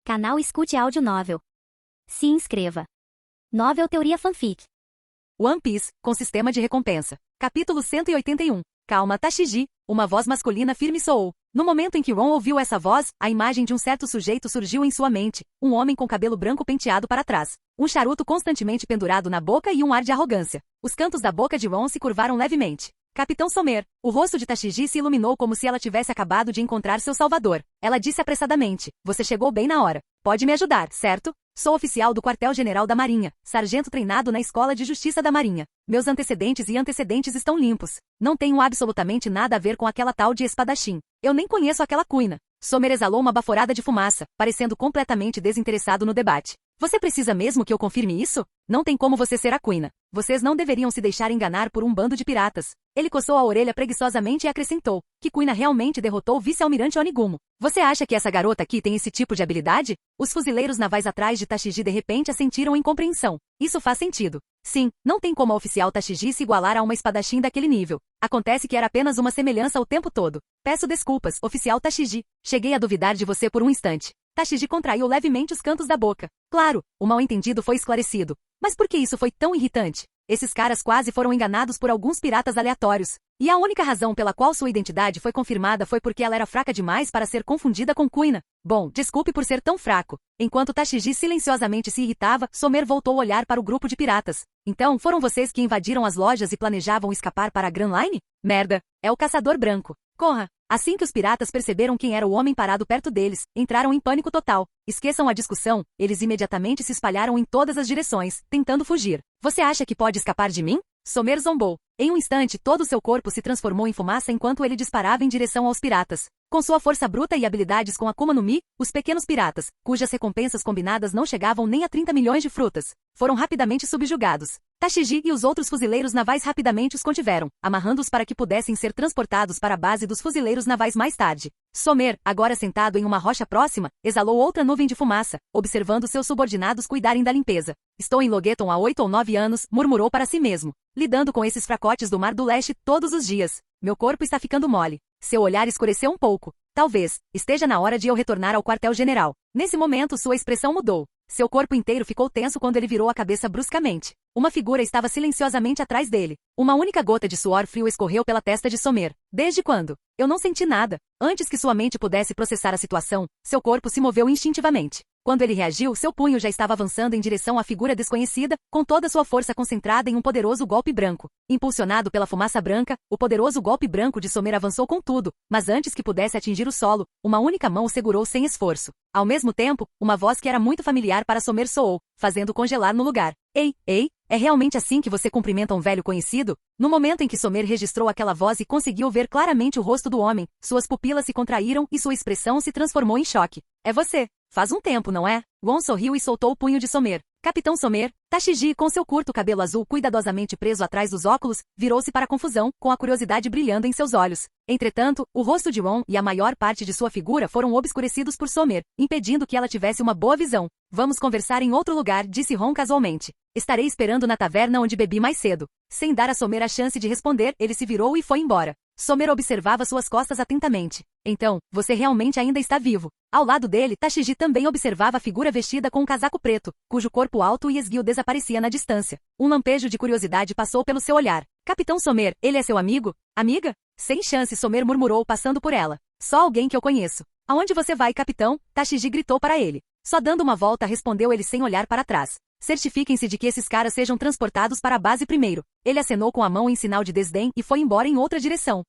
Canal Escute Áudio Novel. Se inscreva. Novel Teoria Fanfic. One Piece, com sistema de recompensa. Capítulo 181. Calma, Tashigi, uma voz masculina firme soou. No momento em que Ron ouviu essa voz, a imagem de um certo sujeito surgiu em sua mente, um homem com cabelo branco penteado para trás, um charuto constantemente pendurado na boca e um ar de arrogância. Os cantos da boca de Ron se curvaram levemente. Capitão Somer, o rosto de Tashigi se iluminou como se ela tivesse acabado de encontrar seu salvador. Ela disse apressadamente, você chegou bem na hora. Pode me ajudar, certo? Sou oficial do quartel-general da Marinha, sargento treinado na Escola de Justiça da Marinha. Meus antecedentes estão limpos. Não tenho absolutamente nada a ver com aquela tal de espadachim. Eu nem conheço aquela cuina. Somer exalou uma baforada de fumaça, parecendo completamente desinteressado no debate. Você precisa mesmo que eu confirme isso? Não tem como você ser a cuina. Vocês não deveriam se deixar enganar por um bando de piratas. Ele coçou a orelha preguiçosamente e acrescentou, que Kuina realmente derrotou o vice-almirante Onigumo. Você acha que essa garota aqui tem esse tipo de habilidade? Os fuzileiros navais atrás de Tashigi de repente assentiram em compreensão. Isso faz sentido. Sim, não tem como a oficial Tashigi se igualar a uma espadachim daquele nível. Acontece que era apenas uma semelhança o tempo todo. Peço desculpas, oficial Tashigi. Cheguei a duvidar de você por um instante. Tashigi contraiu levemente os cantos da boca. Claro, o mal-entendido foi esclarecido. Mas por que isso foi tão irritante? Esses caras quase foram enganados por alguns piratas aleatórios. E a única razão pela qual sua identidade foi confirmada foi porque ela era fraca demais para ser confundida com Kuina. Bom, desculpe por ser tão fraco. Enquanto Tashigi silenciosamente se irritava, Somer voltou a olhar para o grupo de piratas. Então, foram vocês que invadiram as lojas e planejavam escapar para a Grand Line? Merda, é o caçador branco. Corra! Assim que os piratas perceberam quem era o homem parado perto deles, entraram em pânico total. Esqueçam a discussão, eles imediatamente se espalharam em todas as direções, tentando fugir. Você acha que pode escapar de mim? Somer zombou. Em um instante, todo o seu corpo se transformou em fumaça enquanto ele disparava em direção aos piratas. Com sua força bruta e habilidades com Akuma no Mi, os pequenos piratas, cujas recompensas combinadas não chegavam nem a 30 milhões de frutas, foram rapidamente subjugados. Tashigi e os outros fuzileiros navais rapidamente os contiveram, amarrando-os para que pudessem ser transportados para a base dos fuzileiros navais mais tarde. Somer, agora sentado em uma rocha próxima, exalou outra nuvem de fumaça, observando seus subordinados cuidarem da limpeza. Estou em Logueton há 8 ou 9 anos, murmurou para si mesmo, lidando com esses fracotes do Mar do Leste todos os dias. Meu corpo está ficando mole. Seu olhar escureceu um pouco. Talvez, esteja na hora de eu retornar ao quartel-general. Nesse momento sua expressão mudou. Seu corpo inteiro ficou tenso quando ele virou a cabeça bruscamente. Uma figura estava silenciosamente atrás dele. Uma única gota de suor frio escorreu pela testa de Somer. Desde quando? Eu não senti nada. Antes que sua mente pudesse processar a situação, seu corpo se moveu instintivamente. Quando ele reagiu, seu punho já estava avançando em direção à figura desconhecida, com toda sua força concentrada em um poderoso golpe branco. Impulsionado pela fumaça branca, o poderoso golpe branco de Somer avançou com tudo, mas antes que pudesse atingir o solo, uma única mão o segurou sem esforço. Ao mesmo tempo, uma voz que era muito familiar para Somer soou, fazendo congelar no lugar. Ei, é realmente assim que você cumprimenta um velho conhecido? No momento em que Somer registrou aquela voz e conseguiu ver claramente o rosto do homem, suas pupilas se contraíram e sua expressão se transformou em choque. É você. Faz um tempo, não é? Gon sorriu e soltou o punho de Somer. Capitão Somer, Tashigi, com seu curto cabelo azul cuidadosamente preso atrás dos óculos, virou-se para a confusão, com a curiosidade brilhando em seus olhos. Entretanto, o rosto de Ron e a maior parte de sua figura foram obscurecidos por Somer, impedindo que ela tivesse uma boa visão. Vamos conversar em outro lugar, disse Ron casualmente. Estarei esperando na taverna onde bebi mais cedo. Sem dar a Somer a chance de responder, ele se virou e foi embora. Somer observava suas costas atentamente. Então, você realmente ainda está vivo. Ao lado dele, Tashigi também observava a figura vestida com um casaco preto, cujo corpo alto e esguio desaparecia na distância. Um lampejo de curiosidade passou pelo seu olhar. Capitão Somer, ele é seu amigo? Amiga? Sem chance, Somer murmurou passando por ela. Só alguém que eu conheço. Aonde você vai, capitão? Tashigi gritou para ele. Só dando uma volta, respondeu ele sem olhar para trás. Certifiquem-se de que esses caras sejam transportados para a base primeiro. Ele acenou com a mão em sinal de desdém e foi embora em outra direção.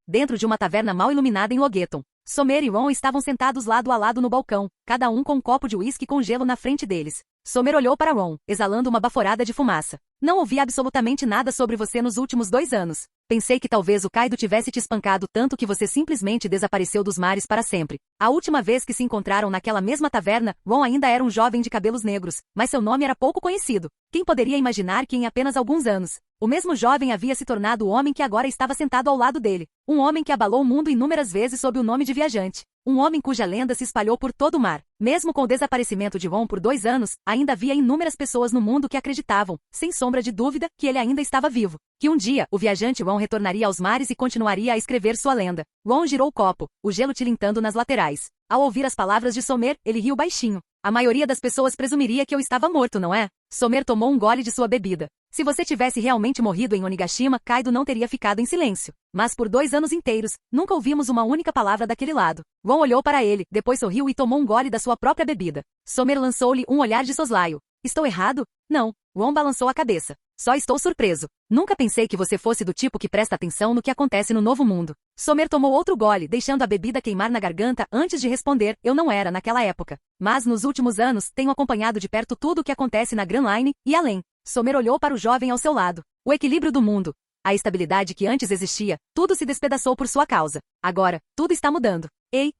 Dentro de uma taverna mal iluminada em Logueton, Somer e Ron estavam sentados lado a lado no balcão, cada um com um copo de uísque com gelo na frente deles. Somer olhou para Ron, exalando uma baforada de fumaça. Não ouvi absolutamente nada sobre você nos últimos 2 anos. Pensei que talvez o Kaido tivesse te espancado tanto que você simplesmente desapareceu dos mares para sempre. A última vez que se encontraram naquela mesma taverna, Ron ainda era um jovem de cabelos negros, mas seu nome era pouco conhecido. Quem poderia imaginar que em apenas alguns anos, o mesmo jovem havia se tornado o homem que agora estava sentado ao lado dele. Um homem que abalou o mundo inúmeras vezes sob o nome de Viajante. Um homem cuja lenda se espalhou por todo o mar. Mesmo com o desaparecimento de Ron por 2 anos, ainda havia inúmeras pessoas no mundo que acreditavam, sem sombra de dúvida, que ele ainda estava vivo. Que um dia, o viajante Ron retornaria aos mares e continuaria a escrever sua lenda. Ron girou o copo, o gelo tilintando nas laterais. Ao ouvir as palavras de Somer, ele riu baixinho. A maioria das pessoas presumiria que eu estava morto, não é? Somer tomou um gole de sua bebida. Se você tivesse realmente morrido em Onigashima, Kaido não teria ficado em silêncio. Mas por 2 anos inteiros, nunca ouvimos uma única palavra daquele lado. Gon olhou para ele, depois sorriu e tomou um gole da sua própria bebida. Somer lançou-lhe um olhar de soslaio. Estou errado? Não. Gon balançou a cabeça. Só estou surpreso. Nunca pensei que você fosse do tipo que presta atenção no que acontece no novo mundo. Somer tomou outro gole, deixando a bebida queimar na garganta antes de responder. Eu não era naquela época. Mas nos últimos anos, tenho acompanhado de perto tudo o que acontece na Grand Line e além. Somer olhou para o jovem ao seu lado. O equilíbrio do mundo. A estabilidade que antes existia, tudo se despedaçou por sua causa. Agora, tudo está mudando. Ei,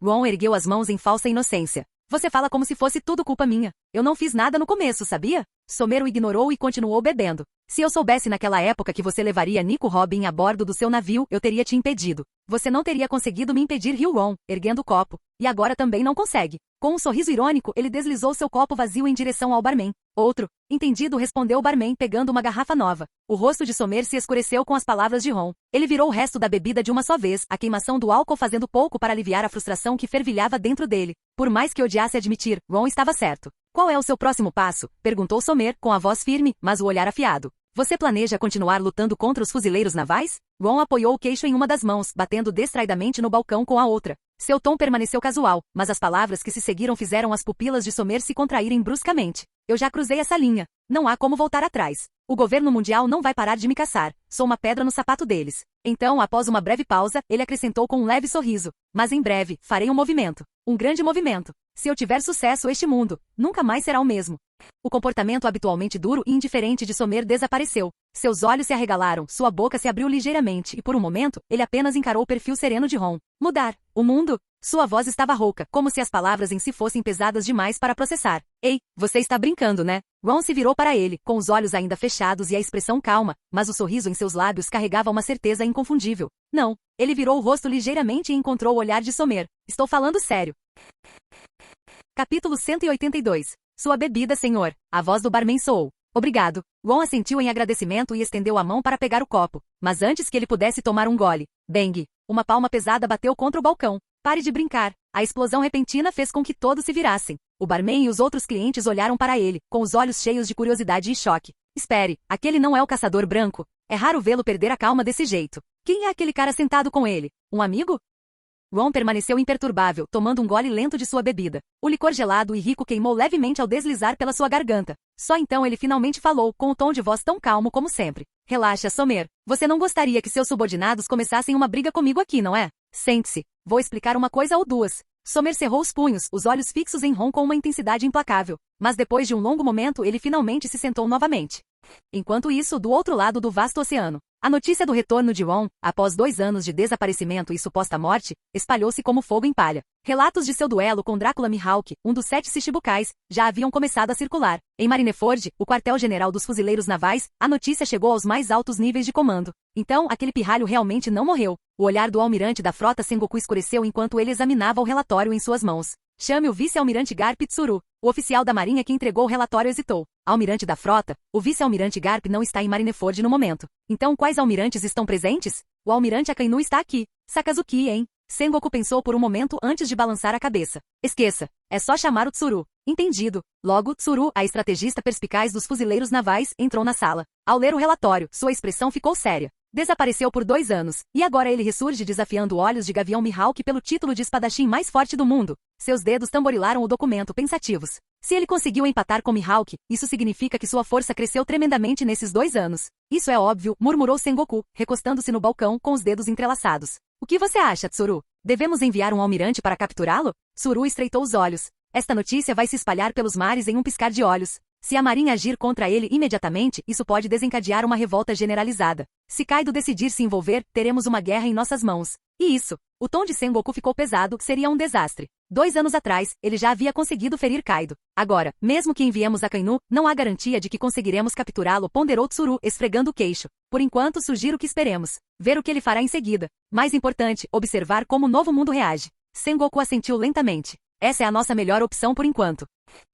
Gon ergueu as mãos em falsa inocência. Você fala como se fosse tudo culpa minha. Eu não fiz nada no começo, sabia? Somer o ignorou e continuou bebendo. Se eu soubesse naquela época que você levaria Nico Robin a bordo do seu navio, eu teria te impedido. Você não teria conseguido me impedir, riu Gon, erguendo o copo. E agora também não consegue. Com um sorriso irônico, ele deslizou seu copo vazio em direção ao barman. Outro. Entendido, respondeu o barman pegando uma garrafa nova. O rosto de Somer se escureceu com as palavras de Ron. Ele virou o resto da bebida de uma só vez, a queimação do álcool fazendo pouco para aliviar a frustração que fervilhava dentro dele. Por mais que odiasse admitir, Ron estava certo. Qual é o seu próximo passo? Perguntou Somer, com a voz firme, mas o olhar afiado. Você planeja continuar lutando contra os fuzileiros navais? Ron apoiou o queixo em uma das mãos, batendo distraidamente no balcão com a outra. Seu tom permaneceu casual, mas as palavras que se seguiram fizeram as pupilas de Somer se contraírem bruscamente. Eu já cruzei essa linha. Não há como voltar atrás. O governo mundial não vai parar de me caçar. Sou uma pedra no sapato deles. Então, após uma breve pausa, ele acrescentou com um leve sorriso. Mas em breve, farei um movimento. Um grande movimento. Se eu tiver sucesso, este mundo nunca mais será o mesmo. O comportamento habitualmente duro e indiferente de Somer desapareceu. Seus olhos se arregalaram, sua boca se abriu ligeiramente e por um momento, ele apenas encarou o perfil sereno de Ron. Mudar. O mundo? Sua voz estava rouca, como se as palavras em si fossem pesadas demais para processar. Ei, você está brincando, né? Ron se virou para ele, com os olhos ainda fechados e a expressão calma, mas o sorriso em seus lábios carregava uma certeza inconfundível. Não. Ele virou o rosto ligeiramente e encontrou o olhar de Somer. Estou falando sério. Capítulo 182. Sua bebida, senhor. A voz do barman soou. Obrigado. Ron assentiu em agradecimento e estendeu a mão para pegar o copo. Mas antes que ele pudesse tomar um gole, bang! Uma palma pesada bateu contra o balcão. Pare de brincar. A explosão repentina fez com que todos se virassem. O barman e os outros clientes olharam para ele, com os olhos cheios de curiosidade e choque. Espere, aquele não é o caçador branco? É raro vê-lo perder a calma desse jeito. Quem é aquele cara sentado com ele? Um amigo? Ron permaneceu imperturbável, tomando um gole lento de sua bebida. O licor gelado e rico queimou levemente ao deslizar pela sua garganta. Só então ele finalmente falou, com o tom de voz tão calmo como sempre. Relaxa, Somer. Você não gostaria que seus subordinados começassem uma briga comigo aqui, não é? Sente-se. Vou explicar uma coisa ou duas. Somer cerrou os punhos, os olhos fixos em Ron com uma intensidade implacável. Mas depois de um longo momento ele finalmente se sentou novamente. Enquanto isso, do outro lado do vasto oceano, a notícia do retorno de Ron, após 2 anos de desaparecimento e suposta morte, espalhou-se como fogo em palha. Relatos de seu duelo com Drácula Mihawk, um dos 7 Shichibukais, já haviam começado a circular. Em Marineford, o quartel-general dos fuzileiros navais, a notícia chegou aos mais altos níveis de comando. Então, aquele pirralho realmente não morreu. O olhar do almirante da frota Sengoku escureceu enquanto ele examinava o relatório em suas mãos. Chame o vice-almirante Garp Tsuru. O oficial da marinha que entregou o relatório hesitou. Almirante da frota, o vice-almirante Garp não está em Marineford no momento. Então quais almirantes estão presentes? O almirante Akainu está aqui. Sakazuki, hein? Sengoku pensou por um momento antes de balançar a cabeça. Esqueça. É só chamar o Tsuru. Entendido. Logo, Tsuru, a estrategista perspicaz dos fuzileiros navais, entrou na sala. Ao ler o relatório, sua expressão ficou séria. Desapareceu por 2 anos, e agora ele ressurge desafiando olhos de Gavião Mihawk pelo título de espadachim mais forte do mundo. Seus dedos tamborilaram o documento pensativos. Se ele conseguiu empatar com Mihawk, isso significa que sua força cresceu tremendamente nesses 2 anos. Isso é óbvio, murmurou Sengoku, recostando-se no balcão com os dedos entrelaçados. O que você acha, Tsuru? Devemos enviar um almirante para capturá-lo? Tsuru estreitou os olhos. Esta notícia vai se espalhar pelos mares em um piscar de olhos. Se a marinha agir contra ele imediatamente, isso pode desencadear uma revolta generalizada. Se Kaido decidir se envolver, teremos uma guerra em nossas mãos. E isso, o tom de Sengoku ficou pesado, seria um desastre. 2 anos atrás, ele já havia conseguido ferir Kaido. Agora, mesmo que enviemos Akainu, não há garantia de que conseguiremos capturá-lo, ponderou Tsuru, esfregando o queixo. Por enquanto, sugiro que esperemos. Ver o que ele fará em seguida. Mais importante, observar como o novo mundo reage. Sengoku assentiu lentamente. Essa é a nossa melhor opção por enquanto.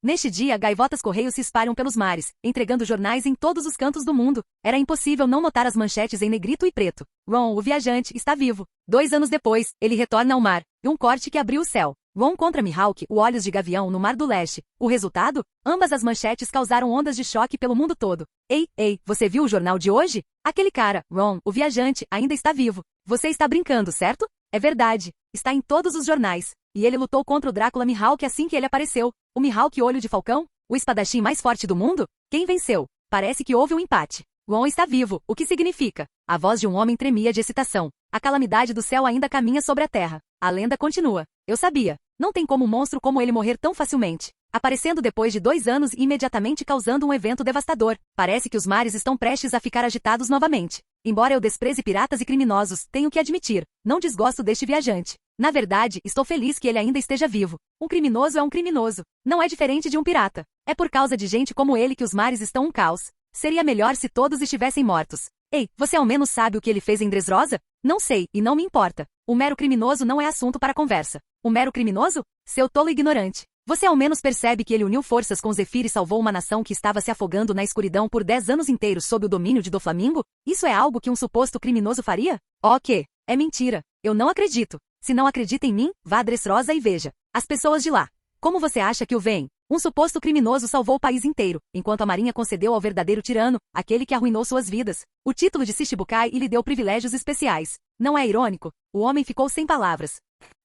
Neste dia, gaivotas correios se espalham pelos mares, entregando jornais em todos os cantos do mundo. Era impossível não notar as manchetes em negrito e preto. Ron, o viajante, está vivo. 2 anos depois, ele retorna ao mar. E um corte que abriu o céu. Ron contra Mihawk, o Olhos de Gavião no Mar do Leste. O resultado? Ambas as manchetes causaram ondas de choque pelo mundo todo. Ei, você viu o jornal de hoje? Aquele cara, Ron, o viajante, ainda está vivo. Você está brincando, certo? É verdade. Está em todos os jornais. E ele lutou contra o Drácula Mihawk assim que ele apareceu. O Mihawk Olho de Falcão? O espadachim mais forte do mundo? Quem venceu? Parece que houve um empate. Ron está vivo, o que significa? A voz de um homem tremia de excitação. A calamidade do céu ainda caminha sobre a terra. A lenda continua. Eu sabia. Não tem como um monstro como ele morrer tão facilmente. Aparecendo depois de 2 anos e imediatamente causando um evento devastador. Parece que os mares estão prestes a ficar agitados novamente. Embora eu despreze piratas e criminosos, tenho que admitir, não desgosto deste viajante. Na verdade, estou feliz que ele ainda esteja vivo. Um criminoso é um criminoso. Não é diferente de um pirata. É por causa de gente como ele que os mares estão um caos. Seria melhor se todos estivessem mortos. Ei, você ao menos sabe o que ele fez em Dressrosa? Não sei, e não me importa. O mero criminoso não é assunto para conversa. O mero criminoso? Seu tolo ignorante. Você ao menos percebe que ele uniu forças com Zephyr e salvou uma nação que estava se afogando na escuridão por 10 anos inteiros sob o domínio de Doflamingo? Isso é algo que um suposto criminoso faria? Ok, é mentira. Eu não acredito. Se não acredita em mim, vá a Dressrosa e veja. As pessoas de lá. Como você acha que o veem? Um suposto criminoso salvou o país inteiro, enquanto a marinha concedeu ao verdadeiro tirano, aquele que arruinou suas vidas, o título de Shichibukai e lhe deu privilégios especiais. Não é irônico? O homem ficou sem palavras.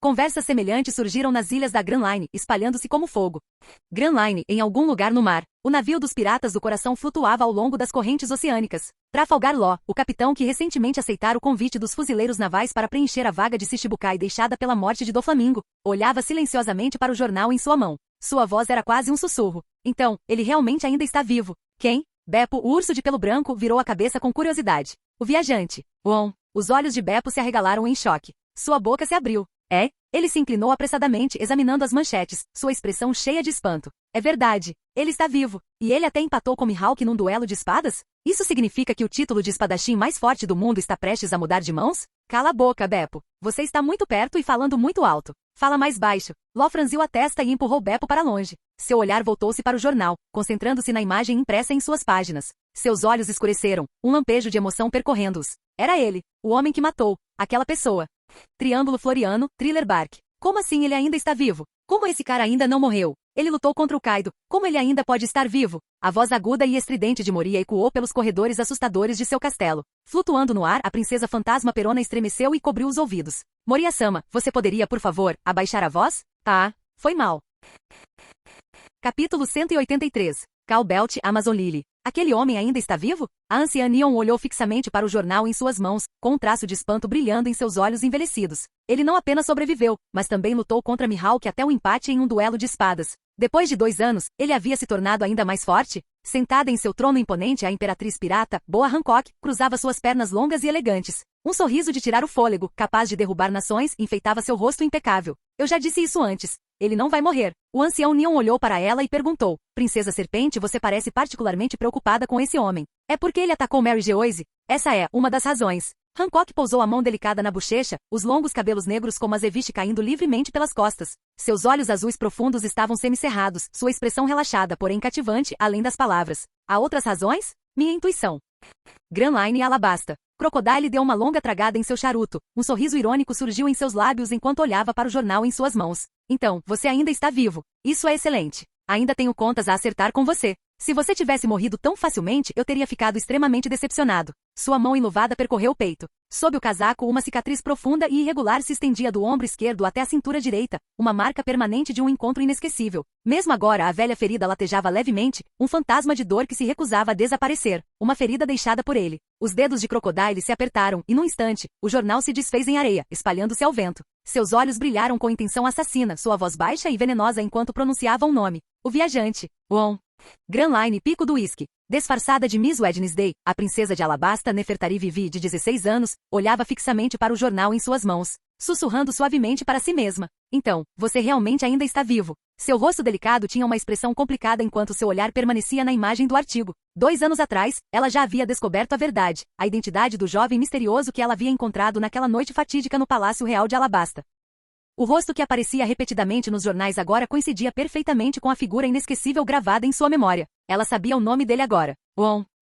Conversas semelhantes surgiram nas ilhas da Grand Line, espalhando-se como fogo. Grand Line, em algum lugar no mar. O navio dos piratas do coração flutuava ao longo das correntes oceânicas. Trafalgar Law, o capitão que recentemente aceitara o convite dos fuzileiros navais para preencher a vaga de Shichibukai deixada pela morte de Doflamingo, olhava silenciosamente para o jornal em sua mão. Sua voz era quase um sussurro. Então, ele realmente ainda está vivo. Quem? Beppo, o urso de pelo branco, virou a cabeça com curiosidade. O viajante. Os olhos de Beppo se arregalaram em choque. Sua boca se abriu. É? Ele se inclinou apressadamente, examinando as manchetes, sua expressão cheia de espanto. É verdade. Ele está vivo. E ele até empatou com Mihawk num duelo de espadas? Isso significa que o título de espadachim mais forte do mundo está prestes a mudar de mãos? Cala a boca, Beppo. Você está muito perto e falando muito alto. Fala mais baixo. Law franziu a testa e empurrou Beppo para longe. Seu olhar voltou-se para o jornal, concentrando-se na imagem impressa em suas páginas. Seus olhos escureceram, um lampejo de emoção percorrendo-os. Era ele, o homem que matou, aquela pessoa. Triângulo Floriano, Thriller Bark. Como assim ele ainda está vivo? Como esse cara ainda não morreu? Ele lutou contra o Kaido. Como ele ainda pode estar vivo? A voz aguda e estridente de Moria ecoou pelos corredores assustadores de seu castelo. Flutuando no ar, a princesa fantasma Perona estremeceu e cobriu os ouvidos. Moria-sama, você poderia, por favor, abaixar a voz? Ah, foi mal. Capítulo 183. Cal Belt, Amazon Lily. Aquele homem ainda está vivo? A anciã Neon olhou fixamente para o jornal em suas mãos, com um traço de espanto brilhando em seus olhos envelhecidos. Ele não apenas sobreviveu, mas também lutou contra Mihawk até o empate em um duelo de espadas. Depois de 2 anos, ele havia se tornado ainda mais forte? Sentada em seu trono imponente, a imperatriz pirata, Boa Hancock, cruzava suas pernas longas e elegantes. Um sorriso de tirar o fôlego, capaz de derrubar nações, enfeitava seu rosto impecável. Eu já disse isso antes. Ele não vai morrer. O ancião Neon olhou para ela e perguntou. Princesa Serpente, você parece particularmente preocupada com esse homem. É porque ele atacou Mary Geoise? Essa é uma das razões. Hancock pousou a mão delicada na bochecha, os longos cabelos negros como azeviche caindo livremente pelas costas. Seus olhos azuis profundos estavam semicerrados, sua expressão relaxada, porém cativante, além das palavras. Há outras razões? Minha intuição. Grand Line e Alabasta. Crocodile deu uma longa tragada em seu charuto. Um sorriso irônico surgiu em seus lábios enquanto olhava para o jornal em suas mãos. Então, você ainda está vivo. Isso é excelente. Ainda tenho contas a acertar com você. Se você tivesse morrido tão facilmente, eu teria ficado extremamente decepcionado. Sua mão enluvada percorreu o peito. Sob o casaco, uma cicatriz profunda e irregular se estendia do ombro esquerdo até a cintura direita, uma marca permanente de um encontro inesquecível. Mesmo agora, a velha ferida latejava levemente, um fantasma de dor que se recusava a desaparecer, uma ferida deixada por ele. Os dedos de Crocodile se apertaram, e num instante, o jornal se desfez em areia, espalhando-se ao vento. Seus olhos brilharam com intenção assassina, sua voz baixa e venenosa enquanto pronunciava um nome. O viajante. Grand Line Pico do Whisky. Disfarçada de Miss Wednesday, a princesa de Alabasta Nefertari Vivi, de 16 anos, olhava fixamente para o jornal em suas mãos, sussurrando suavemente para si mesma. Então, você realmente ainda está vivo. Seu rosto delicado tinha uma expressão complicada enquanto seu olhar permanecia na imagem do artigo. 2 anos atrás, ela já havia descoberto a verdade, a identidade do jovem misterioso que ela havia encontrado naquela noite fatídica no Palácio Real de Alabasta. O rosto que aparecia repetidamente nos jornais agora coincidia perfeitamente com a figura inesquecível gravada em sua memória. Ela sabia o nome dele agora.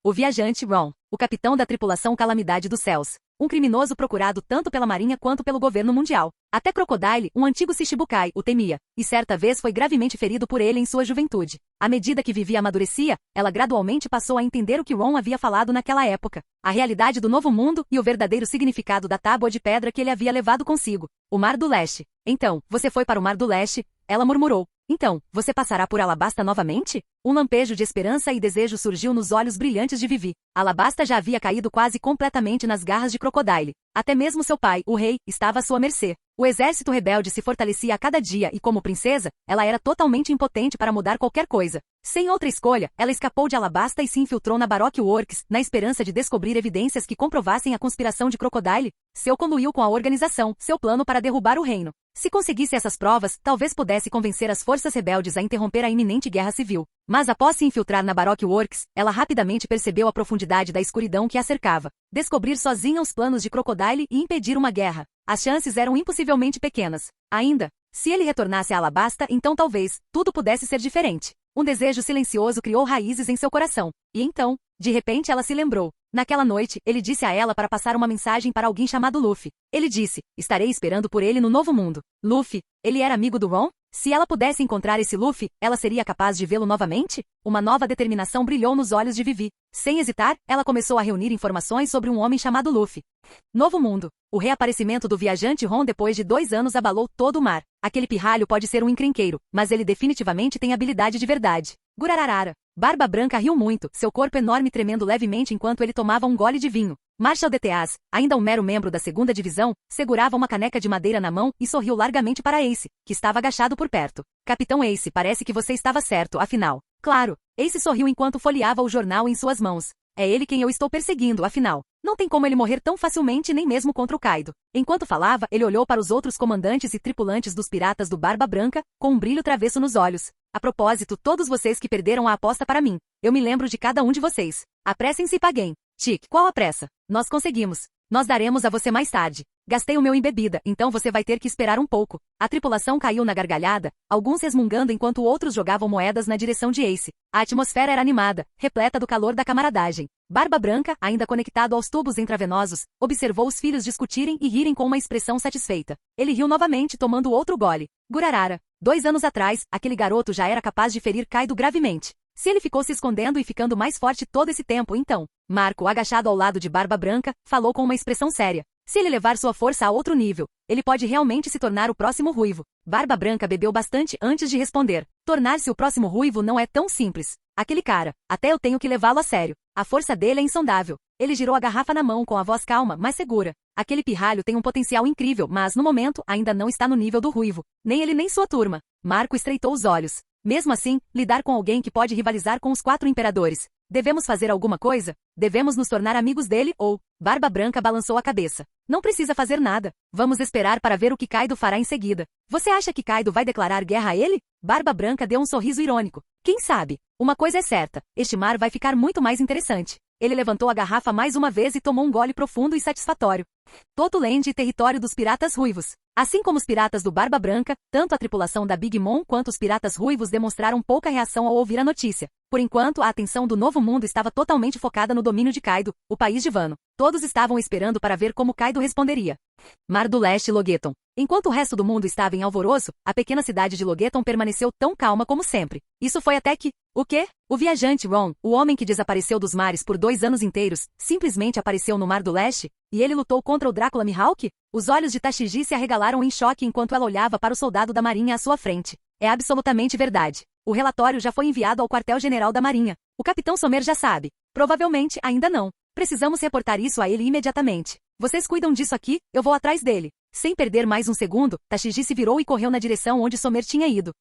O viajante Ron, o capitão da tripulação Calamidade dos Céus. Um criminoso procurado tanto pela marinha quanto pelo governo mundial. Até Crocodile, um antigo Shichibukai, o temia, e certa vez foi gravemente ferido por ele em sua juventude. À medida que vivia amadurecia, ela gradualmente passou a entender o que Ron havia falado naquela época. A realidade do novo mundo e o verdadeiro significado da tábua de pedra que ele havia levado consigo. O Mar do Leste. Então, você foi para o Mar do Leste? Ela murmurou. Então, você passará por Alabasta novamente? Um lampejo de esperança e desejo surgiu nos olhos brilhantes de Vivi. Alabasta já havia caído quase completamente nas garras de Crocodile. Até mesmo seu pai, o rei, estava à sua mercê. O exército rebelde se fortalecia a cada dia e, como princesa, ela era totalmente impotente para mudar qualquer coisa. Sem outra escolha, ela escapou de Alabasta e se infiltrou na Baroque Works, na esperança de descobrir evidências que comprovassem a conspiração de Crocodile. Seu coluiu com a organização, seu plano para derrubar o reino. Se conseguisse essas provas, talvez pudesse convencer as forças rebeldes a interromper a iminente guerra civil. Mas após se infiltrar na Baroque Works, ela rapidamente percebeu a profundidade da escuridão que a cercava. Descobrir sozinha os planos de Crocodile e impedir uma guerra. As chances eram impossivelmente pequenas. Ainda, se ele retornasse a Alabasta, então talvez, tudo pudesse ser diferente. Um desejo silencioso criou raízes em seu coração. E então, de repente ela se lembrou. Naquela noite, ele disse a ela para passar uma mensagem para alguém chamado Luffy. Ele disse, estarei esperando por ele no novo mundo. Luffy, ele era amigo do Ron? Se ela pudesse encontrar esse Luffy, ela seria capaz de vê-lo novamente? Uma nova determinação brilhou nos olhos de Vivi. Sem hesitar, ela começou a reunir informações sobre um homem chamado Luffy. Novo mundo. O reaparecimento do viajante Ron depois de 2 anos abalou todo o mar. Aquele pirralho pode ser um encrenqueiro, mas ele definitivamente tem habilidade de verdade. Gurararara. Barba Branca riu muito, seu corpo enorme tremendo levemente enquanto ele tomava um gole de vinho. Marshal DTAs, ainda um mero membro da 2ª divisão, segurava uma caneca de madeira na mão e sorriu largamente para Ace, que estava agachado por perto. Capitão Ace, parece que você estava certo, afinal. Claro, Ace sorriu enquanto folheava o jornal em suas mãos. É ele quem eu estou perseguindo, afinal. Não tem como ele morrer tão facilmente nem mesmo contra o Kaido. Enquanto falava, ele olhou para os outros comandantes e tripulantes dos piratas do Barba Branca, com um brilho travesso nos olhos. A propósito, todos vocês que perderam a aposta para mim. Eu me lembro de cada um de vocês. Apressem-se e paguem. Tic, qual a pressa? Nós conseguimos. Nós daremos a você mais tarde. Gastei o meu em bebida, então você vai ter que esperar um pouco. A tripulação caiu na gargalhada, alguns resmungando enquanto outros jogavam moedas na direção de Ace. A atmosfera era animada, repleta do calor da camaradagem. Barba Branca, ainda conectado aos tubos intravenosos, observou os filhos discutirem e rirem com uma expressão satisfeita. Ele riu novamente tomando outro gole. Gurarara. 2 anos atrás, aquele garoto já era capaz de ferir Kaido gravemente. Se ele ficou se escondendo e ficando mais forte todo esse tempo, então, Marco, agachado ao lado de Barba Branca, falou com uma expressão séria. Se ele levar sua força a outro nível, ele pode realmente se tornar o próximo Ruivo. Barba Branca bebeu bastante antes de responder. Tornar-se o próximo Ruivo não é tão simples. Aquele cara, até eu tenho que levá-lo a sério. A força dele é insondável. Ele girou a garrafa na mão com a voz calma, mas segura. Aquele pirralho tem um potencial incrível, mas no momento ainda não está no nível do Ruivo. Nem ele nem sua turma. Marco estreitou os olhos. Mesmo assim, lidar com alguém que pode rivalizar com os 4 imperadores. Devemos fazer alguma coisa? Devemos nos tornar amigos dele ou... Barba Branca balançou a cabeça. Não precisa fazer nada. Vamos esperar para ver o que Kaido fará em seguida. Você acha que Kaido vai declarar guerra a ele? Barba Branca deu um sorriso irônico. Quem sabe? Uma coisa é certa. Este mar vai ficar muito mais interessante. Ele levantou a garrafa mais uma vez e tomou um gole profundo e satisfatório. Toto Land e território dos piratas ruivos. Assim como os piratas do Barba Branca, tanto a tripulação da Big Mom quanto os piratas ruivos demonstraram pouca reação ao ouvir a notícia. Por enquanto, a atenção do novo mundo estava totalmente focada no domínio de Kaido, o país de Wano. Todos estavam esperando para ver como Kaido responderia. Mar do Leste, Logeton. Enquanto o resto do mundo estava em alvoroço, a pequena cidade de Logeton permaneceu tão calma como sempre. Isso foi até que... O quê? O viajante Ron, o homem que desapareceu dos mares por 2 anos inteiros, simplesmente apareceu no Mar do Leste? E ele lutou contra o Drácula Mihawk? Os olhos de Tashigi se arregalaram em choque enquanto ela olhava para o soldado da marinha à sua frente. É absolutamente verdade. O relatório já foi enviado ao quartel-general da marinha. O capitão Sommer já sabe. Provavelmente ainda não. Precisamos reportar isso a ele imediatamente. Vocês cuidam disso aqui, eu vou atrás dele. Sem perder mais um segundo, Tashigi se virou e correu na direção onde Sommer tinha ido.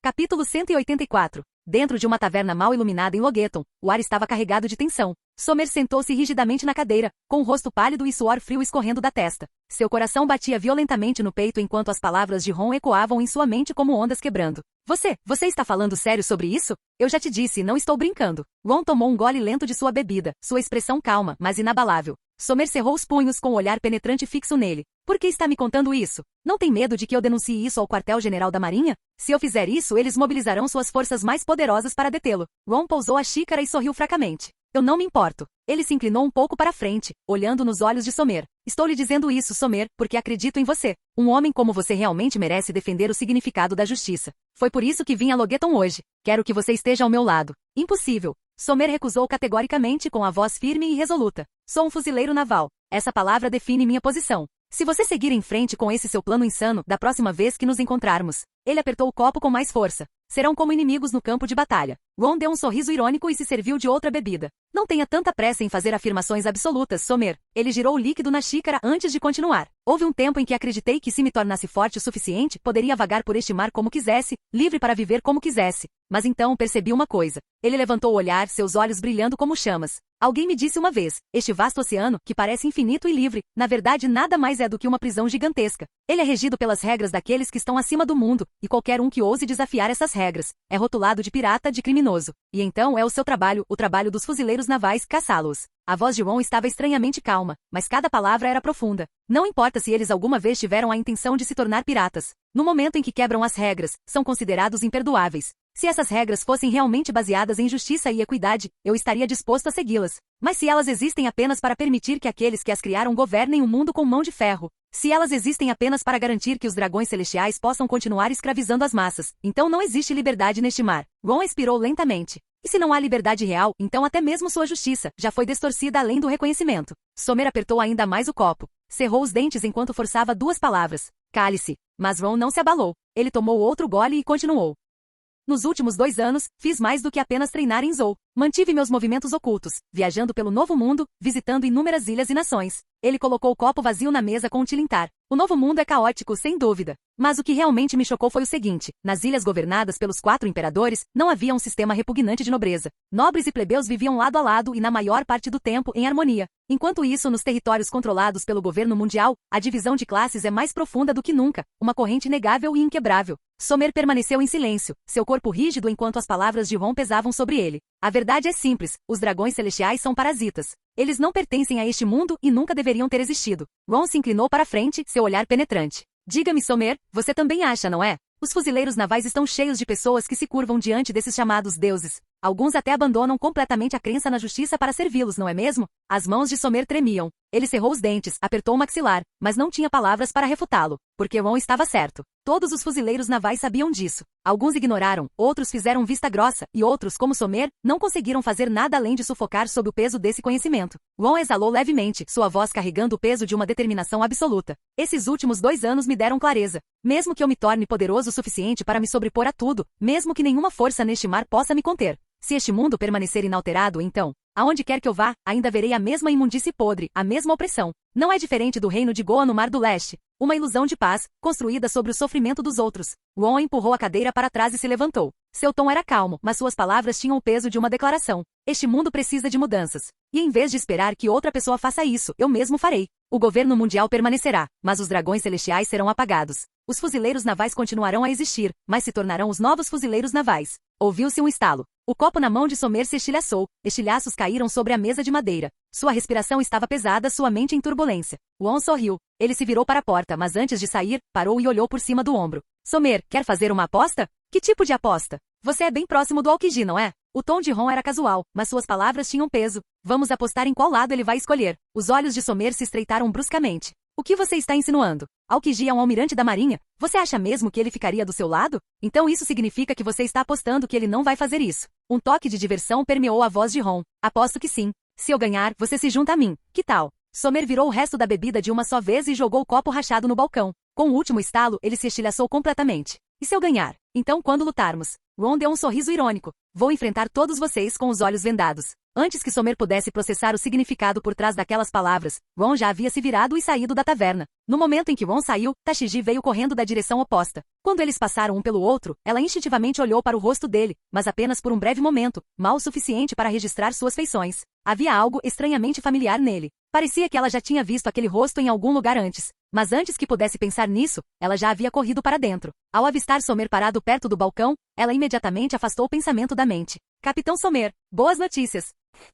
Capítulo 184. Dentro de uma taverna mal iluminada em Logeton, o ar estava carregado de tensão. Sommer sentou-se rigidamente na cadeira, com o rosto pálido e suor frio escorrendo da testa. Seu coração batia violentamente no peito enquanto as palavras de Ron ecoavam em sua mente como ondas quebrando. Você está falando sério sobre isso? Eu já te disse, não estou brincando. Ron tomou um gole lento de sua bebida, sua expressão calma, mas inabalável. Somer cerrou os punhos com o olhar penetrante fixo nele. Por que está me contando isso? Não tem medo de que eu denuncie isso ao quartel-general da Marinha? Se eu fizer isso, eles mobilizarão suas forças mais poderosas para detê-lo. Ron pousou a xícara e sorriu fracamente. Eu não me importo. Ele se inclinou um pouco para frente, olhando nos olhos de Somer. Estou lhe dizendo isso, Somer, porque acredito em você. Um homem como você realmente merece defender o significado da justiça. Foi por isso que vim a Logueton hoje. Quero que você esteja ao meu lado. Impossível. Somer recusou categoricamente com a voz firme e resoluta. Sou um fuzileiro naval. Essa palavra define minha posição. Se você seguir em frente com esse seu plano insano, da próxima vez que nos encontrarmos, ele apertou o copo com mais força. Serão como inimigos no campo de batalha. Ron deu um sorriso irônico e se serviu de outra bebida. Não tenha tanta pressa em fazer afirmações absolutas, Somer. Ele girou o líquido na xícara antes de continuar. Houve um tempo em que acreditei que se me tornasse forte o suficiente, poderia vagar por este mar como quisesse, livre para viver como quisesse. Mas então percebi uma coisa. Ele levantou o olhar, seus olhos brilhando como chamas. Alguém me disse uma vez, este vasto oceano, que parece infinito e livre, na verdade nada mais é do que uma prisão gigantesca. Ele é regido pelas regras daqueles que estão acima do mundo, e qualquer um que ouse desafiar essas regras, é rotulado de pirata, de criminoso. E então é o seu trabalho, o trabalho dos fuzileiros navais, caçá-los. A voz de Ron estava estranhamente calma, mas cada palavra era profunda. Não importa se eles alguma vez tiveram a intenção de se tornar piratas. No momento em que quebram as regras, são considerados imperdoáveis. Se essas regras fossem realmente baseadas em justiça e equidade, eu estaria disposto a segui-las. Mas se elas existem apenas para permitir que aqueles que as criaram governem o mundo com mão de ferro, se elas existem apenas para garantir que os dragões celestiais possam continuar escravizando as massas, então não existe liberdade neste mar. Ron expirou lentamente. E se não há liberdade real, então até mesmo sua justiça já foi distorcida além do reconhecimento. Somer apertou ainda mais o copo. Cerrou os dentes enquanto forçava duas palavras. Cale-se. Mas Ron não se abalou. Ele tomou outro gole e continuou. Nos últimos 2 anos, fiz mais do que apenas treinar em Zou. Mantive meus movimentos ocultos, viajando pelo Novo Mundo, visitando inúmeras ilhas e nações. Ele colocou o copo vazio na mesa com um tilintar. O Novo Mundo é caótico, sem dúvida. Mas o que realmente me chocou foi o seguinte: nas ilhas governadas pelos 4 imperadores, não havia um sistema repugnante de nobreza. Nobres e plebeus viviam lado a lado e na maior parte do tempo em harmonia. Enquanto isso, nos territórios controlados pelo governo mundial, a divisão de classes é mais profunda do que nunca, uma corrente inegável e inquebrável. Somer permaneceu em silêncio, seu corpo rígido enquanto as palavras de Ron pesavam sobre ele. A verdade é simples, os dragões celestiais são parasitas. Eles não pertencem a este mundo e nunca deveriam ter existido. Ron se inclinou para frente, seu olhar penetrante. Diga-me, Somer, você também acha, não é? Os fuzileiros navais estão cheios de pessoas que se curvam diante desses chamados deuses. Alguns até abandonam completamente a crença na justiça para servi-los, não é mesmo? As mãos de Somer tremiam. Ele cerrou os dentes, apertou o maxilar, mas não tinha palavras para refutá-lo, porque Ron estava certo. Todos os fuzileiros navais sabiam disso. Alguns ignoraram, outros fizeram vista grossa, e outros, como Somer, não conseguiram fazer nada além de sufocar sob o peso desse conhecimento. Ron exalou levemente, sua voz carregando o peso de uma determinação absoluta. Esses últimos 2 anos me deram clareza. Mesmo que eu me torne poderoso o suficiente para me sobrepor a tudo, mesmo que nenhuma força neste mar possa me conter. Se este mundo permanecer inalterado, então, aonde quer que eu vá, ainda verei a mesma imundície podre, a mesma opressão. Não é diferente do reino de Goa no Mar do Leste. Uma ilusão de paz, construída sobre o sofrimento dos outros. Ron empurrou a cadeira para trás e se levantou. Seu tom era calmo, mas suas palavras tinham o peso de uma declaração. Este mundo precisa de mudanças. E em vez de esperar que outra pessoa faça isso, eu mesmo farei. O governo mundial permanecerá, mas os dragões celestiais serão apagados. Os fuzileiros navais continuarão a existir, mas se tornarão os novos fuzileiros navais. Ouviu-se um estalo. O copo na mão de Somer se estilhaçou. Estilhaços caíram sobre a mesa de madeira. Sua respiração estava pesada, sua mente em turbulência. Ron sorriu. Ele se virou para a porta, mas antes de sair, parou e olhou por cima do ombro. Somer, quer fazer uma aposta? Que tipo de aposta? Você é bem próximo do Aokiji, não é? O tom de Ron era casual, mas suas palavras tinham peso. Vamos apostar em qual lado ele vai escolher. Os olhos de Somer se estreitaram bruscamente. O que você está insinuando? Aokiji é um almirante da marinha? Você acha mesmo que ele ficaria do seu lado? Então isso significa que você está apostando que ele não vai fazer isso. Um toque de diversão permeou a voz de Ron. Aposto que sim. Se eu ganhar, você se junta a mim. Que tal? Somer virou o resto da bebida de uma só vez e jogou o copo rachado no balcão. Com o último estalo, ele se estilhaçou completamente. E se eu ganhar? Então quando lutarmos? Ron deu um sorriso irônico. Vou enfrentar todos vocês com os olhos vendados. Antes que Somer pudesse processar o significado por trás daquelas palavras, Ron já havia se virado e saído da taverna. No momento em que Ron saiu, Tashiji veio correndo da direção oposta. Quando eles passaram um pelo outro, ela instintivamente olhou para o rosto dele, mas apenas por um breve momento, mal o suficiente para registrar suas feições. Havia algo estranhamente familiar nele. Parecia que ela já tinha visto aquele rosto em algum lugar antes. Mas antes que pudesse pensar nisso, ela já havia corrido para dentro. Ao avistar Somer parado perto do balcão, ela imediatamente afastou o pensamento da mente. Capitão Somer, boas notícias.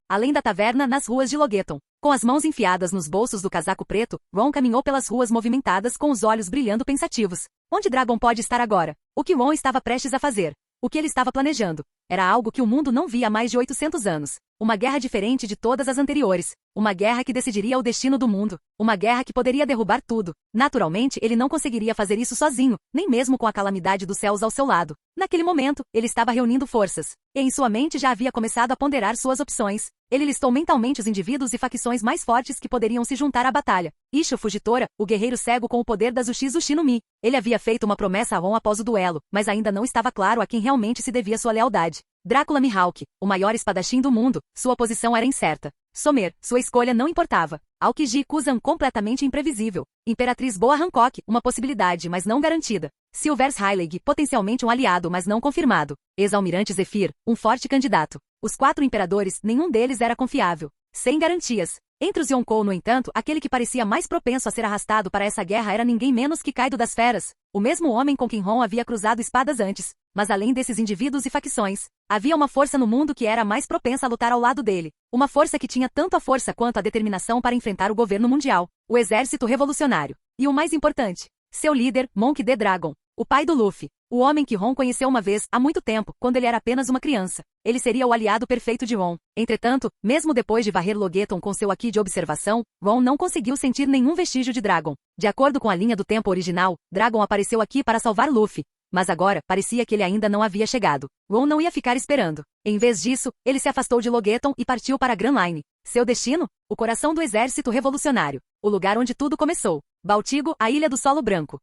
Além da taverna, nas ruas de Logueton. Com as mãos enfiadas nos bolsos do casaco preto, Ron caminhou pelas ruas movimentadas com os olhos brilhando pensativos. Onde Dragon pode estar agora? O que Ron estava prestes a fazer? O que ele estava planejando? Era algo que o mundo não via há mais de 800 anos. Uma guerra diferente de todas as anteriores. Uma guerra que decidiria o destino do mundo. Uma guerra que poderia derrubar tudo. Naturalmente, ele não conseguiria fazer isso sozinho, nem mesmo com a calamidade dos céus ao seu lado. Naquele momento, ele estava reunindo forças. E em sua mente já havia começado a ponderar suas opções. Ele listou mentalmente os indivíduos e facções mais fortes que poderiam se juntar à batalha. Isho Fujitora, o guerreiro cego com o poder das Uchizushi no Mi. Ele havia feito uma promessa a Ron após o duelo, mas ainda não estava claro a quem realmente se devia sua lealdade. Drácula Mihawk, o maior espadachim do mundo, sua posição era incerta. Sommer, sua escolha não importava. Aokiji Kuzan, completamente imprevisível. Imperatriz Boa Hancock, uma possibilidade, mas não garantida. Silvers Heilig, potencialmente um aliado, mas não confirmado. Ex-almirante Zephyr, um forte candidato. Os 4 imperadores, nenhum deles era confiável. Sem garantias. Entre os Yonkou, no entanto, aquele que parecia mais propenso a ser arrastado para essa guerra era ninguém menos que Kaido das Feras, o mesmo homem com quem Ron havia cruzado espadas antes. Mas além desses indivíduos e facções, havia uma força no mundo que era mais propensa a lutar ao lado dele. Uma força que tinha tanto a força quanto a determinação para enfrentar o governo mundial, o Exército Revolucionário. E o mais importante, seu líder, Monkey D. Dragon, o pai do Luffy. O homem que Ron conheceu uma vez, há muito tempo, quando ele era apenas uma criança. Ele seria o aliado perfeito de Ron. Entretanto, mesmo depois de varrer Logueton com seu Haki de observação, Ron não conseguiu sentir nenhum vestígio de Dragon. De acordo com a linha do tempo original, Dragon apareceu aqui para salvar Luffy. Mas agora, parecia que ele ainda não havia chegado. Ron não ia ficar esperando. Em vez disso, ele se afastou de Logueton e partiu para Grand Line. Seu destino? O coração do Exército Revolucionário. O lugar onde tudo começou. Baltigo, a Ilha do Solo Branco.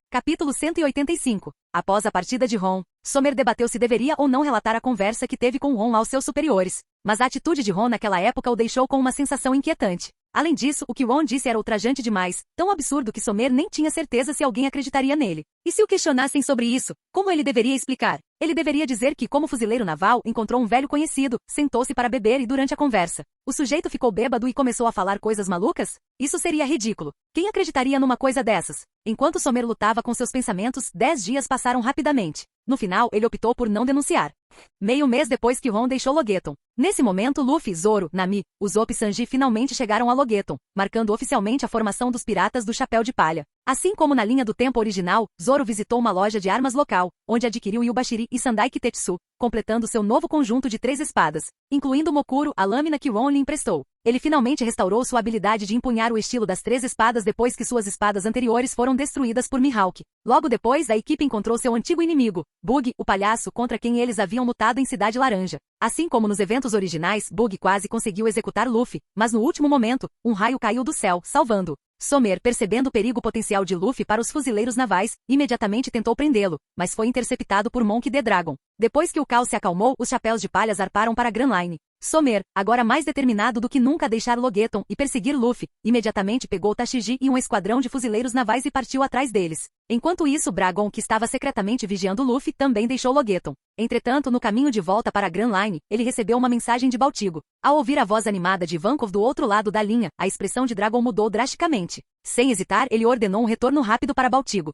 Capítulo 185. Após a partida de Ron, Sommer debateu se deveria ou não relatar a conversa que teve com Ron aos seus superiores. Mas a atitude de Ron naquela época o deixou com uma sensação inquietante. Além disso, o que Ron disse era ultrajante demais, tão absurdo que Sommer nem tinha certeza se alguém acreditaria nele. E se o questionassem sobre isso, como ele deveria explicar? Ele deveria dizer que, como fuzileiro naval, encontrou um velho conhecido, sentou-se para beber e durante a conversa, o sujeito ficou bêbado e começou a falar coisas malucas? Isso seria ridículo. Quem acreditaria numa coisa dessas? Enquanto Sommer lutava com seus pensamentos, 10 dias passaram rapidamente. No final, ele optou por não denunciar. Meio mês depois que Ron deixou Logueton. Nesse momento, Luffy, Zoro, Nami, Usopp e Sanji finalmente chegaram a Logueton, marcando oficialmente a formação dos Piratas do Chapéu de Palha. Assim como na linha do tempo original, Zoro visitou uma loja de armas local, onde adquiriu Yubashiri e Sandai Kitetsu, completando seu novo conjunto de 3 espadas, incluindo Mokuro, a lâmina que Ron lhe emprestou. Ele finalmente restaurou sua habilidade de empunhar o estilo das 3 espadas depois que suas espadas anteriores foram destruídas por Mihawk. Logo depois, a equipe encontrou seu antigo inimigo, Bug, o palhaço contra quem eles haviam lutado em Cidade Laranja. Assim como nos eventos originais, Bug quase conseguiu executar Luffy, mas no último momento, um raio caiu do céu, salvando-o. Sommer, percebendo o perigo potencial de Luffy para os fuzileiros navais, imediatamente tentou prendê-lo, mas foi interceptado por Monkey D. Dragon. Depois que o caos se acalmou, os chapéus de palha zarparam para Grand Line. Sommer, agora mais determinado do que nunca a deixar Logueton e perseguir Luffy, imediatamente pegou Tashigi e um esquadrão de fuzileiros navais e partiu atrás deles. Enquanto isso, Dragon, que estava secretamente vigiando Luffy, também deixou Logueton. Entretanto, no caminho de volta para Grand Line, ele recebeu uma mensagem de Baltigo. Ao ouvir a voz animada de Ivankov do outro lado da linha, a expressão de Dragon mudou drasticamente. Sem hesitar, ele ordenou um retorno rápido para Baltigo.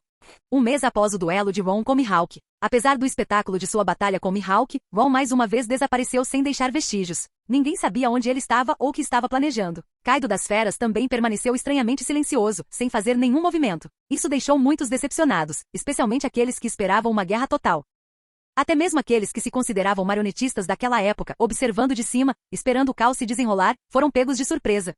Um mês após o duelo de Ron com Mihawk. Apesar do espetáculo de sua batalha com Mihawk, Ron mais uma vez desapareceu sem deixar vestígios. Ninguém sabia onde ele estava ou o que estava planejando. Kaido das Feras também permaneceu estranhamente silencioso, sem fazer nenhum movimento. Isso deixou muitos decepcionados, especialmente aqueles que esperavam uma guerra total. Até mesmo aqueles que se consideravam marionetistas daquela época, observando de cima, esperando o caos se desenrolar, foram pegos de surpresa.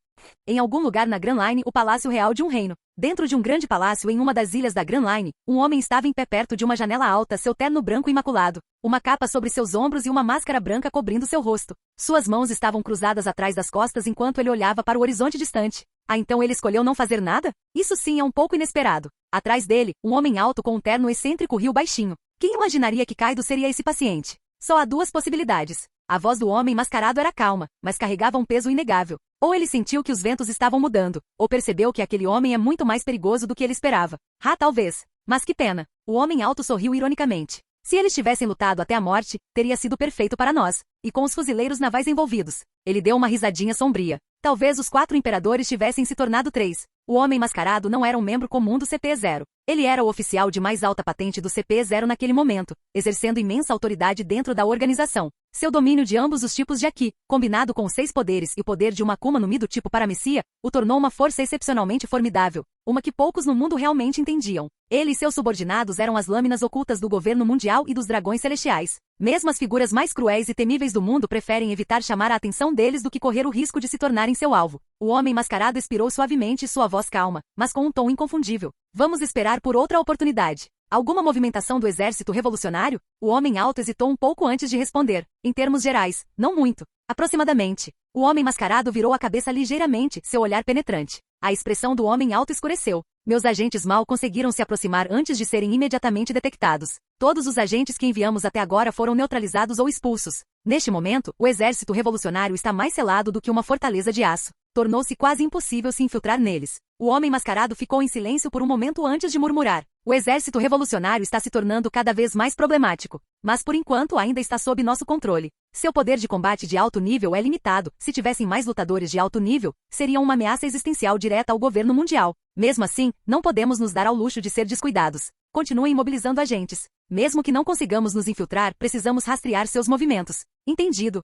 Em algum lugar na Grand Line, o Palácio Real de um reino. Dentro de um grande palácio em uma das ilhas da Grand Line, um homem estava em pé perto de uma janela alta, seu terno branco imaculado, uma capa sobre seus ombros e uma máscara branca cobrindo seu rosto. Suas mãos estavam cruzadas atrás das costas enquanto ele olhava para o horizonte distante. Ah, então ele escolheu não fazer nada? Isso sim é um pouco inesperado. Atrás dele, um homem alto com um terno excêntrico riu baixinho. Quem imaginaria que Kaido seria esse paciente? Só há 2 possibilidades. A voz do homem mascarado era calma, mas carregava um peso inegável. Ou ele sentiu que os ventos estavam mudando, ou percebeu que aquele homem é muito mais perigoso do que ele esperava. Talvez. Mas que pena. O homem alto sorriu ironicamente. Se eles tivessem lutado até a morte, teria sido perfeito para nós. E com os fuzileiros navais envolvidos. Ele deu uma risadinha sombria. Talvez os 4 imperadores tivessem se tornado 3. O homem mascarado não era um membro comum do CP0. Ele era o oficial de mais alta patente do CP0 naquele momento, exercendo imensa autoridade dentro da organização. Seu domínio de ambos os tipos de Haki, combinado com os 6 poderes e o poder de uma Akuma no Mi do tipo Paramecia, o tornou uma força excepcionalmente formidável, uma que poucos no mundo realmente entendiam. Ele e seus subordinados eram as lâminas ocultas do governo mundial e dos dragões celestiais. Mesmo as figuras mais cruéis e temíveis do mundo preferem evitar chamar a atenção deles do que correr o risco de se tornarem seu alvo. O homem mascarado expirou suavemente e sua voz calma, mas com um tom inconfundível. Vamos esperar por outra oportunidade. Alguma movimentação do exército revolucionário? O homem alto hesitou um pouco antes de responder. Em termos gerais, não muito. Aproximadamente. O homem mascarado virou a cabeça ligeiramente, seu olhar penetrante. A expressão do homem alto escureceu. Meus agentes mal conseguiram se aproximar antes de serem imediatamente detectados. Todos os agentes que enviamos até agora foram neutralizados ou expulsos. Neste momento, o exército revolucionário está mais selado do que uma fortaleza de aço. Tornou-se quase impossível se infiltrar neles. O homem mascarado ficou em silêncio por um momento antes de murmurar. O exército revolucionário está se tornando cada vez mais problemático, mas por enquanto ainda está sob nosso controle. Seu poder de combate de alto nível é limitado. Se tivessem mais lutadores de alto nível, seriam uma ameaça existencial direta ao governo mundial. Mesmo assim, não podemos nos dar ao luxo de ser descuidados. Continuem mobilizando agentes. Mesmo que não consigamos nos infiltrar, precisamos rastrear seus movimentos. Entendido.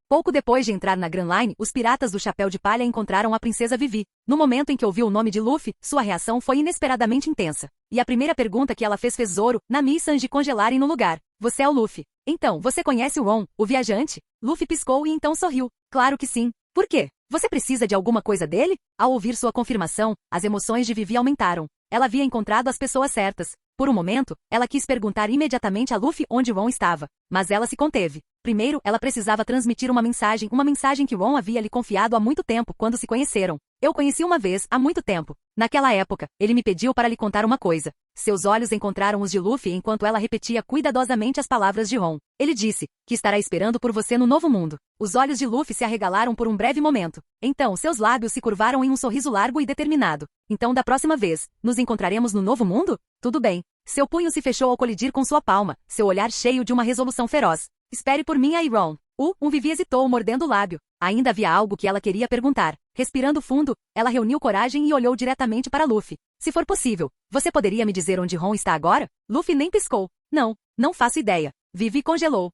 Pouco depois de entrar na Grand Line, os piratas do Chapéu de Palha encontraram a princesa Vivi. No momento em que ouviu o nome de Luffy, sua reação foi inesperadamente intensa. E a primeira pergunta que ela fez Zoro, Nami e Sanji congelarem no lugar. Você é o Luffy. Então, você conhece o Ron, o viajante? Luffy piscou e então sorriu. Claro que sim. Por quê? Você precisa de alguma coisa dele? Ao ouvir sua confirmação, as emoções de Vivi aumentaram. Ela havia encontrado as pessoas certas. Por um momento, ela quis perguntar imediatamente a Luffy onde Ron estava, mas ela se conteve. Primeiro, ela precisava transmitir uma mensagem que Ron havia lhe confiado há muito tempo quando se conheceram. Eu conheci uma vez, há muito tempo. Naquela época, ele me pediu para lhe contar uma coisa. Seus olhos encontraram os de Luffy enquanto ela repetia cuidadosamente as palavras de Ron. Ele disse que estará esperando por você no novo mundo. Os olhos de Luffy se arregalaram por um breve momento. Então, seus lábios se curvaram em um sorriso largo e determinado. Então, da próxima vez, nos encontraremos no novo mundo? Tudo bem. Seu punho se fechou ao colidir com sua palma, seu olhar cheio de uma resolução feroz. Espere por mim aí, Ron. Vivi hesitou, mordendo o lábio. Ainda havia algo que ela queria perguntar. Respirando fundo, ela reuniu coragem e olhou diretamente para Luffy. Se for possível, você poderia me dizer onde Ron está agora? Luffy nem piscou. Não faço ideia. Vivi congelou.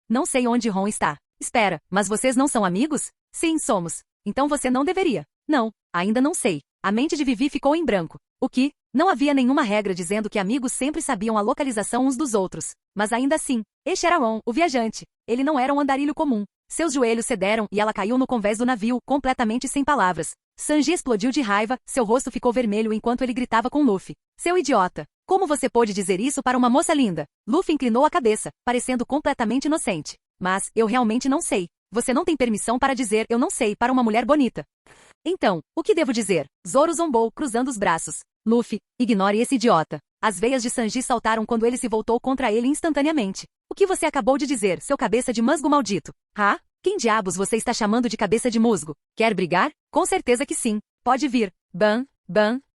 Não sei onde Ron está. Espera, mas vocês não são amigos? Sim, somos. Então você não deveria. Não, ainda não sei. A mente de Vivi ficou em branco. O que? Não havia nenhuma regra dizendo que amigos sempre sabiam a localização uns dos outros. Mas ainda assim, este era Ron, o viajante. Ele não era um andarilho comum. Seus joelhos cederam e ela caiu no convés do navio, completamente sem palavras. Sanji explodiu de raiva, seu rosto ficou vermelho enquanto ele gritava com Luffy. Seu idiota! Como você pôde dizer isso para uma moça linda? Luffy inclinou a cabeça, parecendo completamente inocente. Mas, eu realmente não sei. Você não tem permissão para dizer eu não sei para uma mulher bonita. Então, o que devo dizer? Zoro zombou, cruzando os braços. Luffy, ignore esse idiota. As veias de Sanji saltaram quando ele se voltou contra ele instantaneamente. O que você acabou de dizer, seu cabeça de musgo maldito? Quem diabos você está chamando de cabeça de musgo? Quer brigar? Com certeza que sim. Pode vir. Ban.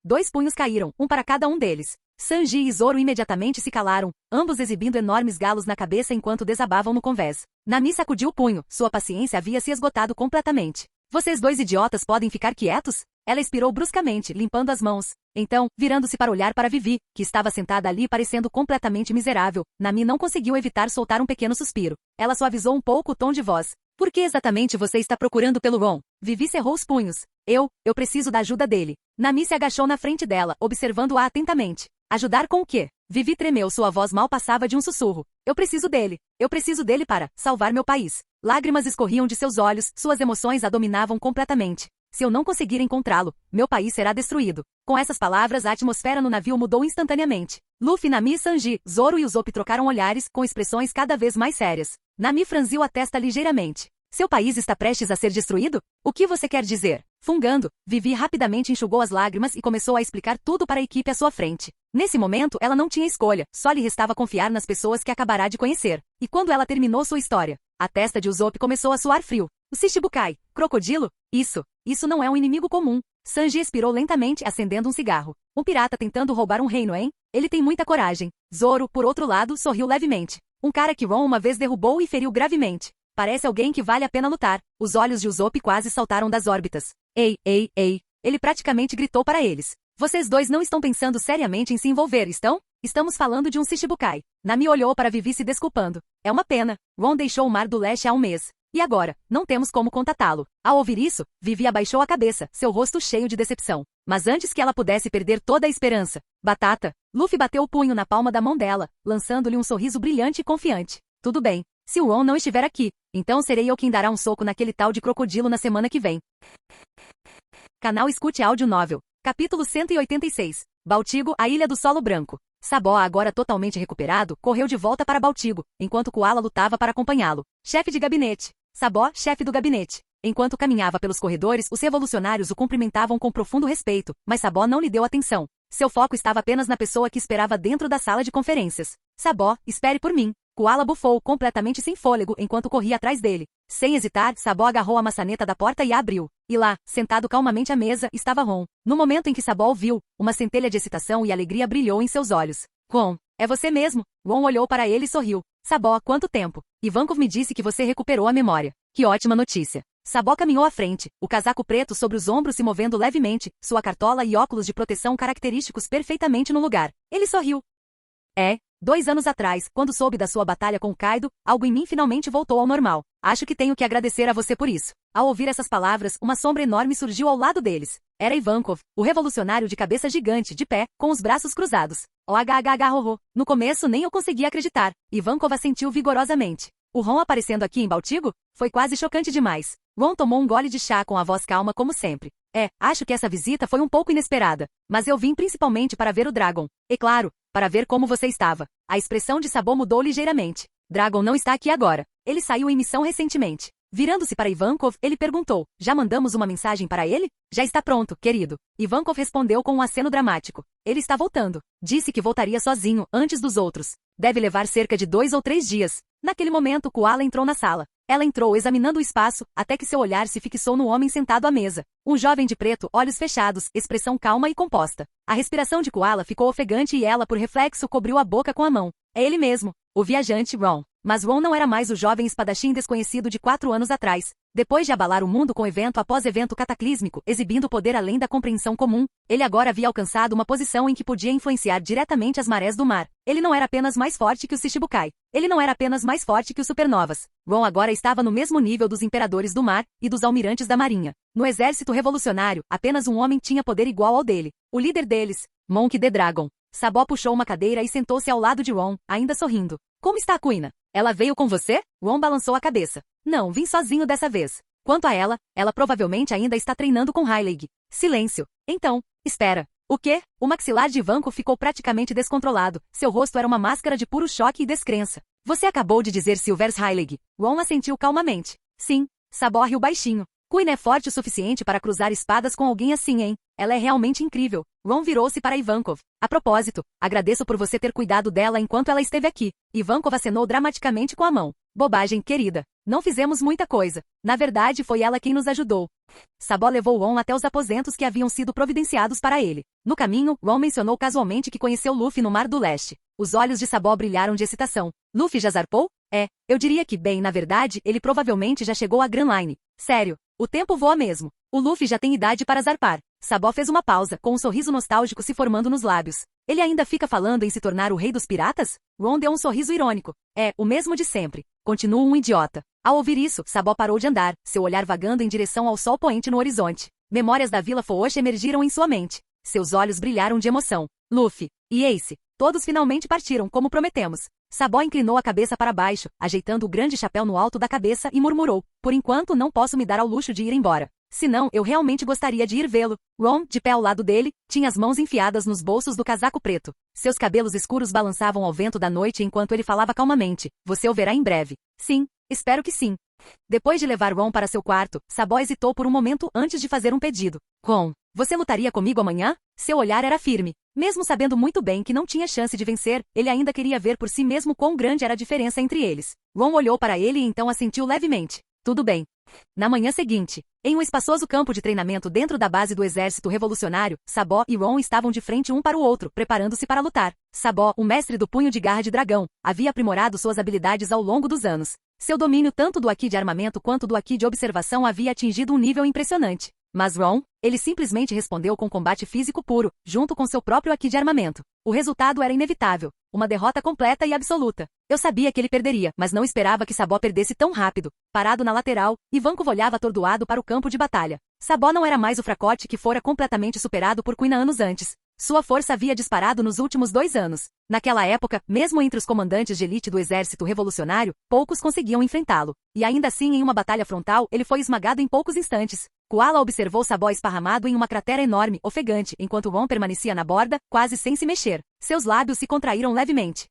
2 punhos caíram, um para cada um deles. Sanji e Zoro imediatamente se calaram, ambos exibindo enormes galos na cabeça enquanto desabavam no convés. Nami sacudiu o punho, sua paciência havia se esgotado completamente. Vocês 2 idiotas podem ficar quietos? Ela expirou bruscamente, limpando as mãos. Então, virando-se para olhar para Vivi, que estava sentada ali parecendo completamente miserável, Nami não conseguiu evitar soltar um pequeno suspiro. Ela suavizou um pouco o tom de voz. Por que exatamente você está procurando pelo Ron? Vivi cerrou os punhos. Eu preciso da ajuda dele. Nami se agachou na frente dela, observando-a atentamente. Ajudar com o quê? Vivi tremeu, sua voz mal passava de um sussurro. Eu preciso dele. Eu preciso dele para salvar meu país. Lágrimas escorriam de seus olhos, suas emoções a dominavam completamente. Se eu não conseguir encontrá-lo, meu país será destruído. Com essas palavras, a atmosfera no navio mudou instantaneamente. Luffy, Nami, Sanji, Zoro e Usopp trocaram olhares, com expressões cada vez mais sérias. Nami franziu a testa ligeiramente. Seu país está prestes a ser destruído? O que você quer dizer? Fungando, Vivi rapidamente enxugou as lágrimas e começou a explicar tudo para a equipe à sua frente. Nesse momento, ela não tinha escolha, só lhe restava confiar nas pessoas que acabará de conhecer. E quando ela terminou sua história, a testa de Usopp começou a suar frio. O Shichibukai, crocodilo? Isso não é um inimigo comum. Sanji expirou lentamente, acendendo um cigarro. Um pirata tentando roubar um reino, hein? Ele tem muita coragem. Zoro, por outro lado, sorriu levemente. Um cara que Ron uma vez derrubou e feriu gravemente. Parece alguém que vale a pena lutar. Os olhos de Usopp quase saltaram das órbitas. Ei. Ele praticamente gritou para eles. Vocês 2 não estão pensando seriamente em se envolver, estão? Estamos falando de um Shichibukai. Nami olhou para Vivi se desculpando. É uma pena. Ron deixou o Mar do Leste há um mês. E agora? Não temos como contatá-lo. Ao ouvir isso, Vivi abaixou a cabeça, seu rosto cheio de decepção. Mas antes que ela pudesse perder toda a esperança, Batata, Luffy bateu o punho na palma da mão dela, lançando-lhe um sorriso brilhante e confiante. Tudo bem. Se o Ron não estiver aqui, então serei eu quem dará um soco naquele tal de crocodilo na semana que vem. Canal Escute Áudio Novel. Capítulo 186. Baltigo, a Ilha do Solo Branco. Sabó, agora totalmente recuperado, correu de volta para Baltigo, enquanto Koala lutava para acompanhá-lo. Chefe de gabinete. Sabó, chefe do gabinete. Enquanto caminhava pelos corredores, os revolucionários o cumprimentavam com profundo respeito, mas Sabó não lhe deu atenção. Seu foco estava apenas na pessoa que esperava dentro da sala de conferências. Sabó, espere por mim. Koala bufou, completamente sem fôlego, enquanto corria atrás dele. Sem hesitar, Sabó agarrou a maçaneta da porta e a abriu. E lá, sentado calmamente à mesa, estava Ron. No momento em que Sabó o viu, uma centelha de excitação e alegria brilhou em seus olhos. Ron, é você mesmo? Ron olhou para ele e sorriu. Sabó, quanto tempo? Ivankov me disse que você recuperou a memória. Que ótima notícia. Sabó caminhou à frente, o casaco preto sobre os ombros se movendo levemente, sua cartola e óculos de proteção característicos perfeitamente no lugar. Ele sorriu. 2 anos atrás, quando soube da sua batalha com Kaido, algo em mim finalmente voltou ao normal. Acho que tenho que agradecer a você por isso. Ao ouvir essas palavras, uma sombra enorme surgiu ao lado deles. Era Ivankov, o revolucionário de cabeça gigante, de pé, com os braços cruzados. Oh. No começo nem eu conseguia acreditar. Ivankov assentiu vigorosamente. O Ron aparecendo aqui em Baltigo? Foi quase chocante demais. Ron tomou um gole de chá com a voz calma como sempre. Acho que essa visita foi um pouco inesperada. Mas eu vim principalmente para ver o Dragon. E claro, para ver como você estava. A expressão de Sabó mudou ligeiramente. Dragon não está aqui agora. Ele saiu em missão recentemente. Virando-se para Ivankov, ele perguntou, já mandamos uma mensagem para ele? Já está pronto, querido. Ivankov respondeu com um aceno dramático. Ele está voltando. Disse que voltaria sozinho, antes dos outros. Deve levar cerca de 2 ou 3 dias. Naquele momento, Koala entrou na sala. Ela entrou examinando o espaço, até que seu olhar se fixou no homem sentado à mesa. Um jovem de preto, olhos fechados, expressão calma e composta. A respiração de Koala ficou ofegante e ela, por reflexo, cobriu a boca com a mão. É ele mesmo, o viajante Ron. Mas Ron não era mais o jovem espadachim desconhecido de 4 anos atrás. Depois de abalar o mundo com evento após evento cataclísmico, exibindo poder além da compreensão comum, ele agora havia alcançado uma posição em que podia influenciar diretamente as marés do mar. Ele não era apenas mais forte que o Shichibukai. Ele não era apenas mais forte que os supernovas. Ron agora estava no mesmo nível dos imperadores do mar e dos almirantes da marinha. No exército revolucionário, apenas um homem tinha poder igual ao dele. O líder deles, Monk the Dragon. Sabó puxou uma cadeira e sentou-se ao lado de Ron, ainda sorrindo. Como está a Kuina? Ela veio com você? Ron balançou a cabeça. Não, vim sozinho dessa vez. Quanto a ela provavelmente ainda está treinando com Heilig. Silêncio. Então, espera. O quê? O maxilar de Ivankov ficou praticamente descontrolado. Seu rosto era uma máscara de puro choque e descrença. Você acabou de dizer Silvers Heilig. Ron assentiu calmamente. Sim. Sabó riu baixinho. Kuina é forte o suficiente para cruzar espadas com alguém assim, hein? Ela é realmente incrível. Ron virou-se para Ivankov. A propósito, agradeço por você ter cuidado dela enquanto ela esteve aqui. Ivankov acenou dramaticamente com a mão. Bobagem, querida. Não fizemos muita coisa. Na verdade, foi ela quem nos ajudou. Sabó levou Ron até os aposentos que haviam sido providenciados para ele. No caminho, Ron mencionou casualmente que conheceu Luffy no Mar do Leste. Os olhos de Sabó brilharam de excitação. Luffy já zarpou? Eu diria que, na verdade, ele provavelmente já chegou à Grand Line. Sério, o tempo voa mesmo. O Luffy já tem idade para zarpar. Sabó fez uma pausa, com um sorriso nostálgico se formando nos lábios. Ele ainda fica falando em se tornar o rei dos piratas? Ron deu um sorriso irônico. O mesmo de sempre. Continuo um idiota. Ao ouvir isso, Sabó parou de andar, seu olhar vagando em direção ao sol poente no horizonte. Memórias da Vila Foosh emergiram em sua mente. Seus olhos brilharam de emoção. Luffy e Ace, todos finalmente partiram, como prometemos. Sabó inclinou a cabeça para baixo, ajeitando o grande chapéu no alto da cabeça e murmurou. Por enquanto não posso me dar ao luxo de ir embora. Senão, eu realmente gostaria de ir vê-lo. Ron, de pé ao lado dele, tinha as mãos enfiadas nos bolsos do casaco preto. Seus cabelos escuros balançavam ao vento da noite enquanto ele falava calmamente. Você o verá em breve. Sim, espero que sim. Depois de levar Ron para seu quarto, Sabó hesitou por um momento antes de fazer um pedido. Ron, você lutaria comigo amanhã? Seu olhar era firme. Mesmo sabendo muito bem que não tinha chance de vencer, ele ainda queria ver por si mesmo quão grande era a diferença entre eles. Ron olhou para ele e então assentiu levemente. Tudo bem. Na manhã seguinte, em um espaçoso campo de treinamento dentro da base do exército revolucionário, Sabó e Ron estavam de frente um para o outro, preparando-se para lutar. Sabó, o mestre do punho de garra de dragão, havia aprimorado suas habilidades ao longo dos anos. Seu domínio tanto do haki de armamento quanto do haki de observação havia atingido um nível impressionante. Mas Ron, ele simplesmente respondeu com combate físico puro, junto com seu próprio haki de armamento. O resultado era inevitável. Uma derrota completa e absoluta. Eu sabia que ele perderia, mas não esperava que Sabó perdesse tão rápido. Parado na lateral, Ivankov olhava atordoado para o campo de batalha. Sabó não era mais o fracote que fora completamente superado por Quina anos antes. Sua força havia disparado nos últimos 2 anos. Naquela época, mesmo entre os comandantes de elite do exército revolucionário, poucos conseguiam enfrentá-lo. E ainda assim, em uma batalha frontal, ele foi esmagado em poucos instantes. Koala observou Sabó esparramado em uma cratera enorme, ofegante, enquanto Ron permanecia na borda, quase sem se mexer. Seus lábios se contraíram levemente.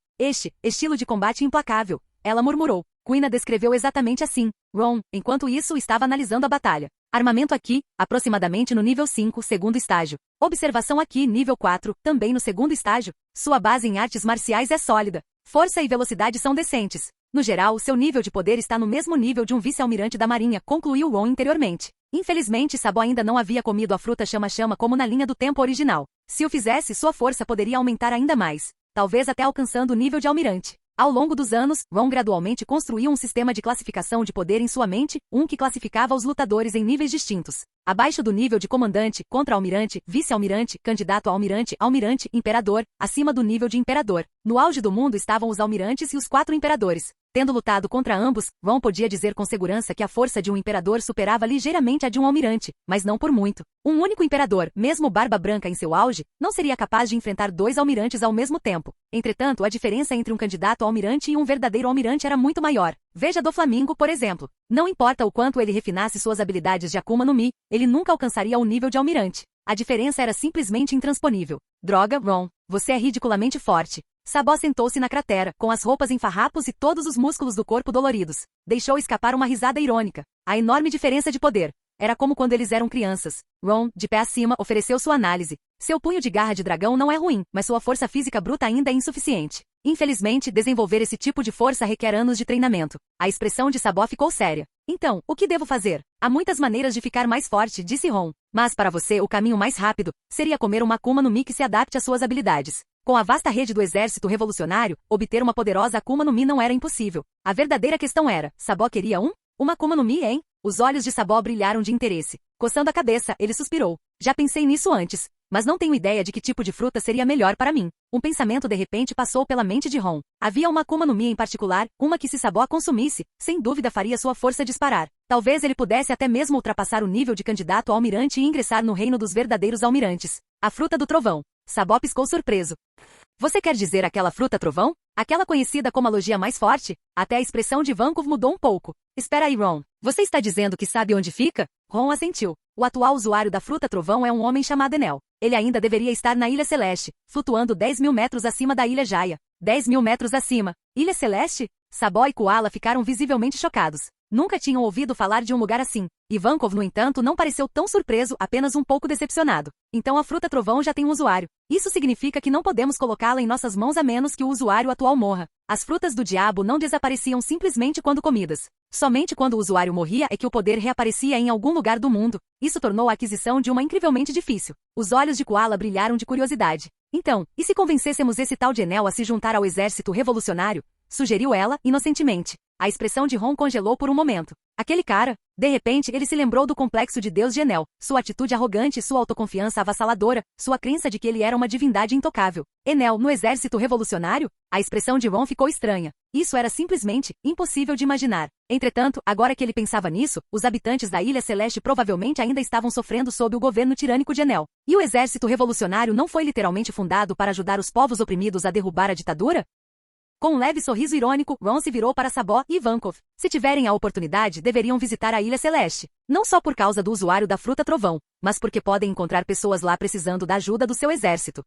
Estilo de combate implacável. Ela murmurou. Quina descreveu exatamente assim. Ron, enquanto isso, estava analisando a batalha. Armamento aqui, aproximadamente no nível 5, segundo estágio. Observação aqui, nível 4, também no segundo estágio. Sua base em artes marciais é sólida. Força e velocidade são decentes. No geral, seu nível de poder está no mesmo nível de um vice-almirante da marinha, concluiu Ron interiormente. Infelizmente, Sabó ainda não havia comido a fruta chama-chama como na linha do tempo original. Se o fizesse, sua força poderia aumentar ainda mais. Talvez até alcançando o nível de almirante. Ao longo dos anos, Ron gradualmente construiu um sistema de classificação de poder em sua mente, que classificava os lutadores em níveis distintos. Abaixo do nível de comandante, contra-almirante, vice-almirante, candidato a almirante, almirante, imperador, acima do nível de imperador. No auge do mundo estavam os almirantes e os 4 imperadores. Tendo lutado contra ambos, Ron podia dizer com segurança que a força de um imperador superava ligeiramente a de um almirante, mas não por muito. Um único imperador, mesmo Barba Branca em seu auge, não seria capaz de enfrentar 2 almirantes ao mesmo tempo. Entretanto, a diferença entre um candidato a almirante e um verdadeiro almirante era muito maior. Veja Doflamingo, por exemplo. Não importa o quanto ele refinasse suas habilidades de Akuma no Mi, ele nunca alcançaria o nível de almirante. A diferença era simplesmente intransponível. Droga, Ron, você é ridiculamente forte. Sabó sentou-se na cratera, com as roupas em farrapos e todos os músculos do corpo doloridos. Deixou escapar uma risada irônica. A enorme diferença de poder. Era como quando eles eram crianças. Ron, de pé acima, ofereceu sua análise. Seu punho de garra de dragão não é ruim, mas sua força física bruta ainda é insuficiente. Infelizmente, desenvolver esse tipo de força requer anos de treinamento. A expressão de Sabó ficou séria. Então, o que devo fazer? Há muitas maneiras de ficar mais forte, disse Ron. Mas para você, o caminho mais rápido seria comer uma Akuma no Mi que se adapte às suas habilidades. Com a vasta rede do exército revolucionário, obter uma poderosa Akuma no Mi não era impossível. A verdadeira questão era, Sabó queria uma Akuma no Mi, hein? Os olhos de Sabó brilharam de interesse. Coçando a cabeça, ele suspirou. Já pensei nisso antes, mas não tenho ideia de que tipo de fruta seria melhor para mim. Um pensamento de repente passou pela mente de Ron. Havia uma Akuma no Mi em particular, uma que se Sabó a consumisse, sem dúvida faria sua força disparar. Talvez ele pudesse até mesmo ultrapassar o nível de candidato a almirante e ingressar no reino dos verdadeiros almirantes. A fruta do trovão. Sabó piscou surpreso. Você quer dizer aquela fruta trovão? Aquela conhecida como a logia mais forte? Até a expressão de Ivankov mudou um pouco. Espera aí, Ron. Você está dizendo que sabe onde fica? Ron assentiu. O atual usuário da fruta trovão é um homem chamado Enel. Ele ainda deveria estar na Ilha Celeste, flutuando 10.000 metros acima da Ilha Jaya. 10.000 metros acima. Ilha Celeste? Sabó e Koala ficaram visivelmente chocados. Nunca tinham ouvido falar de um lugar assim. Ivankov, no entanto, não pareceu tão surpreso, apenas um pouco decepcionado. Então a fruta trovão já tem um usuário. Isso significa que não podemos colocá-la em nossas mãos a menos que o usuário atual morra. As frutas do diabo não desapareciam simplesmente quando comidas. Somente quando o usuário morria é que o poder reaparecia em algum lugar do mundo. Isso tornou a aquisição de uma incrivelmente difícil. Os olhos de Koala brilharam de curiosidade. Então, e se convencêssemos esse tal de Enel a se juntar ao exército revolucionário? Sugeriu ela, inocentemente. A expressão de Ron congelou por um momento. Aquele cara, de repente, ele se lembrou do complexo de Deus de Enel, sua atitude arrogante, sua autoconfiança avassaladora, sua crença de que ele era uma divindade intocável. Enel, no exército revolucionário? A expressão de Ron ficou estranha. Isso era simplesmente impossível de imaginar. Entretanto, agora que ele pensava nisso, os habitantes da Ilha Celeste provavelmente ainda estavam sofrendo sob o governo tirânico de Enel. E o exército revolucionário não foi literalmente fundado para ajudar os povos oprimidos a derrubar a ditadura? Com um leve sorriso irônico, Ron se virou para Sabó e Ivankov. Se tiverem a oportunidade, deveriam visitar a Ilha Celeste. Não só por causa do usuário da fruta trovão, mas porque podem encontrar pessoas lá precisando da ajuda do seu exército.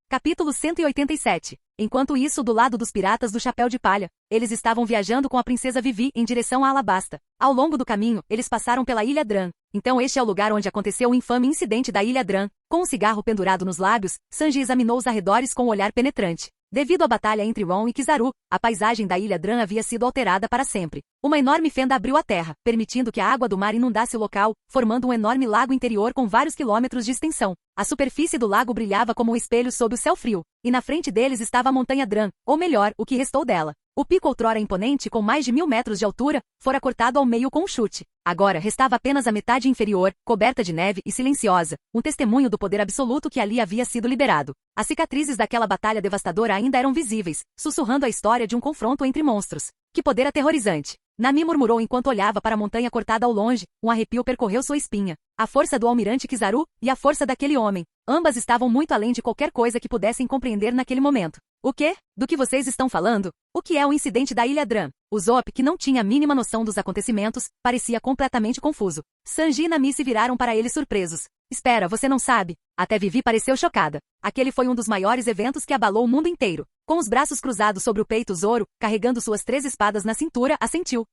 Capítulo 187. Enquanto isso, do lado dos piratas do Chapéu de Palha, eles estavam viajando com a princesa Vivi em direção a Alabasta. Ao longo do caminho, eles passaram pela Ilha Dran. Então este é o lugar onde aconteceu o infame incidente da Ilha Dran. Com um cigarro pendurado nos lábios, Sanji examinou os arredores com um olhar penetrante. Devido à batalha entre Ron e Kizaru, a paisagem da Ilha Dran havia sido alterada para sempre. Uma enorme fenda abriu a terra, permitindo que a água do mar inundasse o local, formando um enorme lago interior com vários quilômetros de extensão. A superfície do lago brilhava como um espelho sob o céu frio, e na frente deles estava a montanha Dran, ou melhor, o que restou dela. O pico outrora imponente, com mais de 1000 metros de altura, fora cortado ao meio com um chute. Agora restava apenas a metade inferior, coberta de neve e silenciosa, um testemunho do poder absoluto que ali havia sido liberado. As cicatrizes daquela batalha devastadora ainda eram visíveis, sussurrando a história de um confronto entre monstros. Que poder aterrorizante! Nami murmurou enquanto olhava para a montanha cortada ao longe, um arrepio percorreu sua espinha. A força do almirante Kizaru e a força daquele homem. Ambas estavam muito além de qualquer coisa que pudessem compreender naquele momento. O quê? Do que vocês estão falando? O que é o incidente da Ilha Dran? O Zop, que não tinha a mínima noção dos acontecimentos, parecia completamente confuso. Sanji e Nami se viraram para ele surpresos. Espera, você não sabe? Até Vivi pareceu chocada. Aquele foi um dos maiores eventos que abalou o mundo inteiro. Com os braços cruzados sobre o peito, Zoro, carregando suas 3 espadas na cintura, assentiu.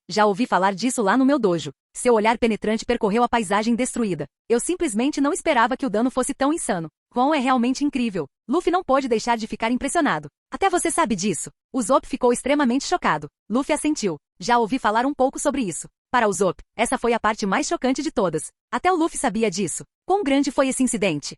Já ouvi falar disso lá no meu dojo. Seu olhar penetrante percorreu a paisagem destruída. Eu simplesmente não esperava que o dano fosse tão insano. Gon é realmente incrível. Luffy não pôde deixar de ficar impressionado. Até você sabe disso. O Zop ficou extremamente chocado. Luffy assentiu. Já ouvi falar um pouco sobre isso. Para o Zop, essa foi a parte mais chocante de todas. Até o Luffy sabia disso. Quão grande foi esse incidente?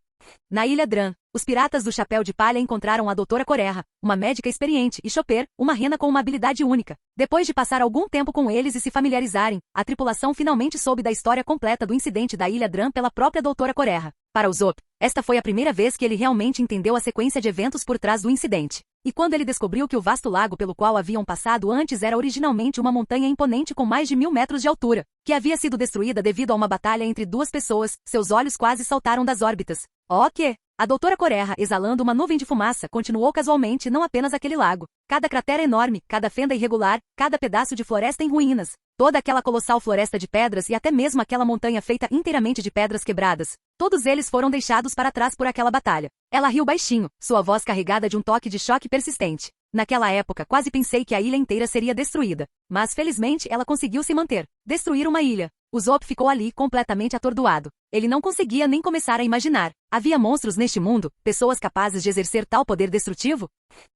Na Ilha Dran, os piratas do Chapéu de Palha encontraram a Doutora Coreha, uma médica experiente, e Chopper, uma rena com uma habilidade única. Depois de passar algum tempo com eles e se familiarizarem, a tripulação finalmente soube da história completa do incidente da Ilha Dran pela própria Doutora Coreha. Para o Zop, esta foi a primeira vez que ele realmente entendeu a sequência de eventos por trás do incidente. E quando ele descobriu que o vasto lago pelo qual haviam passado antes era originalmente uma montanha imponente com mais de 1000 metros de altura, que havia sido destruída devido a uma batalha entre 2 pessoas, seus olhos quase saltaram das órbitas. A Doutora Coreha, exalando uma nuvem de fumaça, continuou casualmente não apenas aquele lago. Cada cratera enorme, cada fenda irregular, cada pedaço de floresta em ruínas, toda aquela colossal floresta de pedras e até mesmo aquela montanha feita inteiramente de pedras quebradas. Todos eles foram deixados para trás por aquela batalha. Ela riu baixinho, sua voz carregada de um toque de choque persistente. Naquela época, quase pensei que a ilha inteira seria destruída. Mas felizmente ela conseguiu se manter. Destruir uma ilha. O Zop ficou ali completamente atordoado. Ele não conseguia nem começar a imaginar. Havia monstros neste mundo, pessoas capazes de exercer tal poder destrutivo?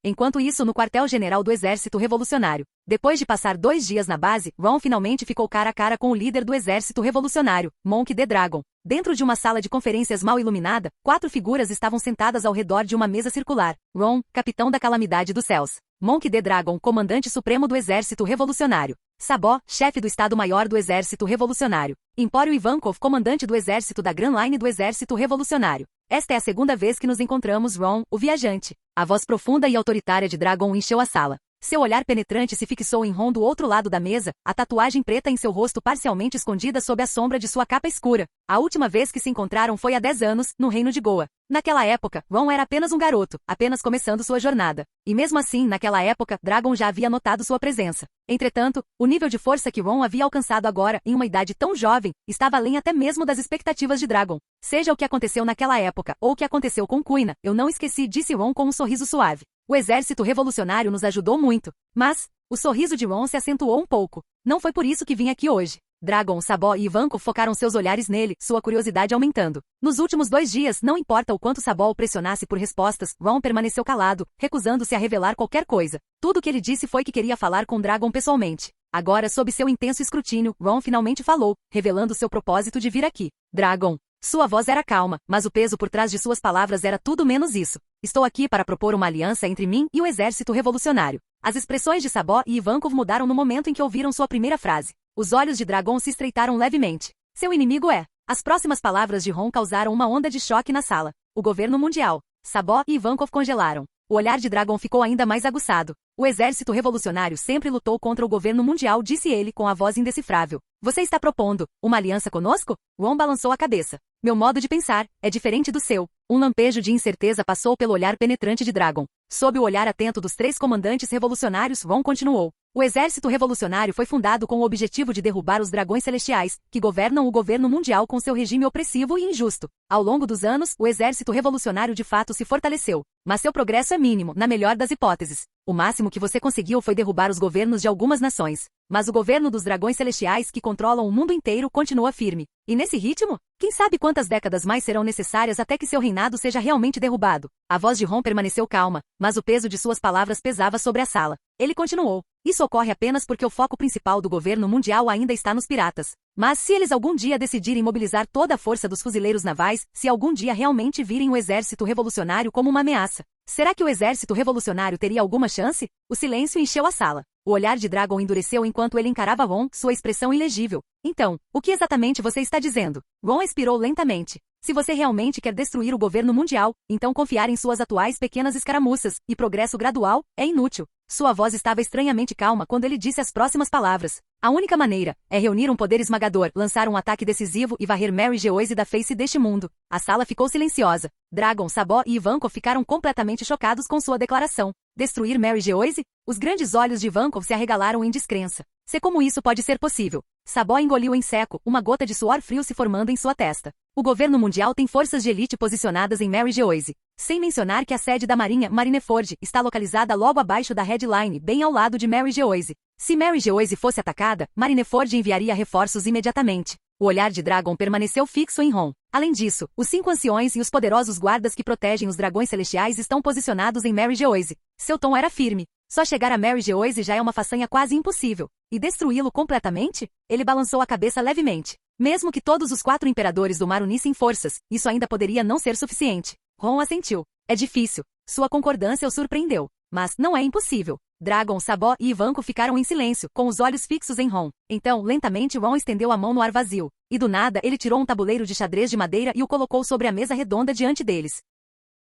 Enquanto isso, no quartel-general do Exército Revolucionário. Depois de passar 2 dias na base, Ron finalmente ficou cara a cara com o líder do Exército Revolucionário, Monk D. Dragon. Dentro de uma sala de conferências mal iluminada, 4 figuras estavam sentadas ao redor de uma mesa circular. Ron, capitão da calamidade dos céus. Monk D. Dragon, comandante supremo do Exército Revolucionário. Sabó, chefe do Estado-Maior do Exército Revolucionário. Empório Ivankov, comandante do Exército da Grand Line do Exército Revolucionário. Esta é a segunda vez que nos encontramos, Ron, o viajante. A voz profunda e autoritária de Dragon encheu a sala. Seu olhar penetrante se fixou em Ron do outro lado da mesa, a tatuagem preta em seu rosto parcialmente escondida sob a sombra de sua capa escura. A última vez que se encontraram foi há 10 anos, no reino de Goa. Naquela época, Ron era apenas um garoto, apenas começando sua jornada. E mesmo assim, naquela época, Dragon já havia notado sua presença. Entretanto, o nível de força que Ron havia alcançado agora, em uma idade tão jovem, estava além até mesmo das expectativas de Dragon. Seja o que aconteceu naquela época, ou o que aconteceu com Kuina, eu não esqueci, disse Ron com um sorriso suave. O Exército Revolucionário nos ajudou muito. Mas, o sorriso de Ron se acentuou um pouco. Não foi por isso que vim aqui hoje. Dragon, Sabó e Ivankov focaram seus olhares nele, sua curiosidade aumentando. Nos últimos 2 dias, não importa o quanto Sabó o pressionasse por respostas, Ron permaneceu calado, recusando-se a revelar qualquer coisa. Tudo o que ele disse foi que queria falar com Dragon pessoalmente. Agora, sob seu intenso escrutínio, Ron finalmente falou, revelando seu propósito de vir aqui. Dragon. Sua voz era calma, mas o peso por trás de suas palavras era tudo menos isso. Estou aqui para propor uma aliança entre mim e o Exército Revolucionário. As expressões de Sabó e Ivankov mudaram no momento em que ouviram sua primeira frase. Os olhos de Dragon se estreitaram levemente. Seu inimigo é. As próximas palavras de Ron causaram uma onda de choque na sala. O governo mundial. Sabó e Ivankov congelaram. O olhar de Dragon ficou ainda mais aguçado. O Exército Revolucionário sempre lutou contra o governo mundial, disse ele com a voz indecifrável. Você está propondo uma aliança conosco? Ron balançou a cabeça. Meu modo de pensar é diferente do seu. Um lampejo de incerteza passou pelo olhar penetrante de Dragon. Sob o olhar atento dos 3 comandantes revolucionários, Ron continuou. O Exército Revolucionário foi fundado com o objetivo de derrubar os dragões celestiais, que governam o governo mundial com seu regime opressivo e injusto. Ao longo dos anos, o Exército Revolucionário de fato se fortaleceu. Mas seu progresso é mínimo, na melhor das hipóteses. O máximo que você conseguiu foi derrubar os governos de algumas nações. Mas o governo dos dragões celestiais que controlam o mundo inteiro continua firme. E nesse ritmo, quem sabe quantas décadas mais serão necessárias até que seu reinado seja realmente derrubado? A voz de Ron permaneceu calma, mas o peso de suas palavras pesava sobre a sala. Ele continuou. Isso ocorre apenas porque o foco principal do governo mundial ainda está nos piratas. Mas se eles algum dia decidirem mobilizar toda a força dos fuzileiros navais, se algum dia realmente virem o Exército Revolucionário como uma ameaça, Será que o exército revolucionário teria alguma chance? O silêncio encheu a sala. O olhar de Dragon endureceu enquanto ele encarava Ron, sua expressão ilegível. Então, o que exatamente você está dizendo? Ron expirou lentamente. Se você realmente quer destruir o governo mundial, então confiar em suas atuais pequenas escaramuças e progresso gradual é inútil. Sua voz estava estranhamente calma quando ele disse as próximas palavras. A única maneira é reunir um poder esmagador, lançar um ataque decisivo e varrer Mary Geoise da face deste mundo. A sala ficou silenciosa. Dragon, Sabó e Ivankov ficaram completamente chocados com sua declaração. Destruir Mary Geoise? Os grandes olhos de Ivankov se arregalaram em descrença. Se como isso pode ser possível? Sabó engoliu em seco, uma gota de suor frio se formando em sua testa. O governo mundial tem forças de elite posicionadas em Mary Geoise. Sem mencionar que a sede da Marinha, Marineford, está localizada logo abaixo da Headline, bem ao lado de Mary Geoise. Se Mary Geoise fosse atacada, Marineford enviaria reforços imediatamente. O olhar de Dragon permaneceu fixo em Ron. Além disso, os 5 anciões e os poderosos guardas que protegem os dragões celestiais estão posicionados em Mary Geoise. Seu tom era firme. Só chegar a Mary Geoise já é uma façanha quase impossível. E destruí-lo completamente? Ele balançou a cabeça levemente. Mesmo que todos os 4 imperadores do mar unissem forças, isso ainda poderia não ser suficiente. Ron assentiu. É difícil. Sua concordância o surpreendeu. Mas não é impossível. Dragon, Sabó e Ivankov ficaram em silêncio, com os olhos fixos em Ron. Então, lentamente Ron estendeu a mão no ar vazio. E do nada, ele tirou um tabuleiro de xadrez de madeira e o colocou sobre a mesa redonda diante deles.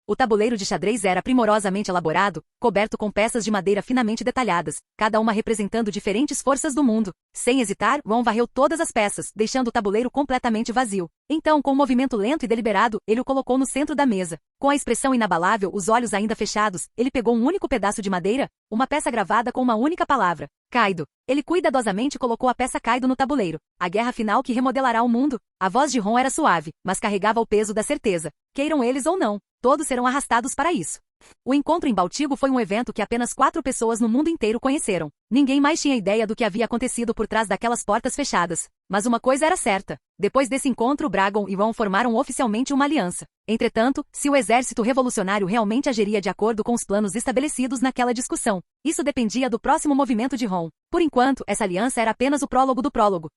O tabuleiro de xadrez era primorosamente elaborado, coberto com peças de madeira finamente detalhadas, cada uma representando diferentes forças do mundo. Sem hesitar, Ron varreu todas as peças, deixando o tabuleiro completamente vazio. Então, com um movimento lento e deliberado, ele o colocou no centro da mesa. Com a expressão inabalável, os olhos ainda fechados, ele pegou um único pedaço de madeira, uma peça gravada com uma única palavra. Kaido. Ele cuidadosamente colocou a peça Kaido no tabuleiro. A guerra final que remodelará o mundo. A voz de Ron era suave, mas carregava o peso da certeza. Queiram eles ou não, todos serão arrastados para isso. O encontro em Baltigo foi um evento que apenas 4 pessoas no mundo inteiro conheceram. Ninguém mais tinha ideia do que havia acontecido por trás daquelas portas fechadas. Mas uma coisa era certa. Depois desse encontro, Dragon e Ron formaram oficialmente uma aliança. Entretanto, se o exército revolucionário realmente agiria de acordo com os planos estabelecidos naquela discussão, isso dependia do próximo movimento de Ron. Por enquanto, essa aliança era apenas o prólogo do prólogo.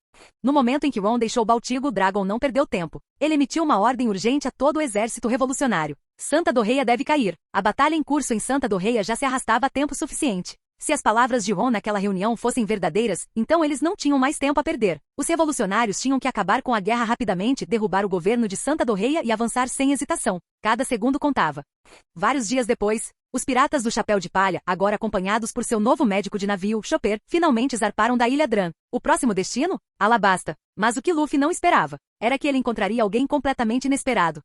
No momento em que Ron deixou Baltigo, Dragon não perdeu tempo. Ele emitiu uma ordem urgente a todo o exército revolucionário. Santa Dorreia deve cair. A batalha em curso em Santa Dorreia já se arrastava há tempo suficiente. Se as palavras de Ron naquela reunião fossem verdadeiras, então eles não tinham mais tempo a perder. Os revolucionários tinham que acabar com a guerra rapidamente, derrubar o governo de Santa Dorreia e avançar sem hesitação. Cada segundo contava. Vários dias depois, os piratas do Chapéu de Palha, agora acompanhados por seu novo médico de navio, Chopper, finalmente zarparam da Ilha Dran. O próximo destino? Alabasta. Mas o que Luffy não esperava era que ele encontraria alguém completamente inesperado.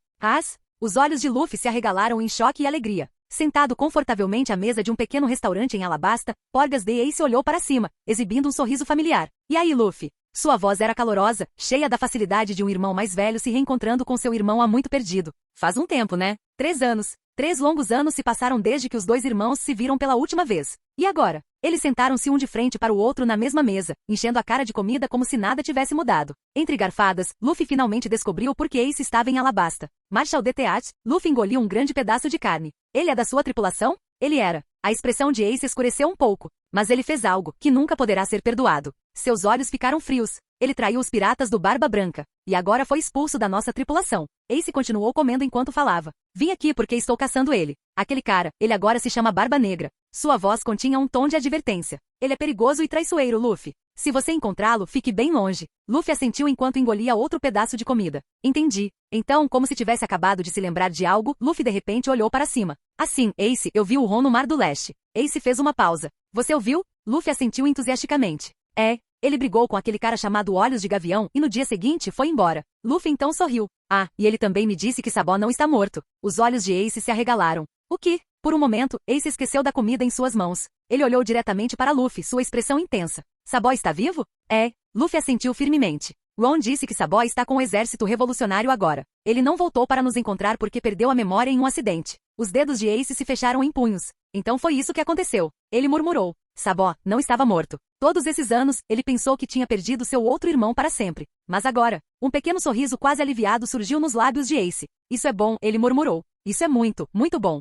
Os olhos de Luffy se arregalaram em choque e alegria. Sentado confortavelmente à mesa de um pequeno restaurante em Alabasta, Porgas de Ace olhou para cima, exibindo um sorriso familiar. E aí, Luffy? Sua voz era calorosa, cheia da facilidade de um irmão mais velho se reencontrando com seu irmão há muito perdido. Faz um tempo, né? 3 anos. 3 longos anos se passaram desde que os 2 irmãos se viram pela última vez. E agora? Eles sentaram-se um de frente para o outro na mesma mesa, enchendo a cara de comida como se nada tivesse mudado. Entre garfadas, Luffy finalmente descobriu por que Ace estava em Alabasta. Marshal de Teat, Luffy engoliu um grande pedaço de carne. Ele é da sua tripulação? Ele era. A expressão de Ace escureceu um pouco, mas ele fez algo que nunca poderá ser perdoado. Seus olhos ficaram frios. Ele traiu os piratas do Barba Branca, e agora foi expulso da nossa tripulação. Ace continuou comendo enquanto falava. Vim aqui porque estou caçando ele. Aquele cara, ele agora se chama Barba Negra. Sua voz continha um tom de advertência. Ele é perigoso e traiçoeiro, Luffy. Se você encontrá-lo, fique bem longe. Luffy assentiu enquanto engolia outro pedaço de comida. Entendi. Então, como se tivesse acabado de se lembrar de algo, Luffy de repente olhou para cima. Assim, Ace, eu vi o Ron no Mar do Leste. Ace fez uma pausa. Você ouviu? Luffy assentiu entusiasticamente. É. Ele brigou com aquele cara chamado Olhos de Gavião e no dia seguinte foi embora. Luffy então sorriu. Ah, e ele também me disse que Sabó não está morto. Os olhos de Ace se arregalaram. O quê? Por um momento, Ace esqueceu da comida em suas mãos. Ele olhou diretamente para Luffy, sua expressão intensa. Sabó está vivo? É. Luffy assentiu firmemente. Ron disse que Sabó está com o exército revolucionário agora. Ele não voltou para nos encontrar porque perdeu a memória em um acidente. Os dedos de Ace se fecharam em punhos. Então foi isso que aconteceu. Ele murmurou. Sabó não estava morto. Todos esses anos, ele pensou que tinha perdido seu outro irmão para sempre. Mas agora, um pequeno sorriso quase aliviado surgiu nos lábios de Ace. Isso é bom, ele murmurou. Isso é muito, muito bom.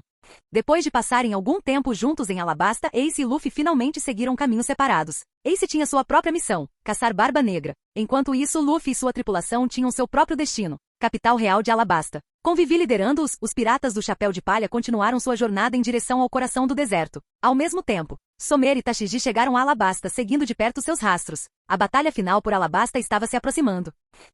Depois de passarem algum tempo juntos em Alabasta, Ace e Luffy finalmente seguiram caminhos separados. Ace tinha sua própria missão, caçar Barba Negra. Enquanto isso, Luffy e sua tripulação tinham seu próprio destino, capital real de Alabasta. Com Vivi liderando-os, os piratas do Chapéu de Palha continuaram sua jornada em direção ao coração do deserto. Ao mesmo tempo, Somer e Tashigi chegaram a Alabasta seguindo de perto seus rastros. A batalha final por Alabasta estava se aproximando.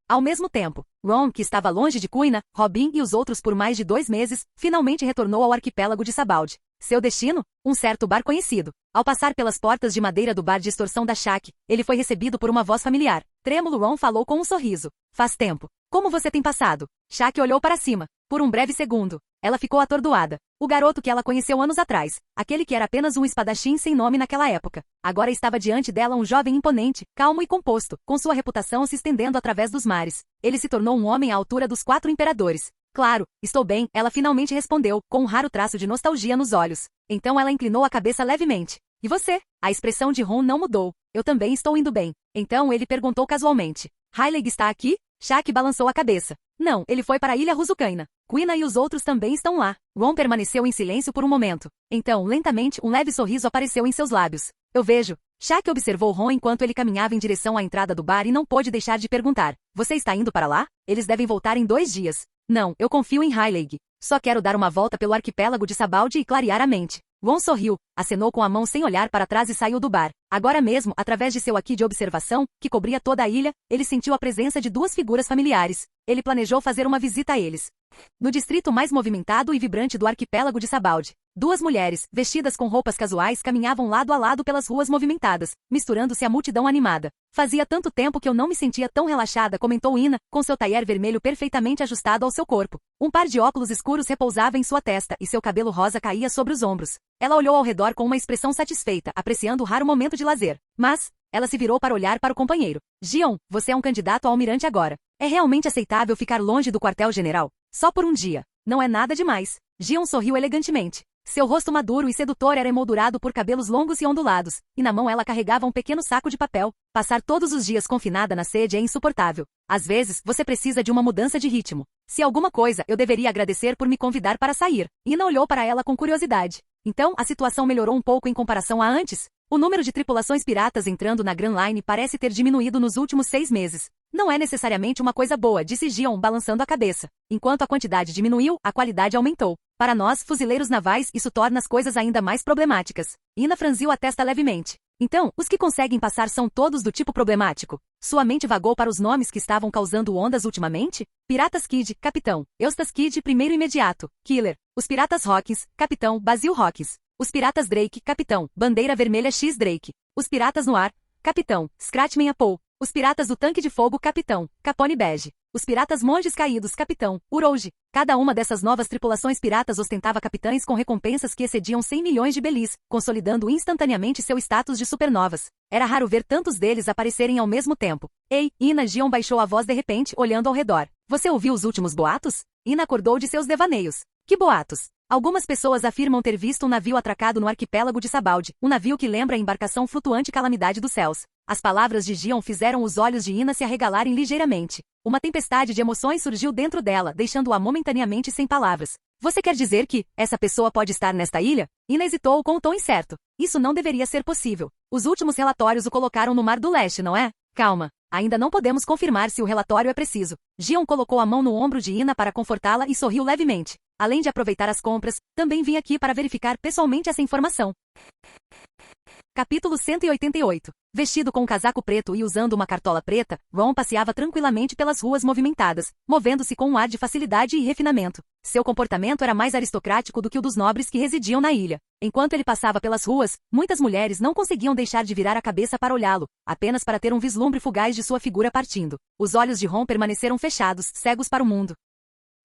Ao mesmo tempo, Ron, que estava longe de Kuina, Robin e os outros por mais de 2 meses, finalmente retornou ao arquipélago de Sabaldi. Seu destino? Um certo bar conhecido. Ao passar pelas portas de madeira do bar de extorsão da Shaq, ele foi recebido por uma voz familiar. Trêmulo, Ron falou com um sorriso. Faz tempo. Como você tem passado? Shaq olhou para cima. Por um breve segundo, ela ficou atordoada. O garoto que ela conheceu anos atrás, aquele que era apenas um espadachim sem nome naquela época, agora estava diante dela um jovem imponente, calmo e composto, com sua reputação se estendendo através dos mares. Ele se tornou um homem à altura dos 4 imperadores. Claro, estou bem, ela finalmente respondeu, com um raro traço de nostalgia nos olhos. Então ela inclinou a cabeça levemente. E você? A expressão de Ron não mudou. Eu também estou indo bem. Então ele perguntou casualmente. Heilig está aqui? Shaq balançou a cabeça. Não, ele foi para a ilha Ruzukaina. Kuina e os outros também estão lá. Ron permaneceu em silêncio por um momento. Então, lentamente, um leve sorriso apareceu em seus lábios. Eu vejo. Shaq observou Ron enquanto ele caminhava em direção à entrada do bar e não pôde deixar de perguntar. Você está indo para lá? Eles devem voltar em 2 dias. Não, eu confio em Heilig. Só quero dar uma volta pelo arquipélago de Sabaldi e clarear a mente. Ron sorriu, acenou com a mão sem olhar para trás e saiu do bar. Agora mesmo, através de seu aqui de observação, que cobria toda a ilha, ele sentiu a presença de 2 figuras familiares. Ele planejou fazer uma visita a eles. No distrito mais movimentado e vibrante do arquipélago de Sabaldi, 2 mulheres, vestidas com roupas casuais, caminhavam lado a lado pelas ruas movimentadas, misturando-se à multidão animada. Fazia tanto tempo que eu não me sentia tão relaxada, comentou Ina, com seu taier vermelho perfeitamente ajustado ao seu corpo. Um par de óculos escuros repousava em sua testa e seu cabelo rosa caía sobre os ombros. Ela olhou ao redor com uma expressão satisfeita, apreciando o raro momento de lazer. Mas, ela se virou para olhar para o companheiro. Gion, você é um candidato a almirante agora. É realmente aceitável ficar longe do quartel-general? Só por um dia. Não é nada demais. Gion sorriu elegantemente. Seu rosto maduro e sedutor era emoldurado por cabelos longos e ondulados, e na mão ela carregava um pequeno saco de papel. Passar todos os dias confinada na sede é insuportável. Às vezes, você precisa de uma mudança de ritmo. Se alguma coisa, eu deveria agradecer por me convidar para sair. Ina olhou para ela com curiosidade. Então, a situação melhorou um pouco em comparação a antes? O número de tripulações piratas entrando na Grand Line parece ter diminuído nos últimos 6 meses. Não é necessariamente uma coisa boa, disse Gion, balançando a cabeça. Enquanto a quantidade diminuiu, a qualidade aumentou. Para nós, fuzileiros navais, isso torna as coisas ainda mais problemáticas. Ina franziu a testa levemente. Então, os que conseguem passar são todos do tipo problemático? Sua mente vagou para os nomes que estavam causando ondas ultimamente? Piratas Kid, Capitão. Eustas Kid, primeiro imediato. Killer. Os Piratas Hawkins, Capitão, Basil Hawkins. Os Piratas Drake, Capitão, Bandeira Vermelha X Drake. Os Piratas no Ar, Capitão, Scratchman Apple. Os Piratas do Tanque de Fogo, Capitão, Capone Bege. Os Piratas Monges Caídos, Capitão, Urouge. Cada uma dessas novas tripulações piratas ostentava capitães com recompensas que excediam 100 milhões de belis, consolidando instantaneamente seu status de supernovas. Era raro ver tantos deles aparecerem ao mesmo tempo. Ei, Ina, Gion baixou a voz de repente, olhando ao redor. Você ouviu os últimos boatos? Ina acordou de seus devaneios. Que boatos? Algumas pessoas afirmam ter visto um navio atracado no arquipélago de Sabaldi, um navio que lembra a embarcação flutuante Calamidade dos Céus. As palavras de Gion fizeram os olhos de Ina se arregalarem ligeiramente. Uma tempestade de emoções surgiu dentro dela, deixando-a momentaneamente sem palavras. Você quer dizer que essa pessoa pode estar nesta ilha? Ina hesitou com o tom incerto. Isso não deveria ser possível. Os últimos relatórios o colocaram no Mar do Leste, não é? Calma. Ainda não podemos confirmar se o relatório é preciso. Gion colocou a mão no ombro de Ina para confortá-la e sorriu levemente. Além de aproveitar as compras, também vim aqui para verificar pessoalmente essa informação. Capítulo 188. Vestido com um casaco preto e usando uma cartola preta, Ron passeava tranquilamente pelas ruas movimentadas, movendo-se com um ar de facilidade e refinamento. Seu comportamento era mais aristocrático do que o dos nobres que residiam na ilha. Enquanto ele passava pelas ruas, muitas mulheres não conseguiam deixar de virar a cabeça para olhá-lo, apenas para ter um vislumbre fugaz de sua figura partindo. Os olhos de Ron permaneceram fechados, cegos para o mundo.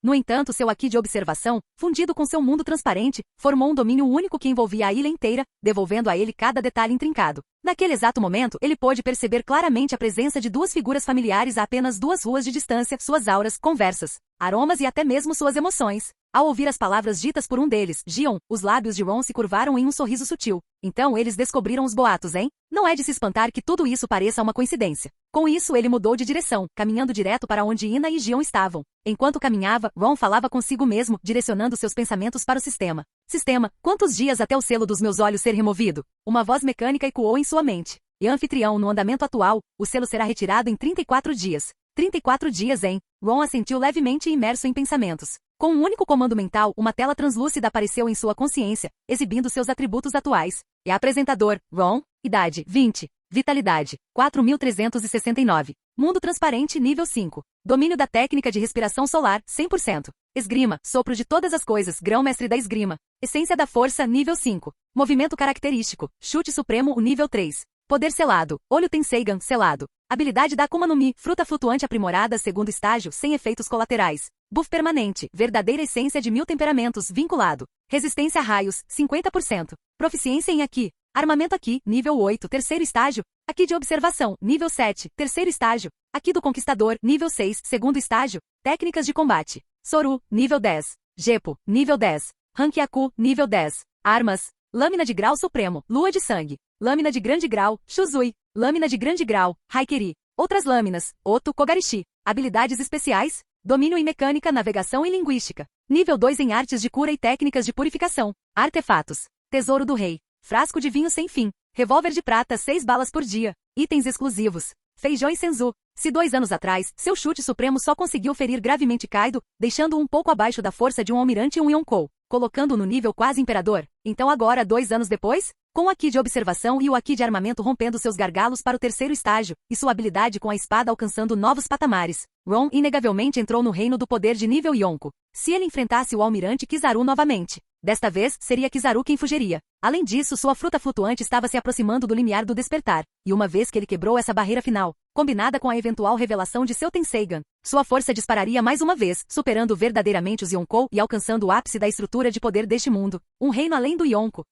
No entanto, seu aqui de observação, fundido com seu mundo transparente, formou um domínio único que envolvia a ilha inteira, devolvendo a ele cada detalhe intrincado. Naquele exato momento, ele pôde perceber claramente a presença de 2 figuras familiares a apenas 2 ruas de distância, suas auras, conversas, aromas e até mesmo suas emoções. Ao ouvir as palavras ditas por um deles, Gion, os lábios de Ron se curvaram em um sorriso sutil. Então eles descobriram os boatos, hein? Não é de se espantar que tudo isso pareça uma coincidência. Com isso ele mudou de direção, caminhando direto para onde Ina e Gion estavam. Enquanto caminhava, Ron falava consigo mesmo, direcionando seus pensamentos para o sistema. Sistema, quantos dias até o selo dos meus olhos ser removido? Uma voz mecânica ecoou em sua mente. E anfitrião, no andamento atual, o selo será retirado em 34 dias. 34 dias, hein? Ron assentiu levemente imerso em pensamentos. Com um único comando mental, uma tela translúcida apareceu em sua consciência, exibindo seus atributos atuais. Apresentador, Ron, idade, 20. Vitalidade, 4.369. Mundo transparente, nível 5. Domínio da técnica de respiração solar, 100%. Esgrima, sopro de todas as coisas, grão-mestre da esgrima. Essência da força, nível 5. Movimento característico, chute supremo, nível 3. Poder selado, olho Tenseigan, selado. Habilidade da Akuma no Mi, fruta flutuante aprimorada, segundo estágio, sem efeitos colaterais. Buff permanente, verdadeira essência de 1000 temperamentos, vinculado. Resistência a raios, 50%. Proficiência em Aki. Armamento Aki, nível 8, terceiro estágio. Aki de observação, nível 7, terceiro estágio. Aki do conquistador, nível 6, segundo estágio. Técnicas de combate. Soru, nível 10. Gepo, nível 10. Rankiaku, nível 10. Armas. Lâmina de grau supremo, lua de sangue. Lâmina de grande grau, Shuzui. Lâmina de grande grau, Haikeri. Outras lâminas, Oto Kogarishi. Habilidades especiais. Domínio em mecânica, navegação e linguística. Nível 2 em artes de cura e técnicas de purificação. Artefatos. Tesouro do rei. Frasco de vinho sem fim. Revólver de prata, 6 balas por dia. Itens exclusivos. Feijões Senzu. Se 2 anos atrás, seu chute supremo só conseguiu ferir gravemente Kaido, deixando-o um pouco abaixo da força de um almirante e um Yonkou, colocando-o no nível quase imperador. Então agora, 2 anos depois, com o Aki de observação e o Aki de armamento rompendo seus gargalos para o terceiro estágio, e sua habilidade com a espada alcançando novos patamares, Ron inegavelmente entrou no reino do poder de nível Yonkou. Se ele enfrentasse o almirante Kizaru novamente, desta vez, seria Kizaru quem fugiria. Além disso, sua fruta flutuante estava se aproximando do limiar do despertar, e uma vez que ele quebrou essa barreira final, combinada com a eventual revelação de seu Tenseigan, sua força dispararia mais uma vez, superando verdadeiramente os Yonkou e alcançando o ápice da estrutura de poder deste mundo, um reino além do Yonkou.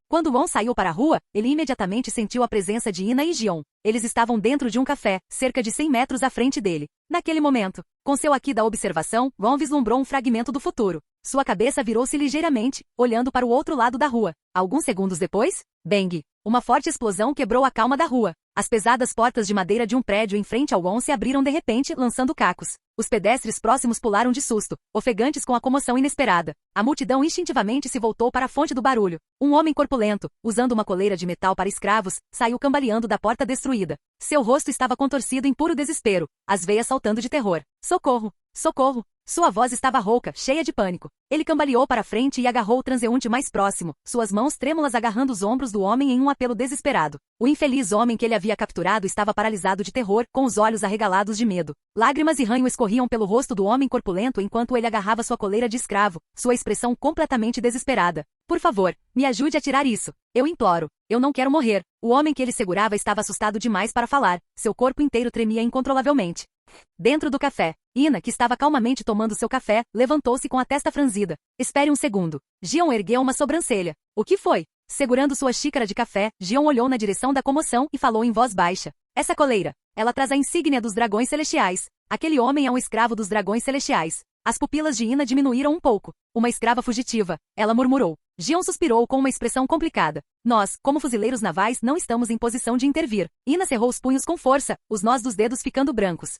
Quando Ron saiu para a rua, ele imediatamente sentiu a presença de Ina e Gion. Eles estavam dentro de um café, cerca de 100 metros à frente dele. Naquele momento, com seu Aki da observação, Ron vislumbrou um fragmento do futuro. Sua cabeça virou-se ligeiramente, olhando para o outro lado da rua. Alguns segundos depois, bang! Uma forte explosão quebrou a calma da rua. As pesadas portas de madeira de um prédio em frente ao Ron se abriram de repente, lançando cacos. Os pedestres próximos pularam de susto, ofegantes com a comoção inesperada. A multidão instintivamente se voltou para a fonte do barulho. Um homem corpulento, usando uma coleira de metal para escravos, saiu cambaleando da porta destruída. Seu rosto estava contorcido em puro desespero, as veias saltando de terror. Socorro! Socorro! Sua voz estava rouca, cheia de pânico. Ele cambaleou para frente e agarrou o transeunte mais próximo, suas mãos trêmulas agarrando os ombros do homem em um apelo desesperado. O infeliz homem que ele havia capturado estava paralisado de terror, com os olhos arregalados de medo. Lágrimas e ranho escorriam pelo rosto do homem corpulento enquanto ele agarrava sua coleira de escravo, sua expressão completamente desesperada. Por favor, me ajude a tirar isso. Eu imploro. Eu não quero morrer. O homem que ele segurava estava assustado demais para falar. Seu corpo inteiro tremia incontrolavelmente. Dentro do café, Ina, que estava calmamente tomando seu café, levantou-se com a testa franzida. Espere um segundo. Gion ergueu uma sobrancelha. O que foi? Segurando sua xícara de café, Gion olhou na direção da comoção e falou em voz baixa. Essa coleira. Ela traz a insígnia dos dragões celestiais. Aquele homem é um escravo dos dragões celestiais. As pupilas de Ina diminuíram um pouco. Uma escrava fugitiva. Ela murmurou. Gion suspirou com uma expressão complicada. Nós, como fuzileiros navais, não estamos em posição de intervir. Ina cerrou os punhos com força, os nós dos dedos ficando brancos.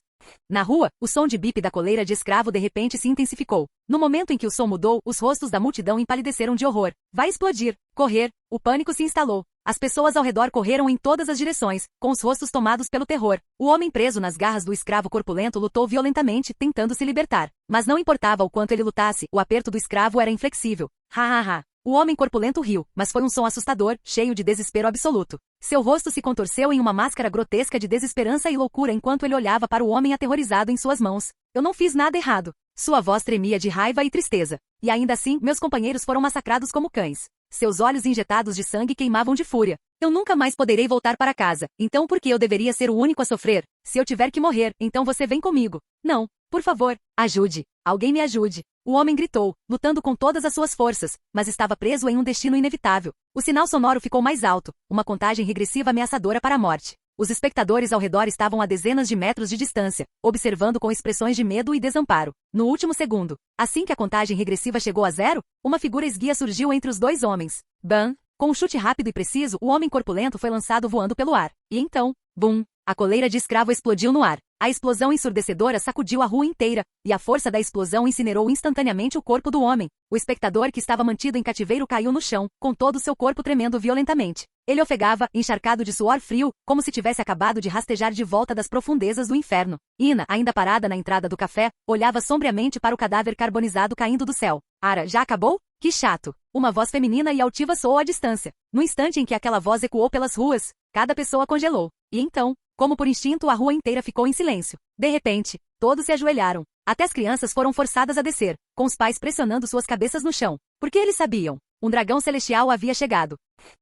Na rua, o som de bip da coleira de escravo de repente se intensificou. No momento em que o som mudou, os rostos da multidão empalideceram de horror. Vai explodir! Correr! O pânico se instalou. As pessoas ao redor correram em todas as direções, com os rostos tomados pelo terror. O homem preso nas garras do escravo corpulento lutou violentamente, tentando se libertar. Mas não importava o quanto ele lutasse, o aperto do escravo era inflexível. Ha ha ha! O homem corpulento riu, mas foi um som assustador, cheio de desespero absoluto. Seu rosto se contorceu em uma máscara grotesca de desesperança e loucura enquanto ele olhava para o homem aterrorizado em suas mãos. Eu não fiz nada errado. Sua voz tremia de raiva e tristeza. E ainda assim, meus companheiros foram massacrados como cães. Seus olhos injetados de sangue queimavam de fúria. Eu nunca mais poderei voltar para casa. Então por que eu deveria ser o único a sofrer? Se eu tiver que morrer, então você vem comigo. Não, por favor, ajude. Alguém me ajude. O homem gritou, lutando com todas as suas forças, mas estava preso em um destino inevitável. O sinal sonoro ficou mais alto, uma contagem regressiva ameaçadora para a morte. Os espectadores ao redor estavam a dezenas de metros de distância, observando com expressões de medo e desamparo. No último segundo, assim que a contagem regressiva chegou a 0, uma figura esguia surgiu entre os dois homens. Bam! Com um chute rápido e preciso, o homem corpulento foi lançado voando pelo ar. E então, bum! A coleira de escravo explodiu no ar. A explosão ensurdecedora sacudiu a rua inteira, e a força da explosão incinerou instantaneamente o corpo do homem. O espectador que estava mantido em cativeiro caiu no chão, com todo o seu corpo tremendo violentamente. Ele ofegava, encharcado de suor frio, como se tivesse acabado de rastejar de volta das profundezas do inferno. Ina, ainda parada na entrada do café, olhava sombriamente para o cadáver carbonizado caindo do céu. Ara, já acabou? Que chato! Uma voz feminina e altiva soou à distância. No instante em que aquela voz ecoou pelas ruas, cada pessoa congelou. E então, como por instinto, a rua inteira ficou em silêncio. De repente, todos se ajoelharam. Até as crianças foram forçadas a descer, com os pais pressionando suas cabeças no chão. Porque eles sabiam. Um dragão celestial havia chegado.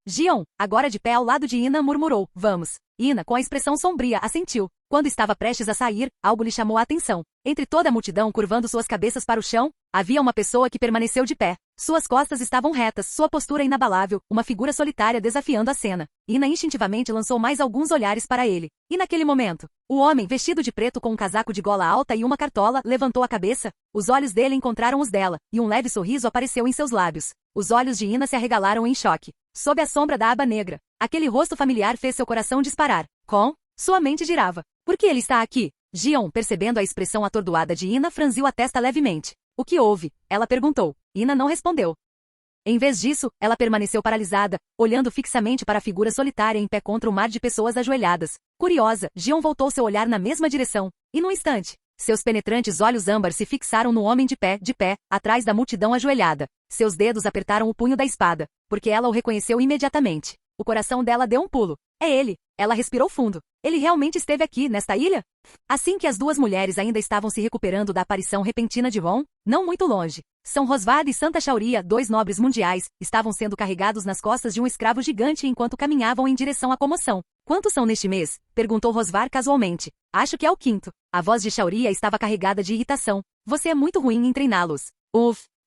Gion, agora de pé ao lado de Ina, murmurou, vamos. Ina, com a expressão sombria, assentiu. Quando estava prestes a sair, algo lhe chamou a atenção. Entre toda a multidão curvando suas cabeças para o chão, havia uma pessoa que permaneceu de pé. Suas costas estavam retas, sua postura inabalável, uma figura solitária desafiando a cena. Ina instintivamente lançou mais alguns olhares para ele. E naquele momento, o homem, vestido de preto com um casaco de gola alta e uma cartola, levantou a cabeça. Os olhos dele encontraram os dela, e um leve sorriso apareceu em seus lábios. Os olhos de Ina se arregalaram em choque. Sob a sombra da aba negra, aquele rosto familiar fez seu coração disparar. Sua mente girava. Por que ele está aqui? Gion, percebendo a expressão atordoada de Ina, franziu a testa levemente. O que houve? Ela perguntou. Ina não respondeu. Em vez disso, ela permaneceu paralisada, olhando fixamente para a figura solitária em pé contra o mar de pessoas ajoelhadas. Curiosa, Gion voltou seu olhar na mesma direção. E num instante, seus penetrantes olhos âmbar se fixaram no homem de pé, atrás da multidão ajoelhada. Seus dedos apertaram o punho da espada, porque ela o reconheceu imediatamente. O coração dela deu um pulo. É ele. Ela respirou fundo. Ele realmente esteve aqui, nesta ilha? Assim que as duas mulheres ainda estavam se recuperando da aparição repentina de Ron, não muito longe, São Rosvard e Santa Shauria, dois nobres mundiais, estavam sendo carregados nas costas de um escravo gigante enquanto caminhavam em direção à comoção. Quantos são neste mês? Perguntou Rosvard casualmente. Acho que é o quinto. A voz de Shauria estava carregada de irritação. Você é muito ruim em treiná-los.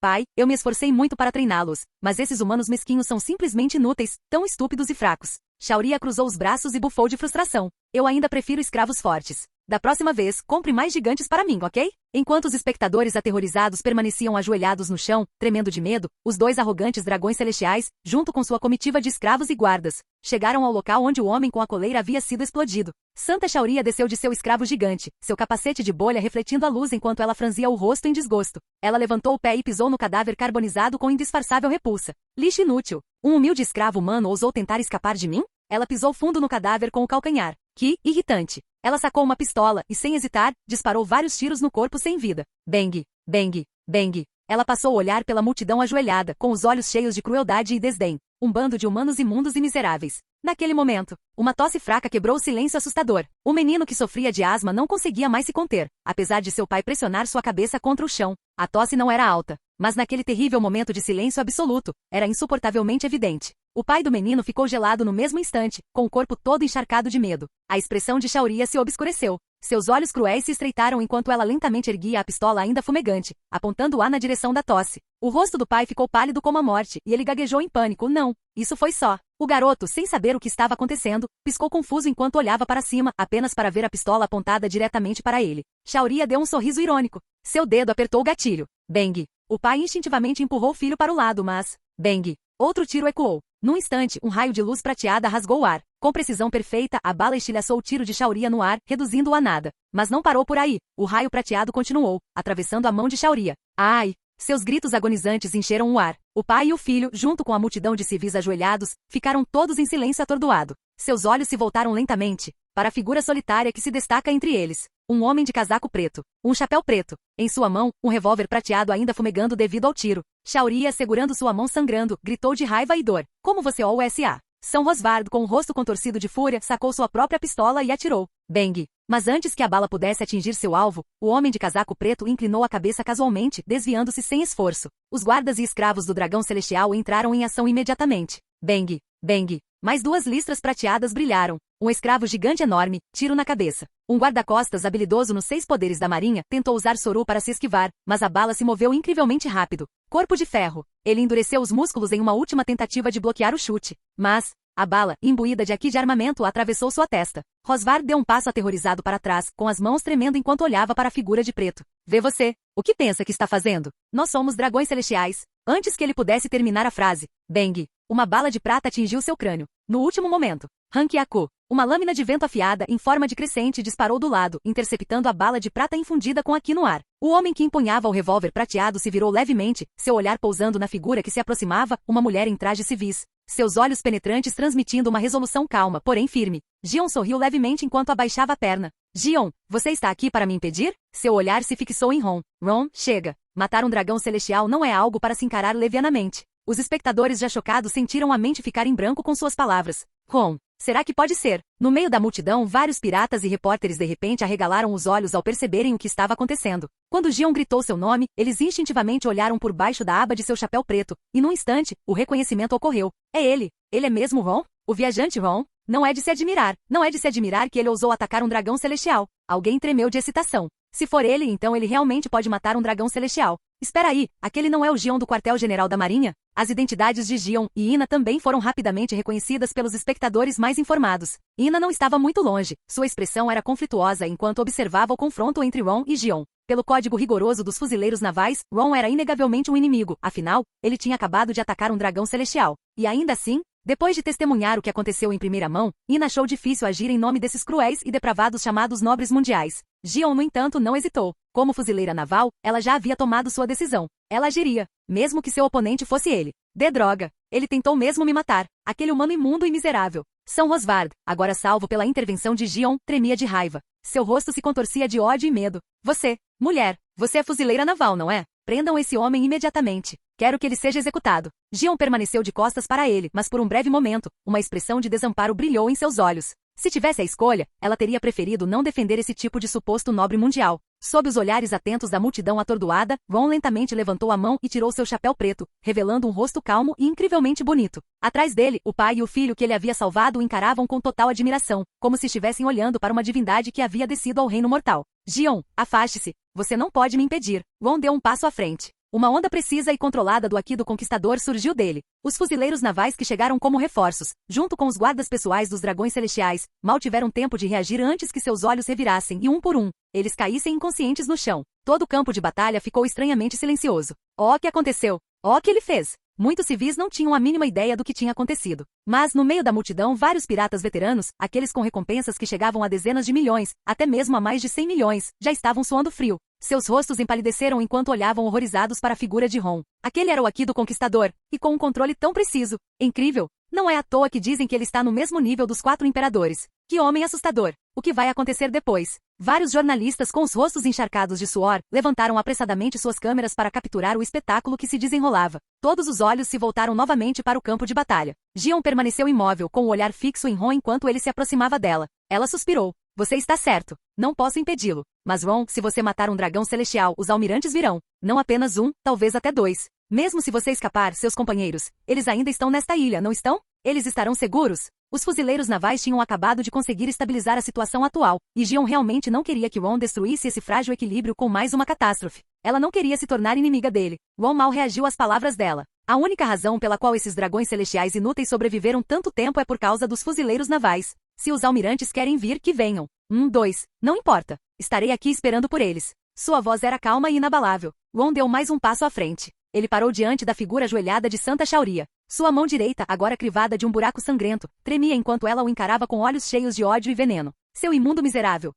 Pai, eu me esforcei muito para treiná-los, mas esses humanos mesquinhos são simplesmente inúteis, tão estúpidos e fracos. Shauria cruzou os braços e bufou de frustração. Eu ainda prefiro escravos fortes. Da próxima vez, compre mais gigantes para mim, ok? Enquanto os espectadores aterrorizados permaneciam ajoelhados no chão, tremendo de medo, os dois arrogantes dragões celestiais, junto com sua comitiva de escravos e guardas, chegaram ao local onde o homem com a coleira havia sido explodido. Santa Shauria desceu de seu escravo gigante, seu capacete de bolha refletindo a luz enquanto ela franzia o rosto em desgosto. Ela levantou o pé e pisou no cadáver carbonizado com indisfarçável repulsa. Lixo inútil. Um humilde escravo humano ousou tentar escapar de mim? Ela pisou fundo no cadáver com o calcanhar. Que irritante. Ela sacou uma pistola e, sem hesitar, disparou vários tiros no corpo sem vida. Bang, bang, bang. Ela passou o olhar pela multidão ajoelhada, com os olhos cheios de crueldade e desdém. Um bando de humanos imundos e miseráveis. Naquele momento, uma tosse fraca quebrou o silêncio assustador. O menino que sofria de asma não conseguia mais se conter, apesar de seu pai pressionar sua cabeça contra o chão. A tosse não era alta, mas naquele terrível momento de silêncio absoluto, era insuportavelmente evidente. O pai do menino ficou gelado no mesmo instante, com o corpo todo encharcado de medo. A expressão de Shauria se obscureceu. Seus olhos cruéis se estreitaram enquanto ela lentamente erguia a pistola ainda fumegante, apontando-a na direção da tosse. O rosto do pai ficou pálido como a morte, e ele gaguejou em pânico. Não, isso foi só. O garoto, sem saber o que estava acontecendo, piscou confuso enquanto olhava para cima, apenas para ver a pistola apontada diretamente para ele. Shauria deu um sorriso irônico. Seu dedo apertou o gatilho. Bang. O pai instintivamente empurrou o filho para o lado, mas... Bang. Outro tiro ecoou. Num instante, um raio de luz prateada rasgou o ar. Com precisão perfeita, a bala estilhaçou o tiro de Shauria no ar, reduzindo-o a nada. Mas não parou por aí. O raio prateado continuou, atravessando a mão de Shauria. Ai! Seus gritos agonizantes encheram o ar. O pai e o filho, junto com a multidão de civis ajoelhados, ficaram todos em silêncio atordoado. Seus olhos se voltaram lentamente para a figura solitária que se destaca entre eles. Um homem de casaco preto, um chapéu preto. Em sua mão, um revólver prateado ainda fumegando devido ao tiro. Shauria, segurando sua mão sangrando, gritou de raiva e dor. Como você ousa? São Rosvard, com o rosto contorcido de fúria, sacou sua própria pistola e atirou. Bang! Mas antes que a bala pudesse atingir seu alvo, o homem de casaco preto inclinou a cabeça casualmente, desviando-se sem esforço. Os guardas e escravos do dragão celestial entraram em ação imediatamente. Bang! Bang! Mais duas listras prateadas brilharam. Um escravo gigante enorme, tiro na cabeça. Um guarda-costas habilidoso nos 6 poderes da marinha tentou usar Soru para se esquivar, mas a bala se moveu incrivelmente rápido. Corpo de ferro. Ele endureceu os músculos em uma última tentativa de bloquear o chute. Mas, a bala, imbuída de aqui de armamento, atravessou sua testa. Rosvard deu um passo aterrorizado para trás, com as mãos tremendo enquanto olhava para a figura de preto. Vê você. O que pensa que está fazendo? Nós somos dragões celestiais. Antes que ele pudesse terminar a frase, bang! Uma bala de prata atingiu seu crânio. No último momento, Hankiaku, uma lâmina de vento afiada em forma de crescente disparou do lado, interceptando a bala de prata infundida com aqui no ar. O homem que empunhava o revólver prateado se virou levemente, seu olhar pousando na figura que se aproximava, uma mulher em traje civis. seus olhos penetrantes transmitindo uma resolução calma, porém firme. Gion sorriu levemente enquanto abaixava a perna. Gion, você está aqui para me impedir? Seu olhar se fixou em Ron. Ron, chega. Matar um dragão celestial não é algo para se encarar levianamente. Os espectadores já chocados sentiram a mente ficar em branco com suas palavras. Ron, será que pode ser? No meio da multidão, vários piratas e repórteres de repente arregalaram os olhos ao perceberem o que estava acontecendo. Quando Gion gritou seu nome, eles instintivamente olharam por baixo da aba de seu chapéu preto, e num instante, o reconhecimento ocorreu. É ele! Ele é mesmo Ron? O viajante Ron? Não é de se admirar. Não é de se admirar que ele ousou atacar um dragão celestial. Alguém tremeu de excitação. Se for ele, então ele realmente pode matar um dragão celestial. Espera aí, aquele não é o Gion do quartel-general da Marinha? As identidades de Gion e Ina também foram rapidamente reconhecidas pelos espectadores mais informados. Ina não estava muito longe. Sua expressão era conflituosa enquanto observava o confronto entre Ron e Gion. Pelo código rigoroso dos fuzileiros navais, Ron era inegavelmente um inimigo, afinal, ele tinha acabado de atacar um dragão celestial. E ainda assim, depois de testemunhar o que aconteceu em primeira mão, Ina achou difícil agir em nome desses cruéis e depravados chamados nobres mundiais. Gion, no entanto, não hesitou. Como fuzileira naval, ela já havia tomado sua decisão. Ela agiria, mesmo que seu oponente fosse ele. De droga! Ele tentou mesmo me matar. Aquele humano imundo e miserável. São Rosvard, agora salvo pela intervenção de Gion, tremia de raiva. Seu rosto se contorcia de ódio e medo. Você, mulher, você é fuzileira naval, não é? Prendam esse homem imediatamente. Quero que ele seja executado. Gion permaneceu de costas para ele, mas por um breve momento, uma expressão de desamparo brilhou em seus olhos. Se tivesse a escolha, ela teria preferido não defender esse tipo de suposto nobre mundial. Sob os olhares atentos da multidão atordoada, Ron lentamente levantou a mão e tirou seu chapéu preto, revelando um rosto calmo e incrivelmente bonito. Atrás dele, o pai e o filho que ele havia salvado o encaravam com total admiração, como se estivessem olhando para uma divindade que havia descido ao reino mortal. Gion, afaste-se. Você não pode me impedir. Ron deu um passo à frente. Uma onda precisa e controlada do Aqui do Conquistador surgiu dele. Os fuzileiros navais que chegaram como reforços, junto com os guardas pessoais dos dragões celestiais, mal tiveram tempo de reagir antes que seus olhos revirassem e um por um, eles caíssem inconscientes no chão. Todo o campo de batalha ficou estranhamente silencioso. Oh, o que aconteceu? Oh, o que ele fez? Muitos civis não tinham a mínima ideia do que tinha acontecido. Mas, no meio da multidão, vários piratas veteranos, aqueles com recompensas que chegavam a dezenas de milhões, até mesmo a mais de 100 milhões, já estavam suando frio. Seus rostos empalideceram enquanto olhavam horrorizados para a figura de Ron. Aquele era o Aqui do Conquistador, e com um controle tão preciso. Incrível! Não é à toa que dizem que ele está no mesmo nível dos 4 imperadores. Que homem assustador! O que vai acontecer depois? Vários jornalistas com os rostos encharcados de suor levantaram apressadamente suas câmeras para capturar o espetáculo que se desenrolava. Todos os olhos se voltaram novamente para o campo de batalha. Gion permaneceu imóvel, com o olhar fixo em Ron enquanto ele se aproximava dela. Ela suspirou. Você está certo. Não posso impedi-lo. Mas Ron, se você matar um dragão celestial, os almirantes virão. Não apenas um, talvez até 2. Mesmo se você escapar, seus companheiros, eles ainda estão nesta ilha, não estão? Eles estarão seguros? Os fuzileiros navais tinham acabado de conseguir estabilizar a situação atual, e Gion realmente não queria que Ron destruísse esse frágil equilíbrio com mais uma catástrofe. Ela não queria se tornar inimiga dele. Ron mal reagiu às palavras dela. A única razão pela qual esses dragões celestiais inúteis sobreviveram tanto tempo é por causa dos fuzileiros navais. Se os almirantes querem vir, que venham. 2. Não importa. Estarei aqui esperando por eles. Sua voz era calma e inabalável. Ron deu mais um passo à frente. Ele parou diante da figura ajoelhada de Santa Shauria. Sua mão direita, agora crivada de um buraco sangrento, tremia enquanto ela o encarava com olhos cheios de ódio e veneno. Seu imundo miserável!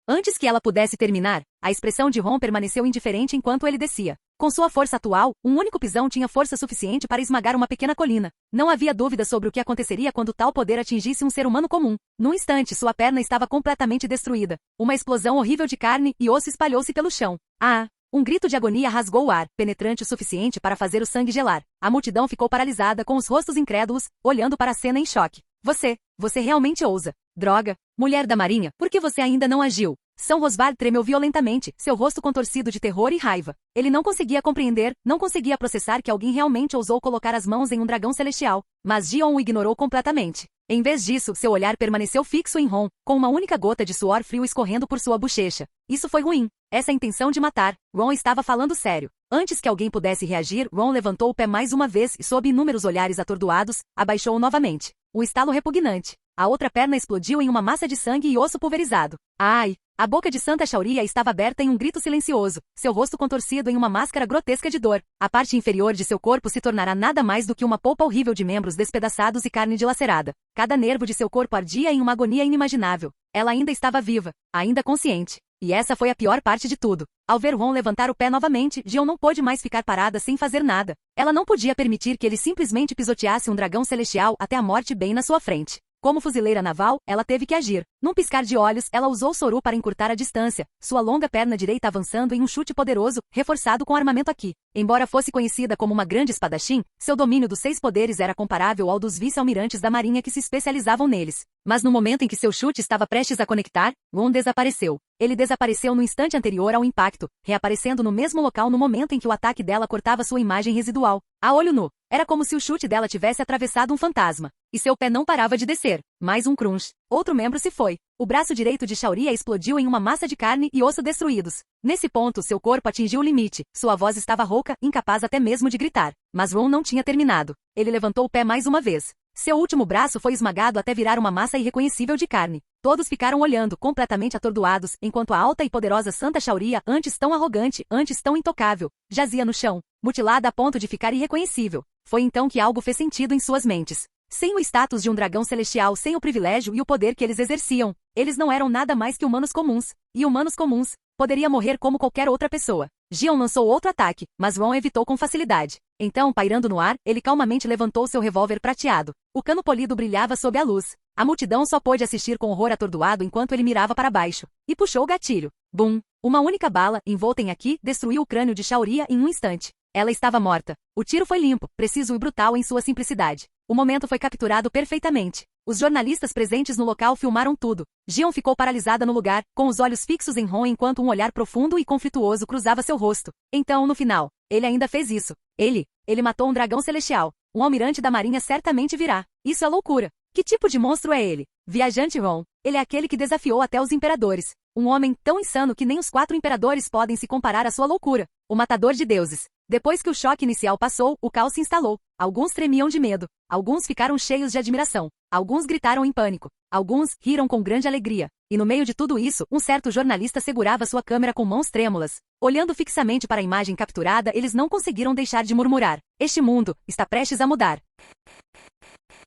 Antes que ela pudesse terminar, a expressão de Ron permaneceu indiferente enquanto ele descia. Com sua força atual, um único pisão tinha força suficiente para esmagar uma pequena colina. Não havia dúvida sobre o que aconteceria quando tal poder atingisse um ser humano comum. Num instante, sua perna estava completamente destruída. Uma explosão horrível de carne e osso espalhou-se pelo chão. Ah! Um grito de agonia rasgou o ar, penetrante o suficiente para fazer o sangue gelar. A multidão ficou paralisada, com os rostos incrédulos, olhando para a cena em choque. Você realmente ousa. Droga! Mulher da Marinha, por que você ainda não agiu? São Rosvard tremeu violentamente, seu rosto contorcido de terror e raiva. Ele não conseguia compreender, não conseguia processar que alguém realmente ousou colocar as mãos em um dragão celestial. Mas Gion o ignorou completamente. Em vez disso, seu olhar permaneceu fixo em Ron, com uma única gota de suor frio escorrendo por sua bochecha. Isso foi ruim. Essa intenção de matar. Ron estava falando sério. Antes que alguém pudesse reagir, Ron levantou o pé mais uma vez e, sob inúmeros olhares atordoados, abaixou-o novamente. Um estalo repugnante. A outra perna explodiu em uma massa de sangue e osso pulverizado. Ai! A boca de Santa Shauria estava aberta em um grito silencioso, seu rosto contorcido em uma máscara grotesca de dor. A parte inferior de seu corpo se tornará nada mais do que uma polpa horrível de membros despedaçados e carne dilacerada. Cada nervo de seu corpo ardia em uma agonia inimaginável. Ela ainda estava viva, ainda consciente. E essa foi a pior parte de tudo. Ao ver Ron levantar o pé novamente, Jion não pôde mais ficar parada sem fazer nada. Ela não podia permitir que ele simplesmente pisoteasse um dragão celestial até a morte bem na sua frente. Como fuzileira naval, ela teve que agir. Num piscar de olhos, ela usou Soru para encurtar a distância, sua longa perna direita avançando em um chute poderoso, reforçado com armamento aqui. Embora fosse conhecida como uma grande espadachim, seu domínio dos 6 poderes era comparável ao dos vice-almirantes da marinha que se especializavam neles. Mas no momento em que seu chute estava prestes a conectar, Ron desapareceu. Ele desapareceu no instante anterior ao impacto, reaparecendo no mesmo local no momento em que o ataque dela cortava sua imagem residual. A olho nu. Era como se o chute dela tivesse atravessado um fantasma. E seu pé não parava de descer. Mais um crunch. Outro membro se foi. O braço direito de Shauria explodiu em uma massa de carne e osso destruídos. Nesse ponto, seu corpo atingiu o limite. Sua voz estava rouca, incapaz até mesmo de gritar. Mas Ron não tinha terminado. Ele levantou o pé mais uma vez. Seu último braço foi esmagado até virar uma massa irreconhecível de carne. Todos ficaram olhando, completamente atordoados, enquanto a alta e poderosa Santa Shauria, antes tão arrogante, antes tão intocável, jazia no chão, mutilada a ponto de ficar irreconhecível. Foi então que algo fez sentido em suas mentes. Sem o status de um dragão celestial, sem o privilégio e o poder que eles exerciam, eles não eram nada mais que humanos comuns. E humanos comuns poderia morrer como qualquer outra pessoa. Jion lançou outro ataque, mas Ron evitou com facilidade. Então, pairando no ar, ele calmamente levantou seu revólver prateado. O cano polido brilhava sob a luz. A multidão só pôde assistir com horror atordoado enquanto ele mirava para baixo. E puxou o gatilho. Bum! Uma única bala, envolta em aqui, destruiu o crânio de Shauria em um instante. Ela estava morta. O tiro foi limpo, preciso e brutal em sua simplicidade. O momento foi capturado perfeitamente. Os jornalistas presentes no local filmaram tudo. Jion ficou paralisada no lugar, com os olhos fixos em Ron enquanto um olhar profundo e conflituoso cruzava seu rosto. Então, no final, ele ainda fez isso. Ele matou um dragão celestial. Um almirante da marinha certamente virá. Isso é loucura. Que tipo de monstro é ele? Viajante Ron. Ele é aquele que desafiou até os imperadores. Um homem tão insano que nem os 4 imperadores podem se comparar à sua loucura. O matador de deuses. Depois que o choque inicial passou, o caos se instalou. Alguns tremiam de medo. Alguns ficaram cheios de admiração. Alguns gritaram em pânico. Alguns riram com grande alegria. E no meio de tudo isso, um certo jornalista segurava sua câmera com mãos trêmulas. Olhando fixamente para a imagem capturada, eles não conseguiram deixar de murmurar. Este mundo está prestes a mudar.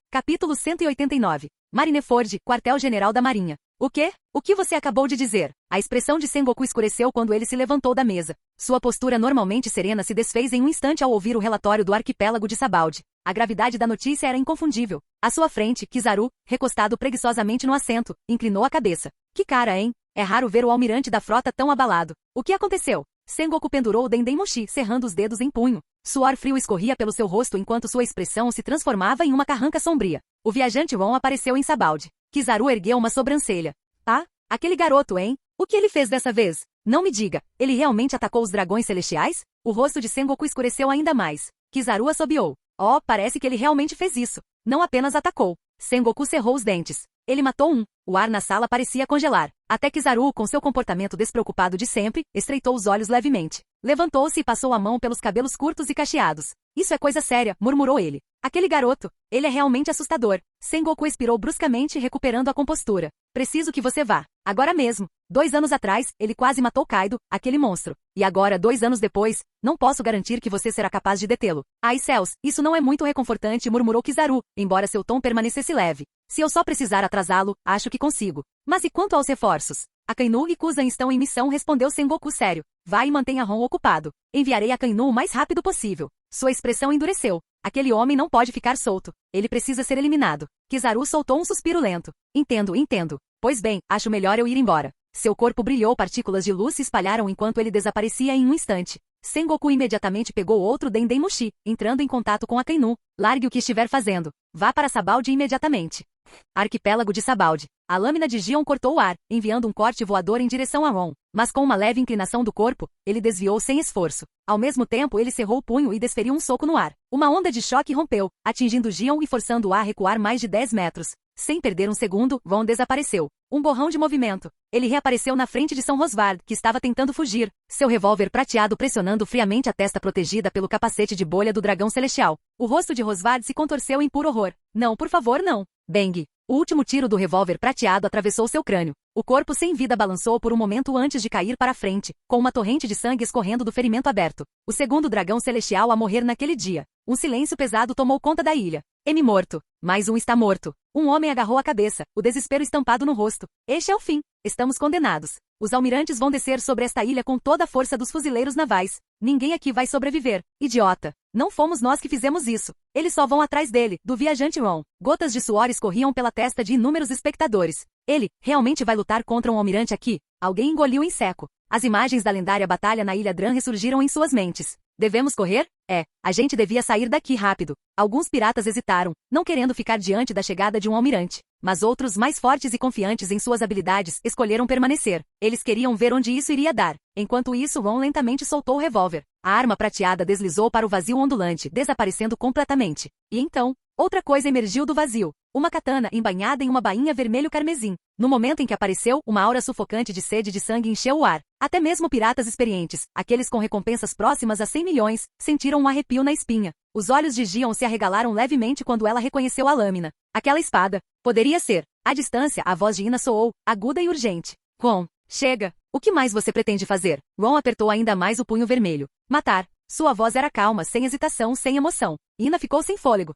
Capítulo 189. Marineford, quartel-general da Marinha. O quê? O que você acabou de dizer? A expressão de Sengoku escureceu quando ele se levantou da mesa. Sua postura normalmente serena se desfez em um instante ao ouvir o relatório do arquipélago de Sabaldi. A gravidade da notícia era inconfundível. À sua frente, Kizaru, recostado preguiçosamente no assento, inclinou a cabeça. Que cara, hein? É raro ver o almirante da frota tão abalado. O que aconteceu? Sengoku pendurou o Dendemushi, cerrando os dedos em punho. Suor frio escorria pelo seu rosto enquanto sua expressão se transformava em uma carranca sombria. O viajante Ron apareceu em Sabaldi. Kizaru ergueu uma sobrancelha. Ah, aquele garoto, hein? O que ele fez dessa vez? Não me diga, ele realmente atacou os dragões celestiais? O rosto de Sengoku escureceu ainda mais. Kizaru assobiou. Oh, parece que ele realmente fez isso. Não apenas atacou. Sengoku cerrou os dentes. Ele matou um. O ar na sala parecia congelar. Até Kizaru, com seu comportamento despreocupado de sempre, estreitou os olhos levemente. Levantou-se e passou a mão pelos cabelos curtos e cacheados. Isso é coisa séria, murmurou ele. Aquele garoto. Ele é realmente assustador. Sengoku expirou bruscamente, recuperando a compostura. Preciso que você vá. Agora mesmo. 2 anos atrás, ele quase matou Kaido, aquele monstro. E agora, 2 anos depois, não posso garantir que você será capaz de detê-lo. Ai céus, isso não é muito reconfortante, murmurou Kizaru, embora seu tom permanecesse leve. Se eu só precisar atrasá-lo, acho que consigo. Mas e quanto aos reforços? Akainu e Kuzan estão em missão, respondeu Sengoku sério. Vá e mantenha Ron ocupado. Enviarei Akainu o mais rápido possível. Sua expressão endureceu. Aquele homem não pode ficar solto. Ele precisa ser eliminado. Kizaru soltou um suspiro lento. Entendo. Pois bem, acho melhor eu ir embora. Seu corpo brilhou, partículas de luz se espalharam enquanto ele desaparecia em um instante. Sengoku imediatamente pegou outro Dendemushi, entrando em contato com Akainu. Largue o que estiver fazendo. Vá para Sabaldi imediatamente. Arquipélago de Sabaldi. A lâmina de Jion cortou o ar, enviando um corte voador em direção a Ron. Mas com uma leve inclinação do corpo, ele desviou sem esforço. Ao mesmo tempo, ele cerrou o punho e desferiu um soco no ar. Uma onda de choque rompeu, atingindo Jion e forçando-o a recuar mais de 10 metros. Sem perder um segundo, Ron desapareceu. Um borrão de movimento. Ele reapareceu na frente de São Rosvard, que estava tentando fugir, seu revólver prateado pressionando friamente a testa protegida pelo capacete de bolha do dragão celestial. O rosto de Rosvard se contorceu em puro horror. Não, por favor, não. Bang! O último tiro do revólver prateado atravessou seu crânio. O corpo sem vida balançou por um momento antes de cair para a frente, com uma torrente de sangue escorrendo do ferimento aberto. O segundo dragão celestial a morrer naquele dia. Um silêncio pesado tomou conta da ilha. M morto. Mais um está morto. Um homem agarrou a cabeça, o desespero estampado no rosto. Este é o fim. Estamos condenados. Os almirantes vão descer sobre esta ilha com toda a força dos fuzileiros navais. Ninguém aqui vai sobreviver. Idiota. Não fomos nós que fizemos isso. Eles só vão atrás dele, do viajante Ron. Gotas de suor escorriam pela testa de inúmeros espectadores. Ele, realmente vai lutar contra um almirante aqui? Alguém engoliu em seco. As imagens da lendária batalha na Ilha Dran ressurgiram em suas mentes. Devemos correr? A gente devia sair daqui rápido. Alguns piratas hesitaram, não querendo ficar diante da chegada de um almirante. Mas outros, mais fortes e confiantes em suas habilidades, escolheram permanecer. Eles queriam ver onde isso iria dar. Enquanto isso, Ron lentamente soltou o revólver. A arma prateada deslizou para o vazio ondulante, desaparecendo completamente. E então, outra coisa emergiu do vazio. Uma katana embainhada em uma bainha vermelho-carmesim. No momento em que apareceu, uma aura sufocante de sede de sangue encheu o ar. Até mesmo piratas experientes, aqueles com recompensas próximas a 100 milhões, sentiram um arrepio na espinha. Os olhos de Gion se arregalaram levemente quando ela reconheceu a lâmina. Aquela espada. Poderia ser. À distância, a voz de Ina soou, aguda e urgente. Ron, chega. O que mais você pretende fazer? Ron apertou ainda mais o punho vermelho. Matar. Sua voz era calma, sem hesitação, sem emoção. Ina ficou sem fôlego.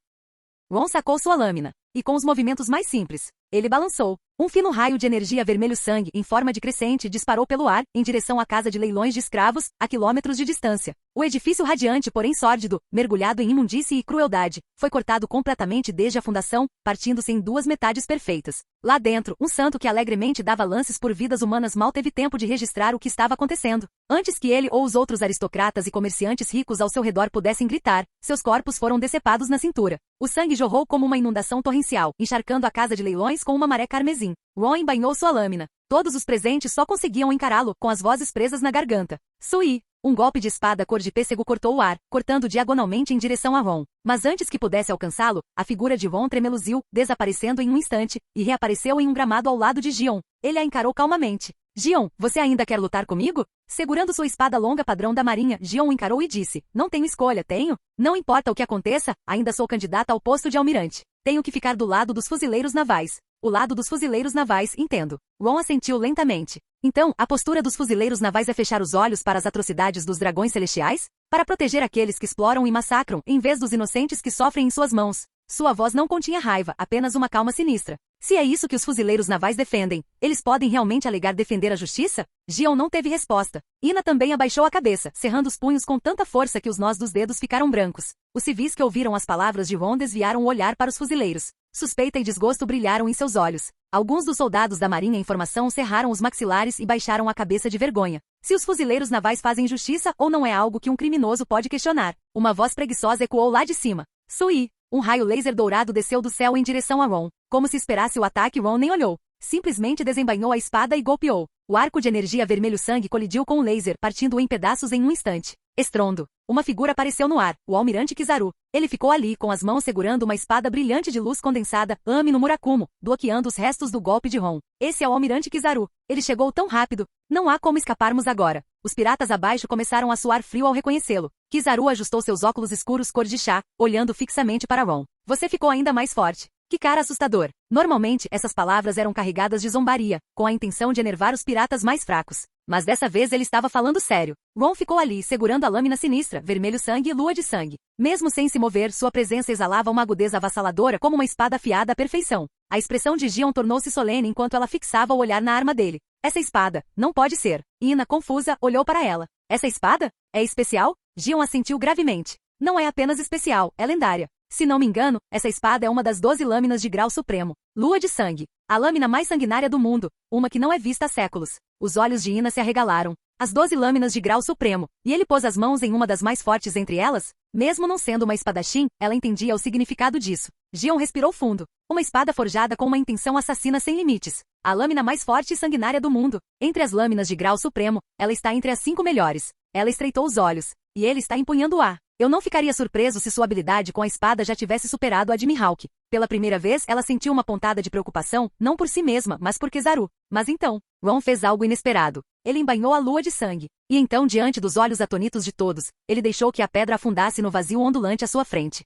Ron sacou sua lâmina. E com os movimentos mais simples, ele balançou. Um fino raio de energia vermelho-sangue, em forma de crescente, disparou pelo ar, em direção à casa de leilões de escravos, a quilômetros de distância. O edifício radiante, porém sórdido, mergulhado em imundície e crueldade, foi cortado completamente desde a fundação, partindo-se em duas metades perfeitas. Lá dentro, um santo que alegremente dava lances por vidas humanas mal teve tempo de registrar o que estava acontecendo. Antes que ele ou os outros aristocratas e comerciantes ricos ao seu redor pudessem gritar, seus corpos foram decepados na cintura. O sangue jorrou como uma inundação torrencial, encharcando a casa de leilões com uma maré carmesim. Ron embainhou sua lâmina. Todos os presentes só conseguiam encará-lo, com as vozes presas na garganta. Sui! Um golpe de espada cor de pêssego cortou o ar, cortando diagonalmente em direção a Ron. Mas antes que pudesse alcançá-lo, a figura de Ron tremeluziu, desaparecendo em um instante, e reapareceu em um gramado ao lado de Gion. Ele a encarou calmamente. Gion, você ainda quer lutar comigo? Segurando sua espada longa padrão da marinha, Gion o encarou e disse, não tenho escolha, tenho? Não importa o que aconteça, ainda sou candidata ao posto de almirante. Tenho que ficar do lado dos fuzileiros navais. O lado dos fuzileiros navais, entendo. Ron assentiu lentamente. Então, a postura dos fuzileiros navais é fechar os olhos para as atrocidades dos dragões celestiais? Para proteger aqueles que exploram e massacram, em vez dos inocentes que sofrem em suas mãos. Sua voz não continha raiva, apenas uma calma sinistra. Se é isso que os fuzileiros navais defendem, eles podem realmente alegar defender a justiça? Gion não teve resposta. Ina também abaixou a cabeça, cerrando os punhos com tanta força que os nós dos dedos ficaram brancos. Os civis que ouviram as palavras de Ron desviaram o olhar para os fuzileiros. Suspeita e desgosto brilharam em seus olhos. Alguns dos soldados da marinha em formação cerraram os maxilares e baixaram a cabeça de vergonha. Se os fuzileiros navais fazem justiça ou não é algo que um criminoso pode questionar. Uma voz preguiçosa ecoou lá de cima. Sui! Um raio laser dourado desceu do céu em direção a Ron. Como se esperasse o ataque, Ron nem olhou. Simplesmente desembainhou a espada e golpeou. O arco de energia vermelho-sangue colidiu com o laser, partindo-o em pedaços em um instante. Estrondo. Uma figura apareceu no ar, o almirante Kizaru. Ele ficou ali, com as mãos segurando uma espada brilhante de luz condensada, Ame no Murakumo, bloqueando os restos do golpe de Ron. Esse é o almirante Kizaru. Ele chegou tão rápido. Não há como escaparmos agora. Os piratas abaixo começaram a suar frio ao reconhecê-lo. Kizaru ajustou seus óculos escuros cor de chá, olhando fixamente para Ron. Você ficou ainda mais forte. Que cara assustador. Normalmente, essas palavras eram carregadas de zombaria, com a intenção de enervar os piratas mais fracos. Mas dessa vez ele estava falando sério. Ron ficou ali, segurando a lâmina sinistra, vermelho sangue e lua de sangue. Mesmo sem se mover, sua presença exalava uma agudeza avassaladora como uma espada afiada à perfeição. A expressão de Gion tornou-se solene enquanto ela fixava o olhar na arma dele. Essa espada, não pode ser. Ina, confusa, olhou para ela. Essa espada? É especial? Gion assentiu gravemente. Não é apenas especial, é lendária. Se não me engano, essa espada é uma das 12 lâminas de grau supremo. Lua de sangue. A lâmina mais sanguinária do mundo, uma que não é vista há séculos. Os olhos de Ina se arregalaram. As 12 lâminas de grau supremo, e ele pôs as mãos em uma das mais fortes entre elas? Mesmo não sendo uma espadachim, ela entendia o significado disso. Gion respirou fundo. Uma espada forjada com uma intenção assassina sem limites. A lâmina mais forte e sanguinária do mundo. Entre as lâminas de grau supremo, ela está entre as 5 melhores. Ela estreitou os olhos. E ele está empunhando a. Eu não ficaria surpreso se sua habilidade com a espada já tivesse superado a de Mihawk. Pela primeira vez, ela sentiu uma pontada de preocupação, não por si mesma, mas por Kizaru. Mas então, Ron fez algo inesperado. Ele embainhou a lua de sangue. E então, diante dos olhos atônitos de todos, ele deixou que a pedra afundasse no vazio ondulante à sua frente.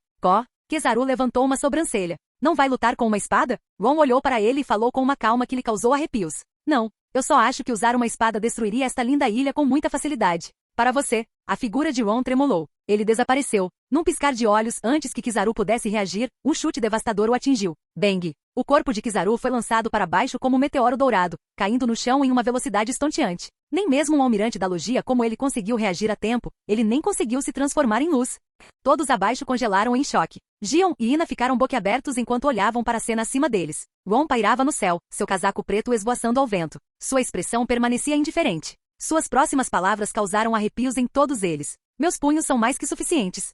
Kizaru levantou uma sobrancelha. Não vai lutar com uma espada? Ron olhou para ele e falou com uma calma que lhe causou arrepios. Não, eu só acho que usar uma espada destruiria esta linda ilha com muita facilidade. Para você. A figura de Ron tremulou. Ele desapareceu. Num piscar de olhos, antes que Kizaru pudesse reagir, um chute devastador o atingiu. Bang! O corpo de Kizaru foi lançado para baixo como um meteoro dourado, caindo no chão em uma velocidade estonteante. Nem mesmo um almirante da logia como ele conseguiu reagir a tempo, ele nem conseguiu se transformar em luz. Todos abaixo congelaram em choque. Gion e Ina ficaram boquiabertos enquanto olhavam para a cena acima deles. Ron pairava no céu, seu casaco preto esvoaçando ao vento. Sua expressão permanecia indiferente. Suas próximas palavras causaram arrepios em todos eles. Meus punhos são mais que suficientes.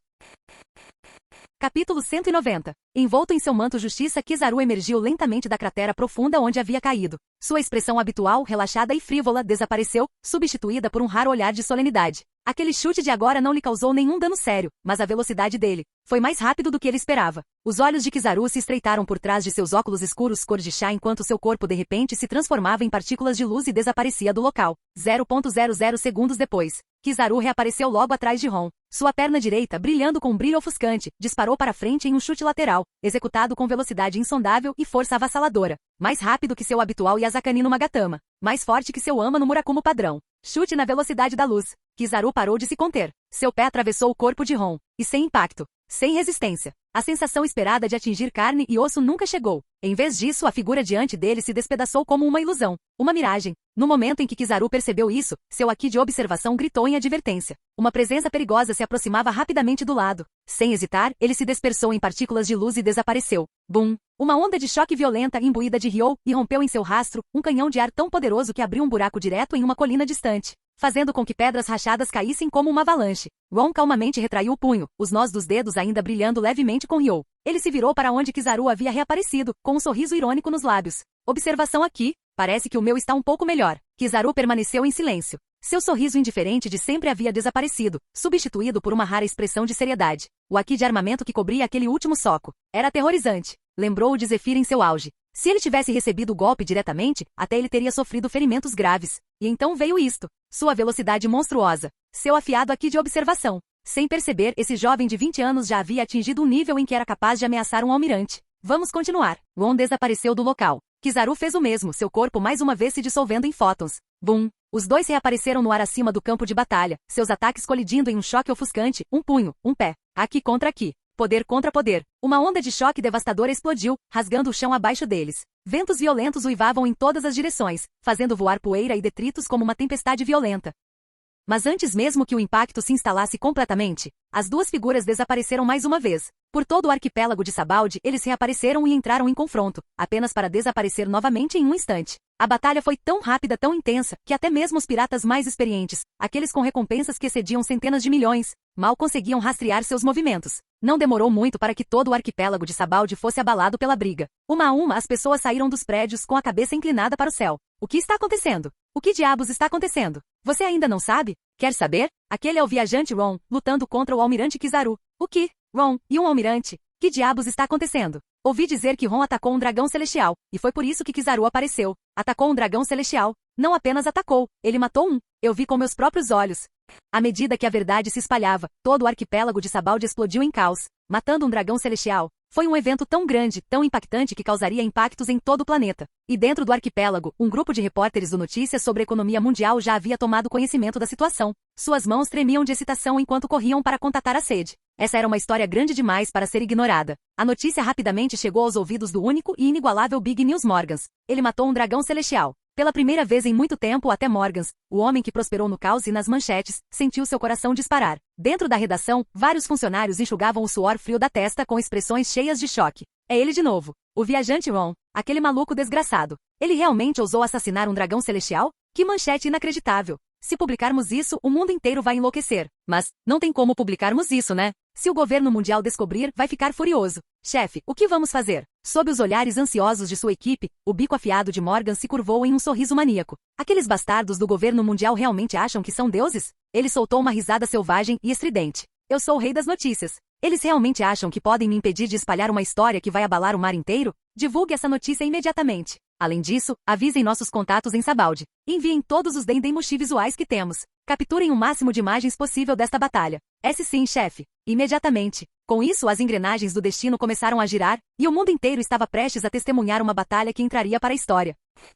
Capítulo 190. Envolto em seu manto justiça, Kizaru emergiu lentamente da cratera profunda onde havia caído. Sua expressão habitual, relaxada e frívola, desapareceu, substituída por um raro olhar de solenidade. Aquele chute de agora não lhe causou nenhum dano sério, mas a velocidade dele foi mais rápido do que ele esperava. Os olhos de Kizaru se estreitaram por trás de seus óculos escuros cor de chá enquanto seu corpo de repente se transformava em partículas de luz e desaparecia do local. 0,00 segundos depois, Kizaru reapareceu logo atrás de Ron. Sua perna direita, brilhando com um brilho ofuscante, disparou para frente em um chute lateral, executado com velocidade insondável e força avassaladora. Mais rápido que seu habitual Yazakani no Magatama. Mais forte que seu Ama no Murakumo padrão. Chute na velocidade da luz. Kizaru parou de se conter. Seu pé atravessou o corpo de Ron. E sem impacto. Sem resistência. A sensação esperada de atingir carne e osso nunca chegou. Em vez disso, a figura diante dele se despedaçou como uma ilusão. Uma miragem. No momento em que Kizaru percebeu isso, seu Aki de observação gritou em advertência. Uma presença perigosa se aproximava rapidamente do lado. Sem hesitar, ele se dispersou em partículas de luz e desapareceu. Bum! Uma onda de choque violenta imbuída de Ryo irrompeu em seu rastro, um canhão de ar tão poderoso que abriu um buraco direto em uma colina distante, fazendo com que pedras rachadas caíssem como uma avalanche. Ron calmamente retraiu o punho, os nós dos dedos ainda brilhando levemente com Ryo. Ele se virou para onde Kizaru havia reaparecido, com um sorriso irônico nos lábios. Observação aqui, parece que o meu está um pouco melhor. Kizaru permaneceu em silêncio. Seu sorriso indiferente de sempre havia desaparecido, substituído por uma rara expressão de seriedade. O Aki de armamento que cobria aquele último soco era aterrorizante. Lembrou-o de Zephyr em seu auge. Se ele tivesse recebido o golpe diretamente, até ele teria sofrido ferimentos graves. E então veio isto. Sua velocidade monstruosa. Seu afiado Aki de observação. Sem perceber, esse jovem de 20 anos já havia atingido um nível em que era capaz de ameaçar um almirante. Vamos continuar. Ron desapareceu do local. Kizaru fez o mesmo, seu corpo mais uma vez se dissolvendo em fótons. Bum! Os dois reapareceram no ar acima do campo de batalha, seus ataques colidindo em um choque ofuscante, um punho, um pé. Aki contra Aki. Poder contra poder. Uma onda de choque devastadora explodiu, rasgando o chão abaixo deles. Ventos violentos uivavam em todas as direções, fazendo voar poeira e detritos como uma tempestade violenta. Mas antes mesmo que o impacto se instalasse completamente, as duas figuras desapareceram mais uma vez. Por todo o arquipélago de Sabaldi, eles reapareceram e entraram em confronto, apenas para desaparecer novamente em um instante. A batalha foi tão rápida, tão intensa, que até mesmo os piratas mais experientes, aqueles com recompensas que excediam centenas de milhões, mal conseguiam rastrear seus movimentos. Não demorou muito para que todo o arquipélago de Sabaldi fosse abalado pela briga. Uma a uma, as pessoas saíram dos prédios com a cabeça inclinada para o céu. O que está acontecendo? O que diabos está acontecendo? Você ainda não sabe? Quer saber? Aquele é o viajante Ron, lutando contra o almirante Kizaru. O que? Ron, e um almirante? Que diabos está acontecendo? Ouvi dizer que Ron atacou um dragão celestial, e foi por isso que Kizaru apareceu. Atacou um dragão celestial. Não apenas atacou, ele matou um. Eu vi com meus próprios olhos. À medida que a verdade se espalhava, todo o arquipélago de Sabaldi explodiu em caos, matando um dragão celestial. Foi um evento tão grande, tão impactante que causaria impactos em todo o planeta. E dentro do arquipélago, um grupo de repórteres do Notícias sobre Economia Mundial já havia tomado conhecimento da situação. Suas mãos tremiam de excitação enquanto corriam para contatar a sede. Essa era uma história grande demais para ser ignorada. A notícia rapidamente chegou aos ouvidos do único e inigualável Big News Morgans. Ele matou um dragão celestial. Pela primeira vez em muito tempo, até Morgans, o homem que prosperou no caos e nas manchetes, sentiu seu coração disparar. Dentro da redação, vários funcionários enxugavam o suor frio da testa com expressões cheias de choque. É ele de novo. O viajante Ron. Aquele maluco desgraçado. Ele realmente ousou assassinar um dragão celestial? Que manchete inacreditável. Se publicarmos isso, o mundo inteiro vai enlouquecer. Mas, não tem como publicarmos isso, né? Se o governo mundial descobrir, vai ficar furioso. Chefe, o que vamos fazer? Sob os olhares ansiosos de sua equipe, o bico afiado de Morgan se curvou em um sorriso maníaco. Aqueles bastardos do governo mundial realmente acham que são deuses? Ele soltou uma risada selvagem e estridente. Eu sou o rei das notícias. Eles realmente acham que podem me impedir de espalhar uma história que vai abalar o mar inteiro? Divulgue essa notícia imediatamente. Além disso, avisem nossos contatos em Sabaldi. Enviem todos os Dendemushi visuais que temos. Capturem o máximo de imagens possível desta batalha. Sim, chefe. Imediatamente. Com isso, as engrenagens do destino começaram a girar, e o mundo inteiro estava prestes a testemunhar uma batalha que entraria para a história.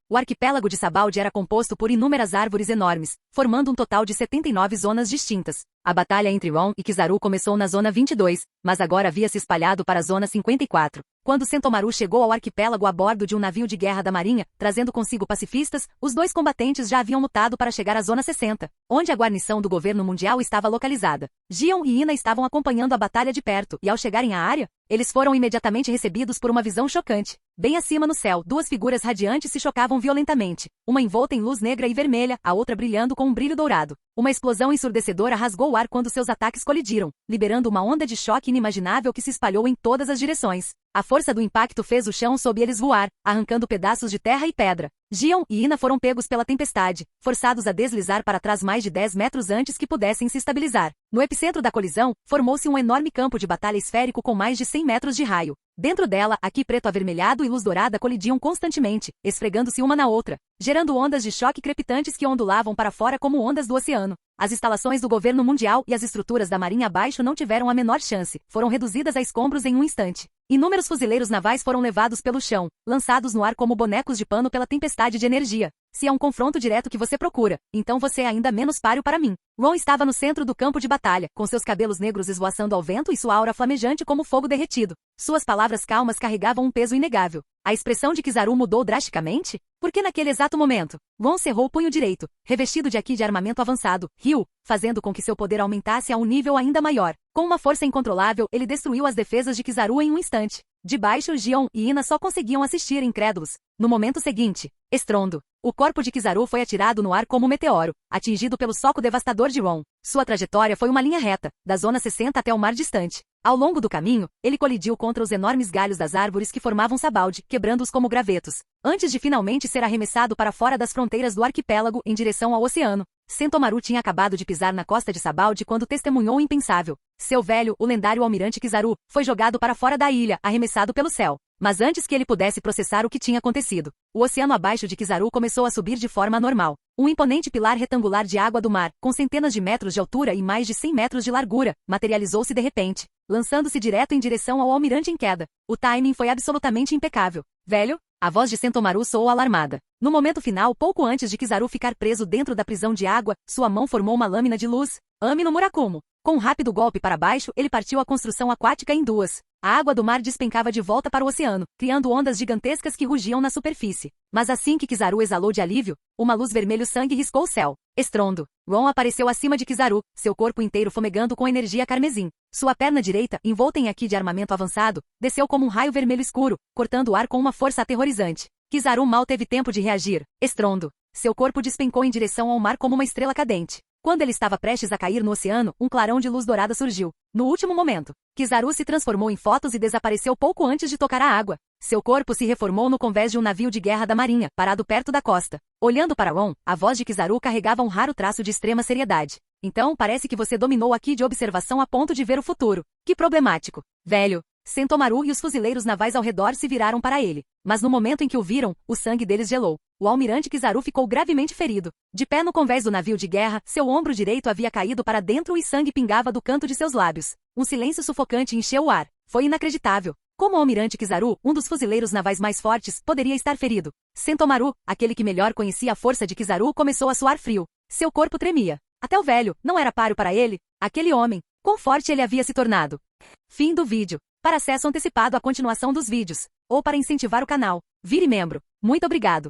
O arquipélago de Sabaldi era composto por inúmeras árvores enormes, formando um total de 79 zonas distintas. A batalha entre Ron e Kizaru começou na Zona 22, mas agora havia se espalhado para a Zona 54. Quando Sentomaru chegou ao arquipélago a bordo de um navio de guerra da marinha, trazendo consigo pacifistas, os dois combatentes já haviam lutado para chegar à Zona 60, onde a guarnição do governo mundial estava localizada. Gion e Ina estavam acompanhando a batalha de perto, e ao chegarem à área, eles foram imediatamente recebidos por uma visão chocante. Bem acima no céu, duas figuras radiantes se chocavam violentamente, uma envolta em luz negra e vermelha, a outra brilhando com um brilho dourado. Uma explosão ensurdecedora rasgou o ar quando seus ataques colidiram, liberando uma onda de choque inimaginável que se espalhou em todas as direções. A força do impacto fez o chão sob eles voar, arrancando pedaços de terra e pedra. Gion e Ina foram pegos pela tempestade, forçados a deslizar para trás mais de 10 metros antes que pudessem se estabilizar. No epicentro da colisão, formou-se um enorme campo de batalha esférico com mais de 100 metros de raio. Dentro dela, aqui preto avermelhado e luz dourada colidiam constantemente, esfregando-se uma na outra, gerando ondas de choque crepitantes que ondulavam para fora como ondas do oceano. As instalações do governo mundial e as estruturas da marinha abaixo não tiveram a menor chance, foram reduzidas a escombros em um instante. Inúmeros fuzileiros navais foram levados pelo chão, lançados no ar como bonecos de pano pela tempestade de energia. Se é um confronto direto que você procura, então você é ainda menos páreo para mim. Ron estava no centro do campo de batalha, com seus cabelos negros esvoaçando ao vento e sua aura flamejante como fogo derretido. Suas palavras calmas carregavam um peso inegável. A expressão de Kizaru mudou drasticamente? Porque naquele exato momento, Ron cerrou o punho direito, revestido de armamento avançado, riu, fazendo com que seu poder aumentasse a um nível ainda maior. Com uma força incontrolável, ele destruiu as defesas de Kizaru em um instante. De baixo, Gion e Ina só conseguiam assistir incrédulos. No momento seguinte, estrondo. O corpo de Kizaru foi atirado no ar como um meteoro, atingido pelo soco devastador de Ron. Sua trajetória foi uma linha reta, da Zona 60 até o mar distante. Ao longo do caminho, ele colidiu contra os enormes galhos das árvores que formavam Sabaldi, quebrando-os como gravetos, antes de finalmente ser arremessado para fora das fronteiras do arquipélago em direção ao oceano. Sentomaru tinha acabado de pisar na costa de Sabaldi quando testemunhou o impensável. Seu velho, o lendário almirante Kizaru, foi jogado para fora da ilha, arremessado pelo céu. Mas antes que ele pudesse processar o que tinha acontecido, o oceano abaixo de Kizaru começou a subir de forma anormal. Um imponente pilar retangular de água do mar, com centenas de metros de altura e mais de 100 metros de largura, materializou-se de repente, lançando-se direto em direção ao almirante em queda. O timing foi absolutamente impecável. Velho? A voz de Sentomaru soou alarmada. No momento final, pouco antes de Kizaru ficar preso dentro da prisão de água, sua mão formou uma lâmina de luz. Ame no Murakumo. Com um rápido golpe para baixo, ele partiu a construção aquática em duas. A água do mar despencava de volta para o oceano, criando ondas gigantescas que rugiam na superfície. Mas assim que Kizaru exalou de alívio, uma luz vermelho-sangue riscou o céu. Estrondo. Ron apareceu acima de Kizaru, seu corpo inteiro fumegando com energia carmesim. Sua perna direita, envolta em haki de armamento avançado, desceu como um raio vermelho escuro, cortando o ar com uma força aterrorizante. Kizaru mal teve tempo de reagir. Estrondo. Seu corpo despencou em direção ao mar como uma estrela cadente. Quando ele estava prestes a cair no oceano, um clarão de luz dourada surgiu. No último momento, Kizaru se transformou em fotos e desapareceu pouco antes de tocar a água. Seu corpo se reformou no convés de um navio de guerra da marinha, parado perto da costa. Olhando para Ron, a voz de Kizaru carregava um raro traço de extrema seriedade. Então parece que você dominou aqui de observação a ponto de ver o futuro. Que problemático. Velho. Sentomaru e os fuzileiros navais ao redor se viraram para ele. Mas no momento em que o viram, o sangue deles gelou. O almirante Kizaru ficou gravemente ferido. De pé no convés do navio de guerra, seu ombro direito havia caído para dentro e sangue pingava do canto de seus lábios. Um silêncio sufocante encheu o ar. Foi inacreditável. Como o almirante Kizaru, um dos fuzileiros navais mais fortes, poderia estar ferido? Sentomaru, aquele que melhor conhecia a força de Kizaru, começou a suar frio. Seu corpo tremia. Até o velho, não era páreo para ele. Aquele homem, quão forte ele havia se tornado. Fim do vídeo. Para acesso antecipado à continuação dos vídeos, ou para incentivar o canal, vire membro. Muito obrigado.